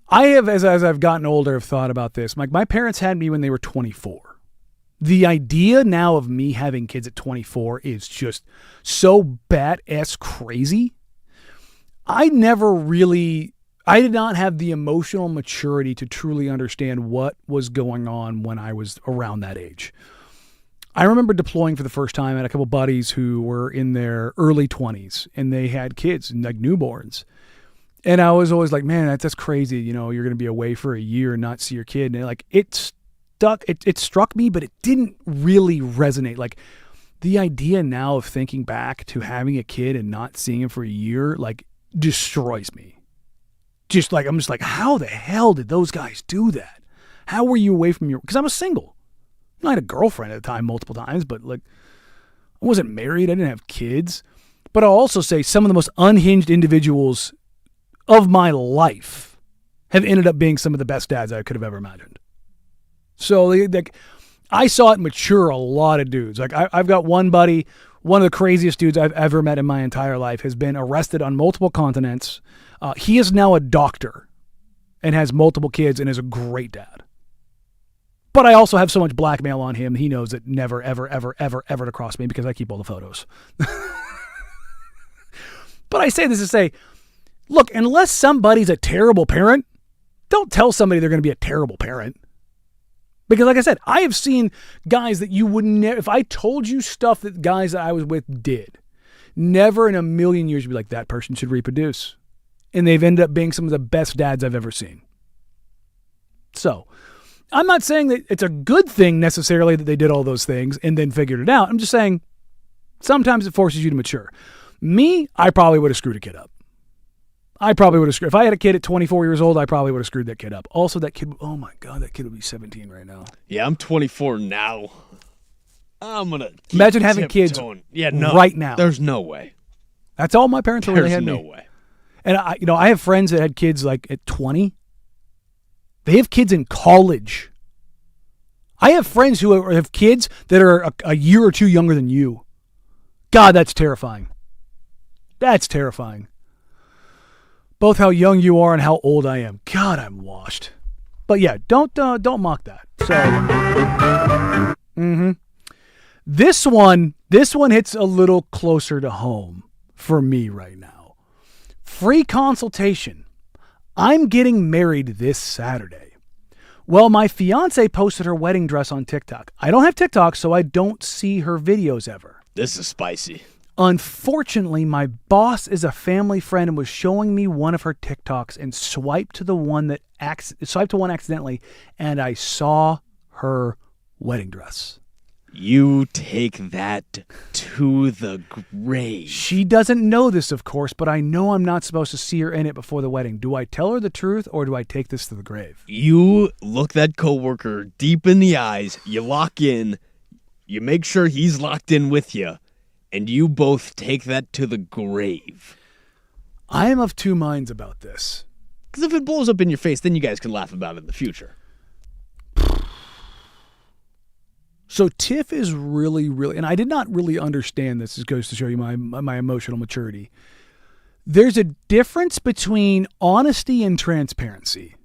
I have, as I've gotten older, have thought about this. Like, my parents had me when they were 24. The idea now of me having kids at 24 is just so badass crazy. I did not have the emotional maturity to truly understand what was going on when I was around that age. I remember deploying for the first time. I had a couple buddies who were in their early 20s, and they had kids, like newborns. And I was always like, man, that's crazy. You know, you're going to be away for a year and not see your kid. And it struck me, but it didn't really resonate. Like, the idea now of thinking back to having a kid and not seeing him for a year, like, destroys me. I'm just like, how the hell did those guys do that? How were you away from because I was single. I had a girlfriend at the time multiple times, but like, I wasn't married. I didn't have kids. But I'll also say some of the most unhinged individuals of my life have ended up being some of the best dads I could have ever imagined. So I saw it mature a lot of dudes. Like, I've got one buddy, one of the craziest dudes I've ever met in my entire life, has been arrested on multiple continents. He is now a doctor and has multiple kids and is a great dad. But I also have so much blackmail on him, he knows it never, ever, ever, ever, ever to cross me because I keep all the photos. But I say this to say, look, unless somebody's a terrible parent, don't tell somebody they're going to be a terrible parent. Because like I said, I have seen guys that you would never, if I told you stuff that guys that I was with did, never in a million years you'd be like, that person should reproduce. And they've ended up being some of the best dads I've ever seen. So, I'm not saying that it's a good thing necessarily that they did all those things and then figured it out. I'm just saying sometimes it forces you to mature. Me, I probably would have screwed a kid up. If I had a kid at 24 years old, I probably would have screwed that kid up. Also, that kid, oh my God, that kid would be 17 right now. Yeah, I'm 24 now. I'm going to imagine having kids right now. There's no way. That's all my parents really had me. There's no way. And I have friends that had kids like at 20. They have kids in college. I have friends who have kids that are a year or two younger than you. God, that's terrifying. That's terrifying. Both how young you are and how old I am. God, I'm washed. But yeah, don't mock that. So, This one hits a little closer to home for me right now. Free consultation. I'm getting married this Saturday. Well, my fiance posted her wedding dress on TikTok. I don't have TikTok, so I don't see her videos ever. This is spicy. Unfortunately, my boss is a family friend and was showing me one of her TikToks and swiped to one accidentally, and I saw her wedding dress. You take that to the grave. She doesn't know this, of course, but I know I'm not supposed to see her in it before the wedding. Do I tell her the truth or do I take this to the grave? You look that coworker deep in the eyes, you lock in, you make sure he's locked in with you, and you both take that to the grave. I am of two minds about this. Because if it blows up in your face, then you guys can laugh about it in the future. So Tiff is really, really, and I did not really understand this. This goes to show you my emotional maturity. There's a difference between honesty and transparency.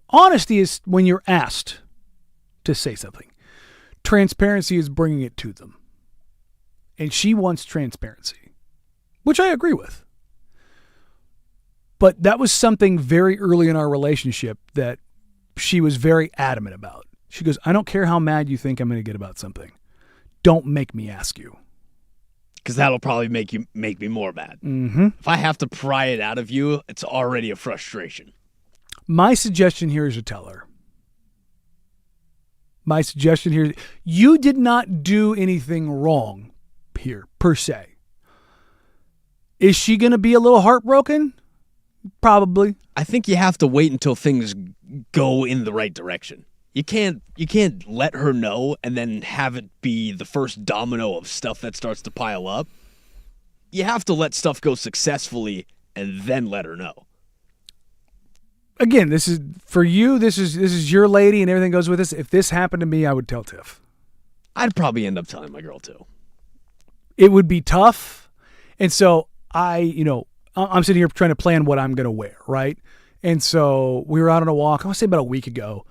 Honesty is when you're asked to say something. Transparency is bringing it to them. And she wants transparency, which I agree with. But that was something very early in our relationship that she was very adamant about. She goes, I don't care how mad you think I'm going to get about something. Don't make me ask you. Because that'll probably make me more mad. Mm-hmm. If I have to pry it out of you, it's already a frustration. My suggestion here is to tell her. My suggestion here, you did not do anything wrong here, per se. Is she going to be a little heartbroken? Probably. I think you have to wait until things go in the right direction. You can't let her know and then have it be the first domino of stuff that starts to pile up. You have to let stuff go successfully and then let her know. Again, this is for you. This is your lady, and everything goes with this. If this happened to me, I would tell Tiff. I'd probably end up telling my girl too. It would be tough, and so I'm sitting here trying to plan what I'm going to wear, right? And so we were out on a walk. I want to say about a week ago,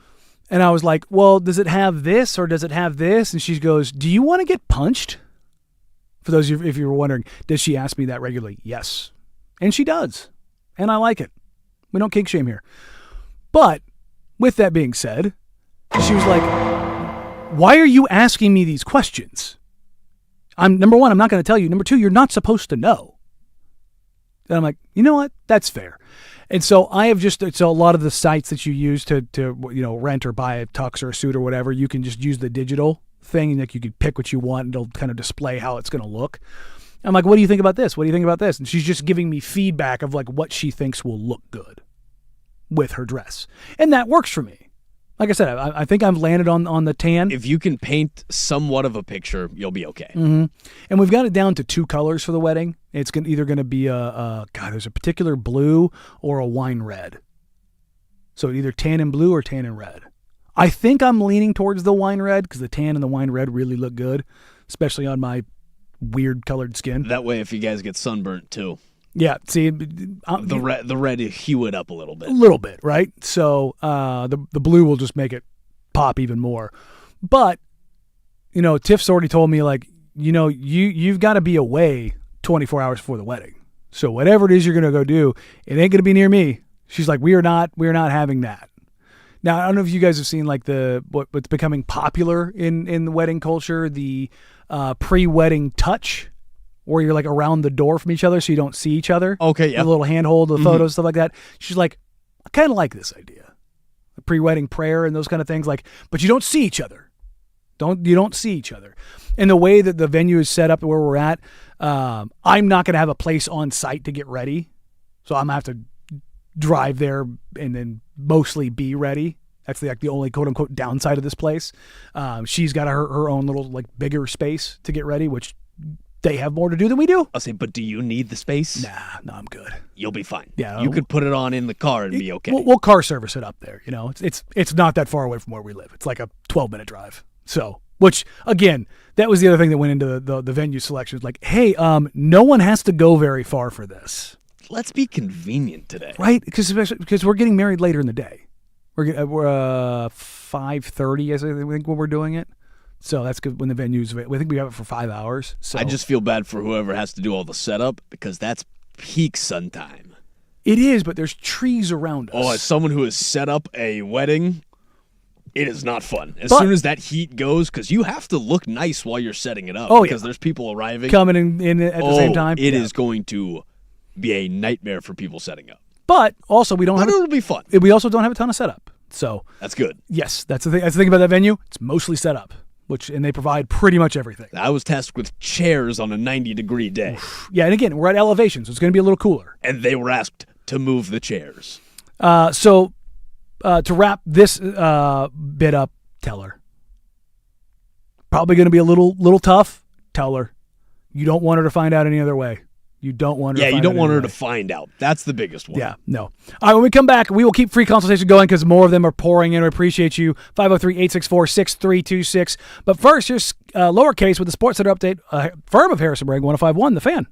and I was like, "Well, does it have this or does it have this?" And she goes, "Do you want to get punched?" For those of you, if you were wondering, does she ask me that regularly? Yes, and she does, and I like it. We don't kink shame here. But with that being said, she was like, why are you asking me these questions? Number one, I'm not going to tell you. Number two, you're not supposed to know. And I'm like, you know what? That's fair. And so I have so a lot of the sites that you use to rent or buy a tux or a suit or whatever, you can just use the digital thing and like you can pick what you want and it'll kind of display how it's going to look. I'm like, what do you think about this? What do you think about this? And she's just giving me feedback of like what she thinks will look good with her dress. And that works for me. Like I said, I think I've landed on the tan. If you can paint somewhat of a picture, you'll be okay. Mm-hmm. And we've got it down to 2 colors for the wedding. It's either going to be there's a particular blue or a wine red. So either tan and blue or tan and red. I think I'm leaning towards the wine red because the tan and the wine red really look good, especially on my weird colored skin. That way, if you guys get sunburnt too. Yeah, see, the red hue it up a little bit. A little bit, right? So the blue will just make it pop even more. But Tiff's already told me like, you've got to be away 24 hours before the wedding. So whatever it is you're gonna go do, it ain't gonna be near me. She's like, we're not having that. Now I don't know if you guys have seen like what's becoming popular in the wedding culture, the pre-wedding touch, where you're like around the door from each other so you don't see each other. Okay, yeah. A little handhold, the photos, stuff like that. She's like, I kind of like this idea. The pre-wedding prayer and those kind of things. Like, but you don't see each other. You don't see each other. And the way that the venue is set up where we're at, I'm not going to have a place on site to get ready. So I'm going to have to drive there and then mostly be ready. That's the only quote unquote downside of this place. She's got her own little like bigger space to get ready, which they have more to do than we do. I'll say, but do you need the space? No, I'm good. You'll be fine. Yeah, you could put it on in the car and be okay. We'll car service it up there. It's not that far away from where we live. It's like a 12-minute drive. So, which again, that was the other thing that went into the venue selection. It's like, hey, no one has to go very far for this. Let's be convenient today, right? Because we're getting married later in the day. We're 5:30, I think, when we're doing it. So that's good when the venue's. I think we have it for 5 hours. So I just feel bad for whoever has to do all the setup because that's peak sun time. It is, but there's trees around us. Oh, as someone who has set up a wedding, it is not fun. As soon as that heat goes, because you have to look nice while you're setting it up. Oh, because there's people arriving. Coming in at the same time. It is going to be a nightmare for people setting up. But also, it'll be fun. We also don't have a ton of setup. So that's good. Yes, that's the thing. That's the thing about that venue. It's mostly set up. And they provide pretty much everything. I was tasked with chairs on a 90-degrit day. Yeah, and again, we're at elevation, so it's going to be a little cooler. And they were asked to move the chairs. So to wrap this bit up, tell her. Probably going to be a little tough. Tell her. You don't want her to find out any other way. You don't want her Yeah, to you find don't out want her anyway. to find out. That's the biggest one. Yeah, no. All right, when we come back, we will keep free consultation going because more of them are pouring in. We appreciate you. 503-864-6326. But first, here's lowercase with the Sports Center update. Firm of Harrison Marang, 105.1, The Fan.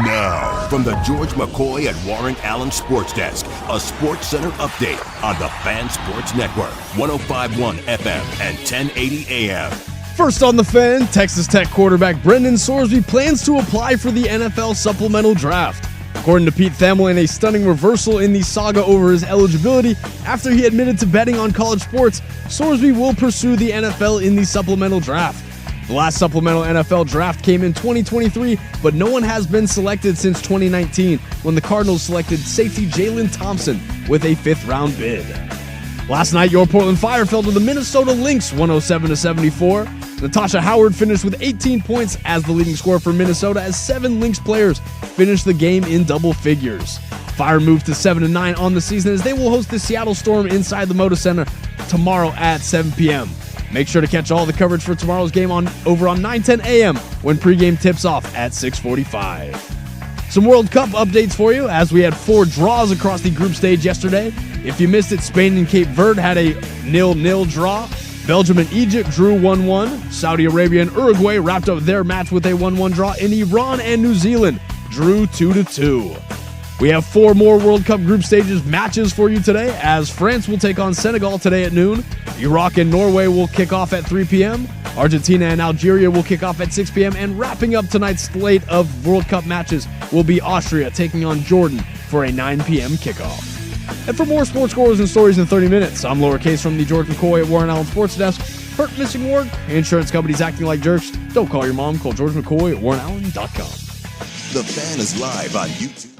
Now, from the George McCoy and Warren Allen Sports Desk, a Sports Center update on the Fan Sports Network, 105.1 FM and 1080 AM. First on the Fan, Texas Tech quarterback Brendan Sorsby plans to apply for the NFL supplemental draft. According to Pete Thamel, a stunning reversal in the saga over his eligibility after he admitted to betting on college sports, Sorsby will pursue the NFL in the supplemental draft. The last supplemental NFL draft came in 2023, but no one has been selected since 2019 when the Cardinals selected safety Jalen Thompson with a 5th-round bid. Last night, your Portland Fire fell to the Minnesota Lynx 107-74. Natasha Howard finished with 18 points as the leading scorer for Minnesota as 7 Lynx players finished the game in double figures. Fire moved to 7-9 on the season as they will host the Seattle Storm inside the Moda Center tomorrow at 7 p.m. Make sure to catch all the coverage for tomorrow's game over on 9:10 a.m. when pregame tips off at 6:45. Some World Cup updates for you as we had 4 draws across the group stage yesterday. If you missed it, Spain and Cape Verde had a 0-0 draw. Belgium and Egypt drew 1-1. Saudi Arabia and Uruguay wrapped up their match with a 1-1 draw. And Iran and New Zealand drew 2-2. We have 4 more World Cup group stages matches for you today as France will take on Senegal today at noon. Iraq and Norway will kick off at 3 p.m. Argentina and Algeria will kick off at 6 p.m. And wrapping up tonight's slate of World Cup matches will be Austria taking on Jordan for a 9 p.m. kickoff. And for more sports scores and stories in 30 minutes, I'm lowercase from the George McCoy at Warren Allen Sports Desk. Hurt, missing work, insurance companies acting like jerks. Don't call your mom. Call George McCoy at WarrenAllen.com. The Fan is live on YouTube.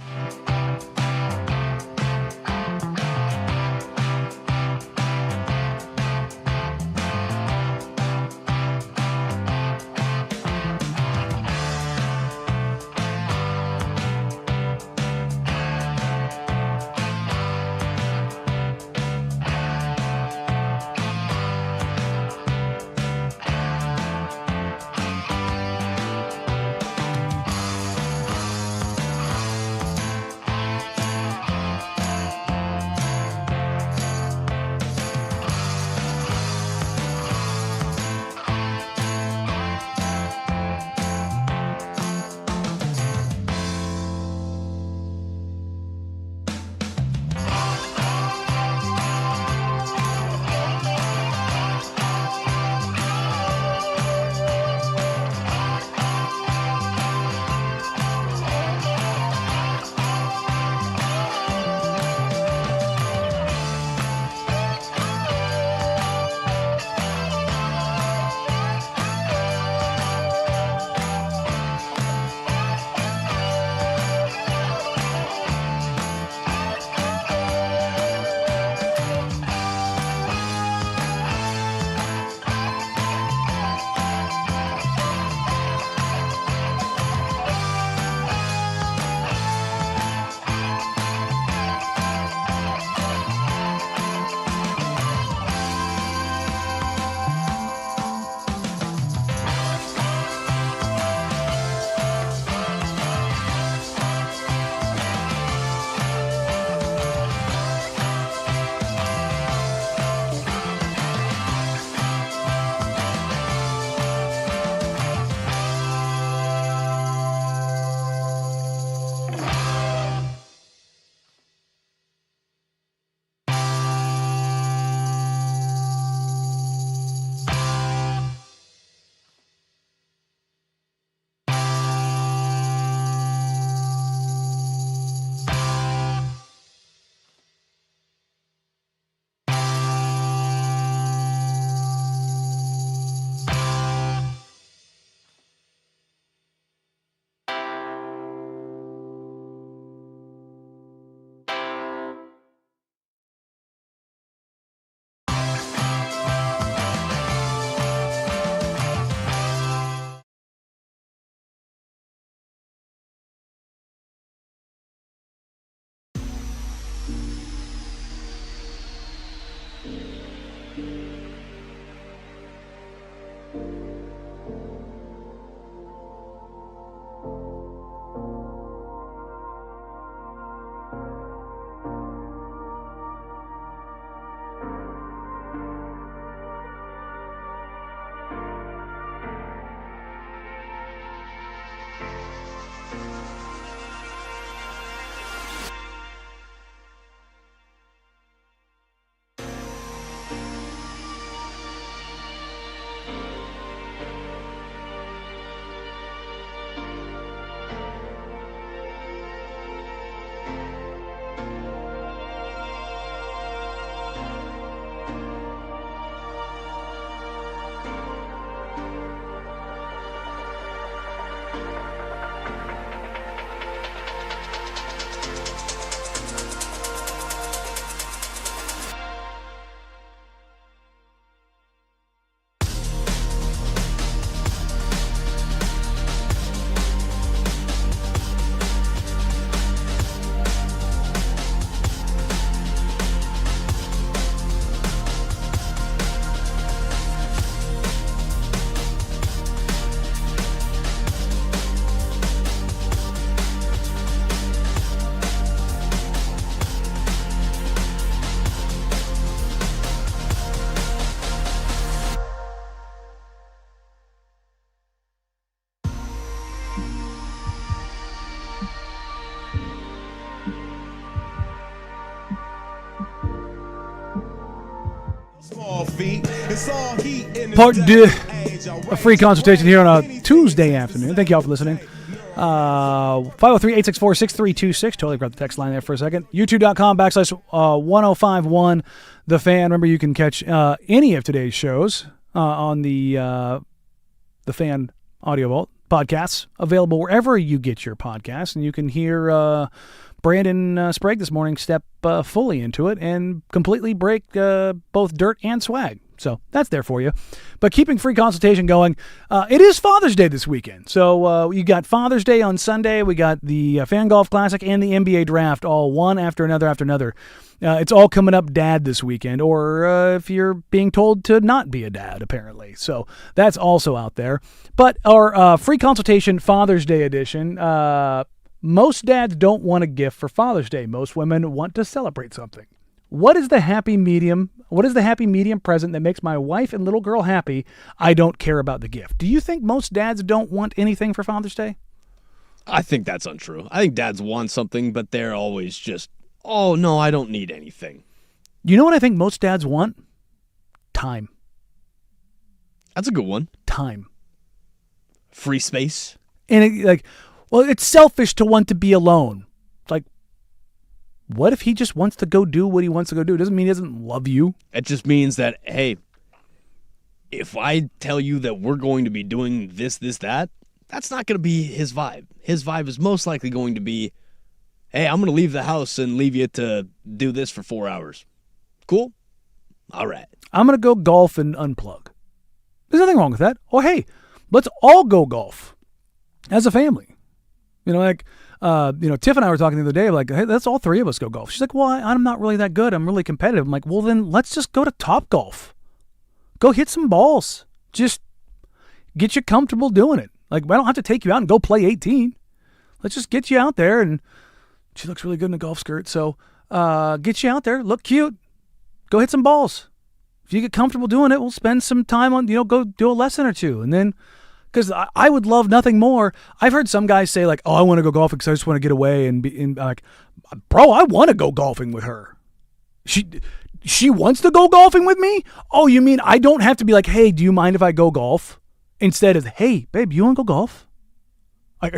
Part two, a free consultation here on a Tuesday afternoon. Thank you all for listening. 503-864-6326. Totally forgot the text line there for a second. YouTube.com/1051 The Fan. Remember, you can catch any of today's shows on the Fan Audio Vault podcasts, available wherever you get your podcasts. And you can hear Brandon Sprague this morning step fully into it and completely break both dirt and swag. So that's there for you. But keeping free consultation going, it is Father's Day this weekend. So you got Father's Day on Sunday. We got the Fan Golf Classic and the NBA Draft, all one after another after another. It's all coming up dad this weekend, or if you're being told to not be a dad, apparently. So that's also out there. But our free consultation Father's Day edition, most dads don't want a gift for Father's Day. Most women want to celebrate something. What is the happy medium? What is the happy medium present that makes my wife and little girl happy? I don't care about the gift. Do you think most dads don't want anything for Father's Day? I think that's untrue. I think dads want something, but they're always just, oh, no, I don't need anything. You know what I think most dads want? Time. That's a good one. Time. Free space. And it's selfish to want to be alone. It's like, what if he just wants to go do what he wants to go do? It doesn't mean he doesn't love you. It just means that, hey, if I tell you that we're going to be doing this, that, that's not going to be his vibe. His vibe is most likely going to be, hey, I'm going to leave the house and leave you to do this for 4 hours. Cool? All right. I'm going to go golf and unplug. There's nothing wrong with that. Or, hey, let's all go golf as a family. Tiff and I were talking the other day, like, hey, let's all three of us go golf. She's like, well, I'm not really that good. I'm really competitive. I'm like, well, then let's just go to Top Golf. Go hit some balls. Just get you comfortable doing it. Like, I don't have to take you out and go play 18. Let's just get you out there. And she looks really good in a golf skirt. So get you out there, look cute, go hit some balls. If you get comfortable doing it, we'll spend some time on, go do a lesson or two. And then, because I would love nothing more. I've heard some guys say, like, oh, I want to go golfing because I just want to get away and be like, bro, I want to go golfing with her. She wants to go golfing with me? Oh, you mean I don't have to be like, hey, do you mind if I go golf? Instead of, hey, babe, you want to go golf? Like,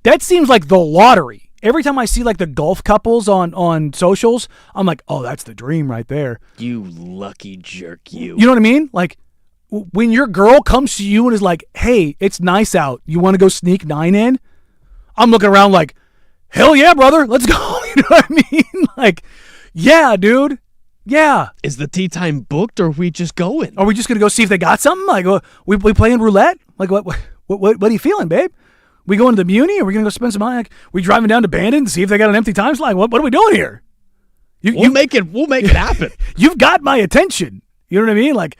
that seems like the lottery. Every time I see like the golf couples on socials, I'm like, oh, that's the dream right there. You lucky jerk, you. You know what I mean? Like, when your girl comes to you and is like, hey, it's nice out, you want to go sneak 9 in? I'm looking around like, hell yeah, brother, let's go. You know what I mean? Like, yeah, dude. Yeah. Is the tee time booked, or are we just going? Are we just going to go see if they got something? Like, we playing roulette? Like, what are you feeling, babe? We going to the Muni? Are we going to go spend some money? Like, we driving down to Bandon to see if they got an empty time slot? What are we doing here? We'll make it happen. You've got my attention. You know what I mean? Like,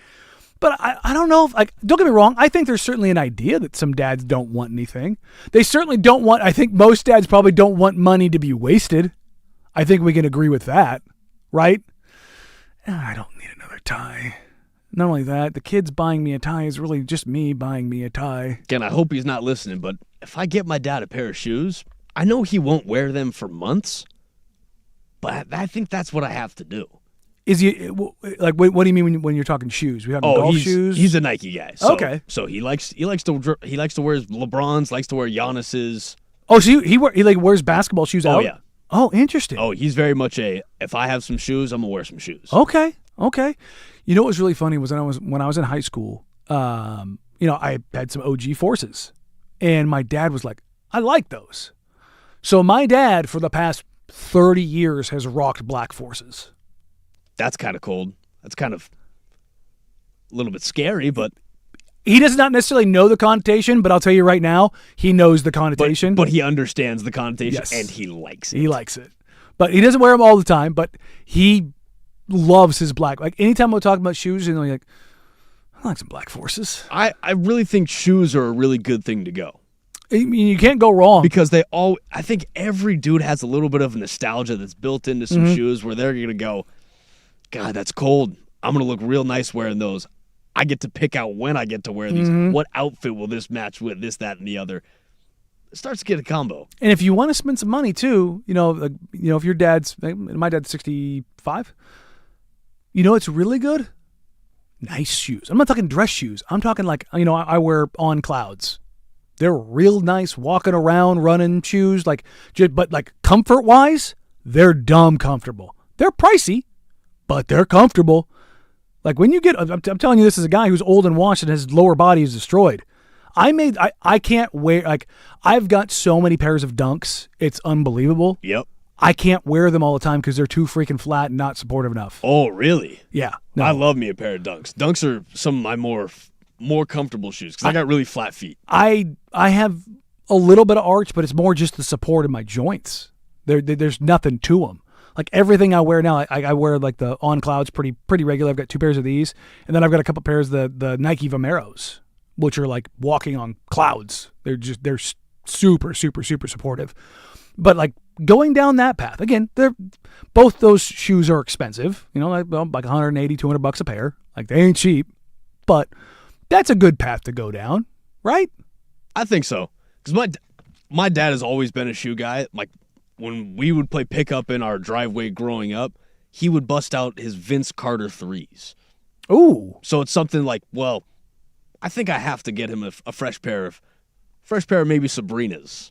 but I don't know if, like, don't get me wrong. I think there's certainly an idea that some dads don't want anything. They certainly don't want, I think most dads probably don't want money to be wasted. I think we can agree with that, right? I don't need another tie. Not only that, the kids buying me a tie is really just me buying me a tie. Again, I hope he's not listening, but if I get my dad a pair of shoes, I know he won't wear them for months, but I think that's what I have to do. Is he like? What do you mean when you're talking shoes? We talking golf shoes? He's a Nike guy. So, Okay. So he likes to wear his LeBrons, likes to wear Giannis's. Oh, so he like wears basketball shoes out? Oh yeah. Oh, interesting. Oh, he's very much if I have some shoes, I'm gonna wear some shoes. Okay. You know what was really funny was when I was in high school. I had some OG Forces, and my dad was like, "I like those." So my dad, for the past 30 years, has rocked Black Forces. That's kind of cold. That's kind of a little bit scary, but he does not necessarily know the connotation. But I'll tell you right now, he knows the connotation. But he understands the connotation, Yes. and he likes it. He likes it, but he doesn't wear them all the time. But he loves his black. Like anytime we're talking about shoes, and like, I like some Black Forces. I really think shoes are a really good thing to go. I mean, you can't go wrong because I think every dude has a little bit of nostalgia that's built into some shoes where they're going to go, God, that's cold. I'm going to look real nice wearing those. I get to pick out when I get to wear these. What outfit will this match with this, that, and the other? It starts to get a combo. And if you want to spend some money too, if your my dad's 65, it's really good. Nice shoes. I'm not talking dress shoes. I'm talking like, I wear On Clouds. They're real nice walking around, running shoes, but like comfort wise, they're dumb comfortable. They're pricey, but they're comfortable. Like when you get, I'm telling you this as a guy who's old and washed and his lower body is destroyed. I can't wear, like, I've got so many pairs of Dunks. It's unbelievable. Yep. I can't wear them all the time because they're too freaking flat and not supportive enough. Oh, really? Yeah. No. I love me a pair of Dunks. Dunks are some of my more comfortable shoes because I got really flat feet. I have a little bit of arch, but it's more just the support of my joints. There's nothing to them. Like everything I wear now, I wear like the On Clouds pretty regular. I've got 2 pairs of these, and then I've got a couple pairs of the Nike Vomeros, which are like walking on clouds. They're super, super, super supportive. But like going down that path, again, both those shoes are expensive. Like $180, $200 a pair. Like they ain't cheap, but that's a good path to go down, right? I think so. Because my dad has always been a shoe guy. Like when we would play pickup in our driveway growing up, he would bust out his Vince Carter 3s. Ooh. So it's something like, well, I think I have to get him a fresh pair of maybe Sabrina's.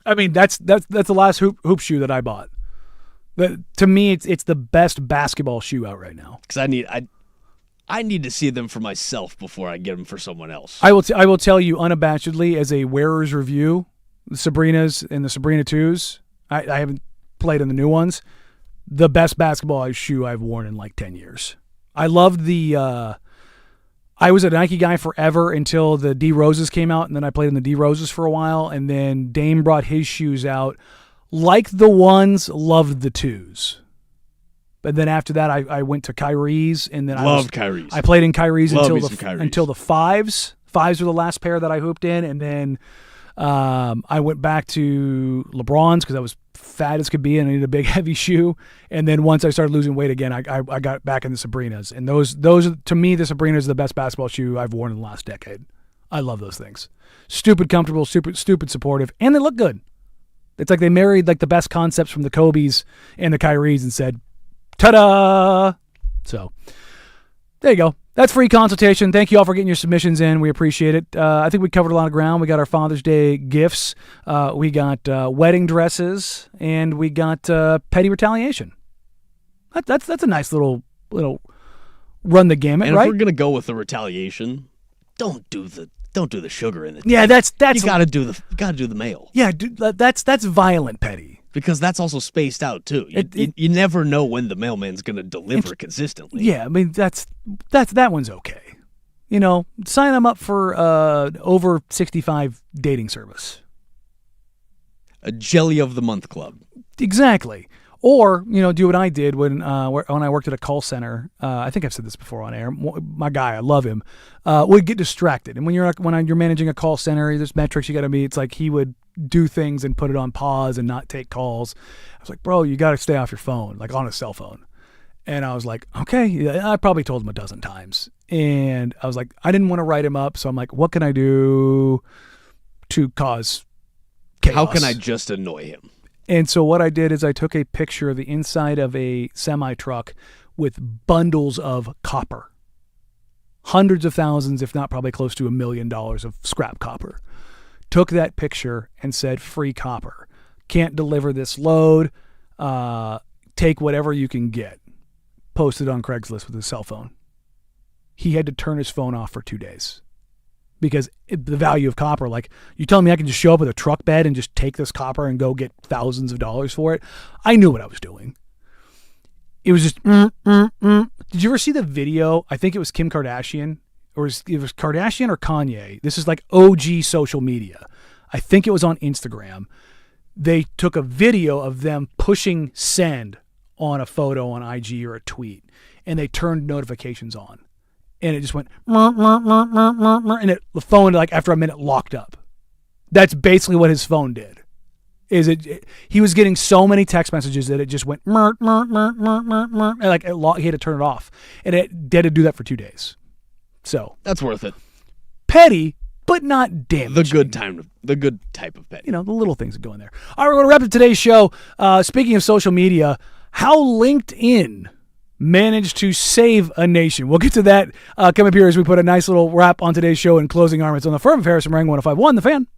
I mean, that's the last hoop shoe that I bought. To me, it's the best basketball shoe out right now. Because I need to see them for myself before I get them for someone else. I will tell you unabashedly, as a wearer's review, the Sabrinas and the Sabrina 2s, I haven't played in the new ones, the best basketball shoe I've worn in like 10 years. I loved I was a Nike guy forever until the D Roses came out, and then I played in the D Roses for a while, and then Dame brought his shoes out. Liked the ones, loved the 2s. But then after that, I went to Kyrie's, and then Kyrie's. I played in Kyrie's until the 5s. 5s were the last pair that I hooped in, and then I went back to LeBron's because I was fat as could be and I needed a big heavy shoe. And then once I started losing weight again, I got back in the Sabrinas, and those to me, the Sabrinas is the best basketball shoe I've worn in the last decade. I love those things. Stupid comfortable, stupid supportive, and they look good. It's like they married like the best concepts from the Kobe's and the Kyrie's and said, ta-da! So there you go. That's free consultation. Thank you all for getting your submissions in. We appreciate it. I think we covered a lot of ground. We got our Father's Day gifts. We got wedding dresses, and we got petty retaliation. That's a nice little run the gamut, and right? If we're gonna go with the retaliation, don't do the sugar in it. Yeah, that's you gotta do the mail. Yeah, dude, that's violent petty. Because that's also spaced out too. You never know when the mailman's going to deliver consistently. Yeah, I mean that one's okay. Sign them up for over 65 dating service. A Jelly of the Month club. Exactly. Or, do what I did when I worked at a call center. I think I've said this before on air. My guy, I love him, would get distracted. And when you're managing a call center, there's metrics you got to meet. It's like he would do things and put it on pause and not take calls. I was like, bro, you got to stay off your phone, like on a cell phone. And I was like, okay. I probably told him a dozen times. And I was like, I didn't want to write him up. So I'm like, what can I do to cause chaos. How can I just annoy him? And so what I did is I took a picture of the inside of a semi-truck with bundles of copper. Hundreds of thousands, if not probably close to $1 million of scrap copper. Took that picture and said, free copper. Can't deliver this load. Take whatever you can get. Posted on Craigslist with his cell phone. He had to turn his phone off for 2 days. Because the value of copper, like, you telling me I can just show up with a truck bed and just take this copper and go get thousands of dollars for it? I knew what I was doing. It was just, Did you ever see the video? I think it was Kim Kardashian, or it was Kardashian or Kanye. This is like OG social media. I think it was on Instagram. They took a video of them pushing send on a photo on IG or a tweet, and they turned notifications on. And it just went, and the phone, like after a minute, locked up. That's basically what his phone did. He was getting so many text messages that it just went, and like he had to turn it off. And it had to do that for 2 days. So That's worth it. petty, but not damaging. The good type of petty. The little things that go in there. All right, we're going to wrap up today's show. Speaking of social media, how LinkedIn managed to save a nation. We'll get to that coming up here as we put a nice little wrap on today's show in closing arguments on the firm of Harris and Marang 105.1 The Fan.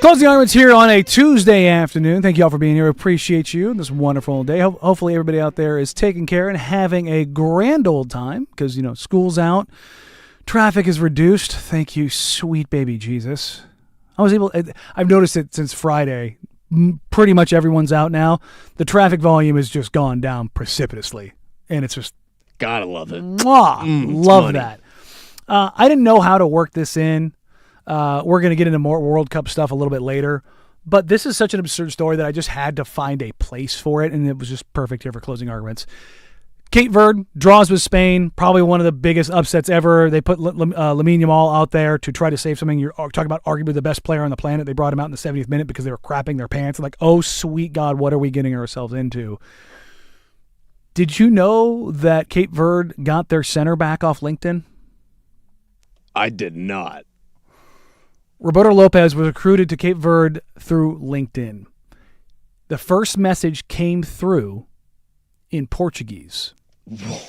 Closing arguments here on a Tuesday afternoon. Thank you all for being here. Appreciate you this wonderful day. Hopefully everybody out there is taking care and having a grand old time because, school's out. Traffic is reduced. Thank you, sweet baby Jesus. I've noticed it since Friday. Pretty much everyone's out now. The traffic volume has just gone down precipitously. And it's just... Gotta love it. Love money. that. I didn't know how to work this in. We're going to get into more World Cup stuff a little bit later. But this is such an absurd story that I just had to find a place for it, and it was just perfect here for closing arguments. Cape Verde draws with Spain, probably one of the biggest upsets ever. They put Lamine Yamal out there to try to save something. You're talking about arguably the best player on the planet. They brought him out in the 70th minute because they were crapping their pants. Like, oh, sweet God, what are we getting ourselves into? Did you know that Cape Verde got their center back off LinkedIn? I did not. Roberto Lopez was recruited to Cape Verde through LinkedIn. The first message came through in Portuguese.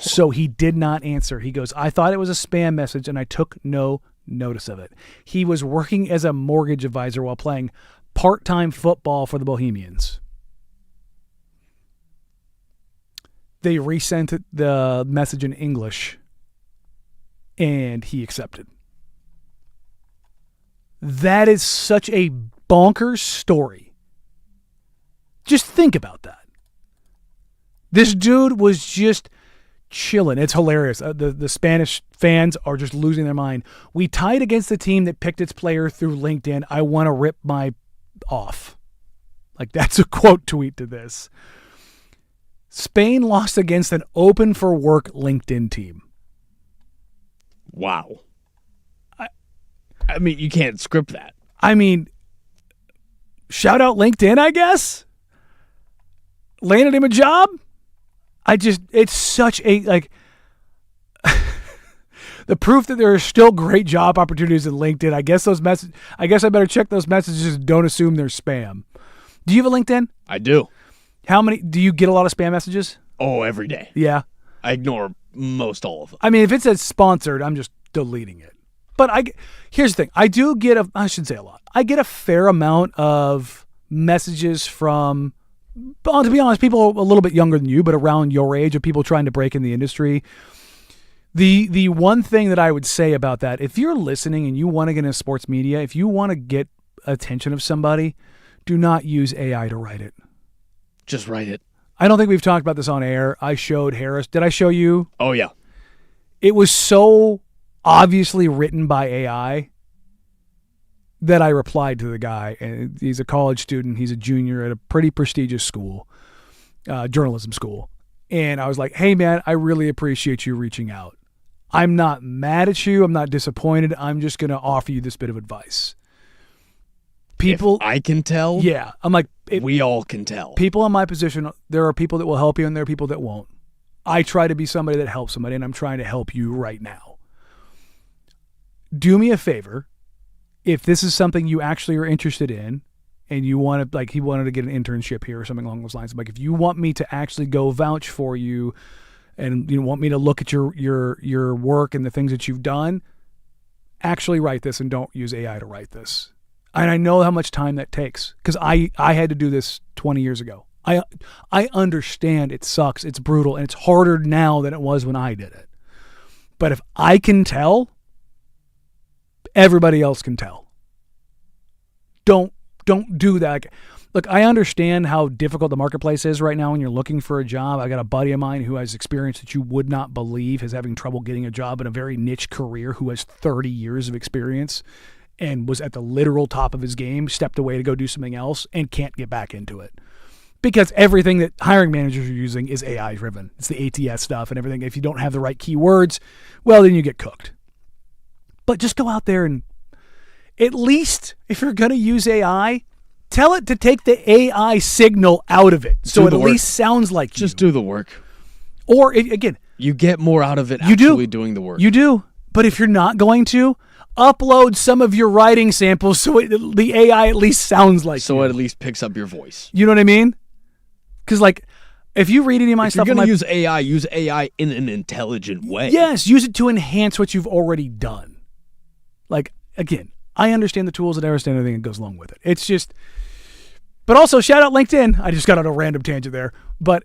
So he did not answer. He goes, I thought it was a spam message and I took no notice of it. He was working as a mortgage advisor while playing part-time football for the Bohemians. They resent the message in English and he accepted. That is such a bonkers story. Just think about that. This dude was just chilling. It's hilarious. The Spanish fans are just losing their mind. We tied against the team that picked its player through LinkedIn. I want to rip my off. Like, that's a quote tweet to this. Spain lost against an open for work LinkedIn team. Wow. I mean, you can't script that. I mean, shout out LinkedIn, I guess. Landed him a job. It's such a, like, the proof that there are still great job opportunities in LinkedIn. I guess I better check those messages. Don't assume they're spam. Do you have a LinkedIn? I do. How many, do you get a lot of spam messages? Oh, every day. Yeah. I ignore most all of them. I mean, if it says sponsored, I'm just deleting it. But here's the thing. I do get I shouldn't say a lot. I get a fair amount of messages from, to be honest, people a little bit younger than you, but around your age, of people trying to break in the industry. The one thing that I would say about that, if you're listening and you want to get into sports media, if you want to get attention of somebody, do not use AI to write it. Just write it. I don't think we've talked about this on air. I showed Harris. Did I show you? Oh, yeah. It was so obviously written by AI that I replied to the guy. And he's a college student. He's a junior at a pretty prestigious school, journalism school. And I was like, hey, man, I really appreciate you reaching out. I'm not mad at you. I'm not disappointed. I'm just going to offer you this bit of advice. People, if I can tell. Yeah. I'm like, we all can tell. People in my position, there are people that will help you and there are people that won't. I try to be somebody that helps somebody, and I'm trying to help you right now. Do me a favor. If this is something you actually are interested in and you want to, like, he wanted to get an internship here or something along those lines. I'm like, if you want me to actually go vouch for you and you want me to look at your work and the things that you've done, actually write this and don't use AI to write this. And I know how much time that takes because I had to do this 20 years ago. I understand it sucks, it's brutal, and it's harder now than it was when I did it. But if I can tell, everybody else can tell. Don't do that. Look, I understand how difficult the marketplace is right now when you're looking for a job. I got a buddy of mine who has experience that you would not believe, is having trouble getting a job in a very niche career, who has 30 years of experience and was at the literal top of his game, stepped away to go do something else and can't get back into it. Because everything that hiring managers are using is AI driven. It's the ATS stuff and everything. If you don't have the right keywords, well, then you get cooked. But just go out there and, at least if you're going to use AI, tell it to take the AI signal out of it. So it at least sounds like you. Just do the work. Or, again, you get more out of it actually doing the work. You do. But if you're not going to, upload some of your writing samples so the AI at least sounds like you. So it at least picks up your voice. You know what I mean? Because, like, if you read any of my stuff... If you're going to use AI in an intelligent way. Yes, use it to enhance what you've already done. Like, again, I understand the tools and I understand everything that goes along with it. It's just, but also shout out LinkedIn. I just got on a random tangent there, but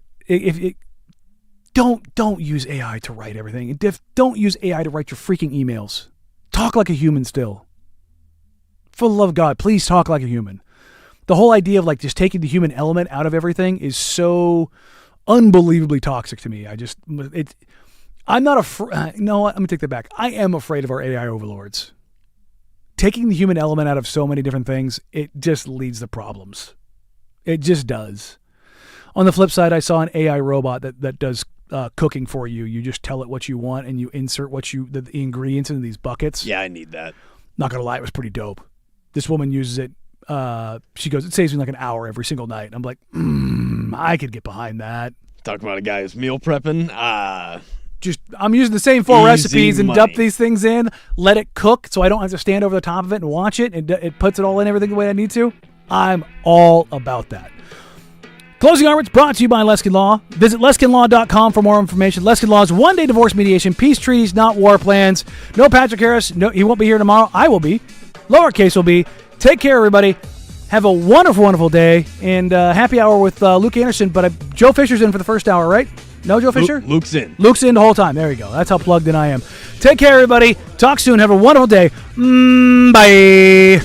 don't use AI to write everything. Don't use AI to write your freaking emails. Talk like a human still. For the love of God, please talk like a human. The whole idea of like just taking the human element out of everything is so unbelievably toxic to me. I'm not afraid. No, let me take that back. I am afraid of our AI overlords. Taking the human element out of so many different things, it just leads to problems. It just does. On the flip side, I saw an AI robot that does cooking for you. You just tell it what you want and you insert the ingredients into these buckets. Yeah, I need that. Not gonna lie, it was pretty dope. This woman uses it. She goes, it saves me like an hour every single night. And I'm like, I could get behind that. Talk about a guy who's meal prepping. I'm using the same 4 Easy recipes and money. dump these things in, let it cook so I don't have to stand over the top of it and watch it, and it puts it all in everything the way I need to. I'm all about that. Closing Arguments brought to you by Leskin Law. Visit LeskinLaw.com for more information. Leskin Law's one-day divorce mediation, peace treaties, not war plans. No Patrick Harris. No, he won't be here tomorrow. I will be. Lowercase will be. Take care, everybody. Have a wonderful, wonderful day. And happy hour with Luke Anderson. But Joe Fisher's in for the first hour, right? No, Joe Fisher? Luke's in. Luke's in the whole time. There we go. That's how plugged in I am. Take care, everybody. Talk soon. Have a wonderful day. Bye.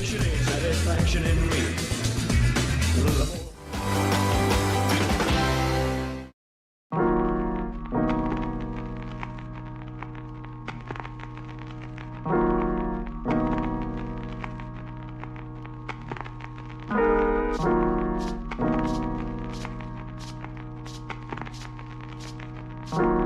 You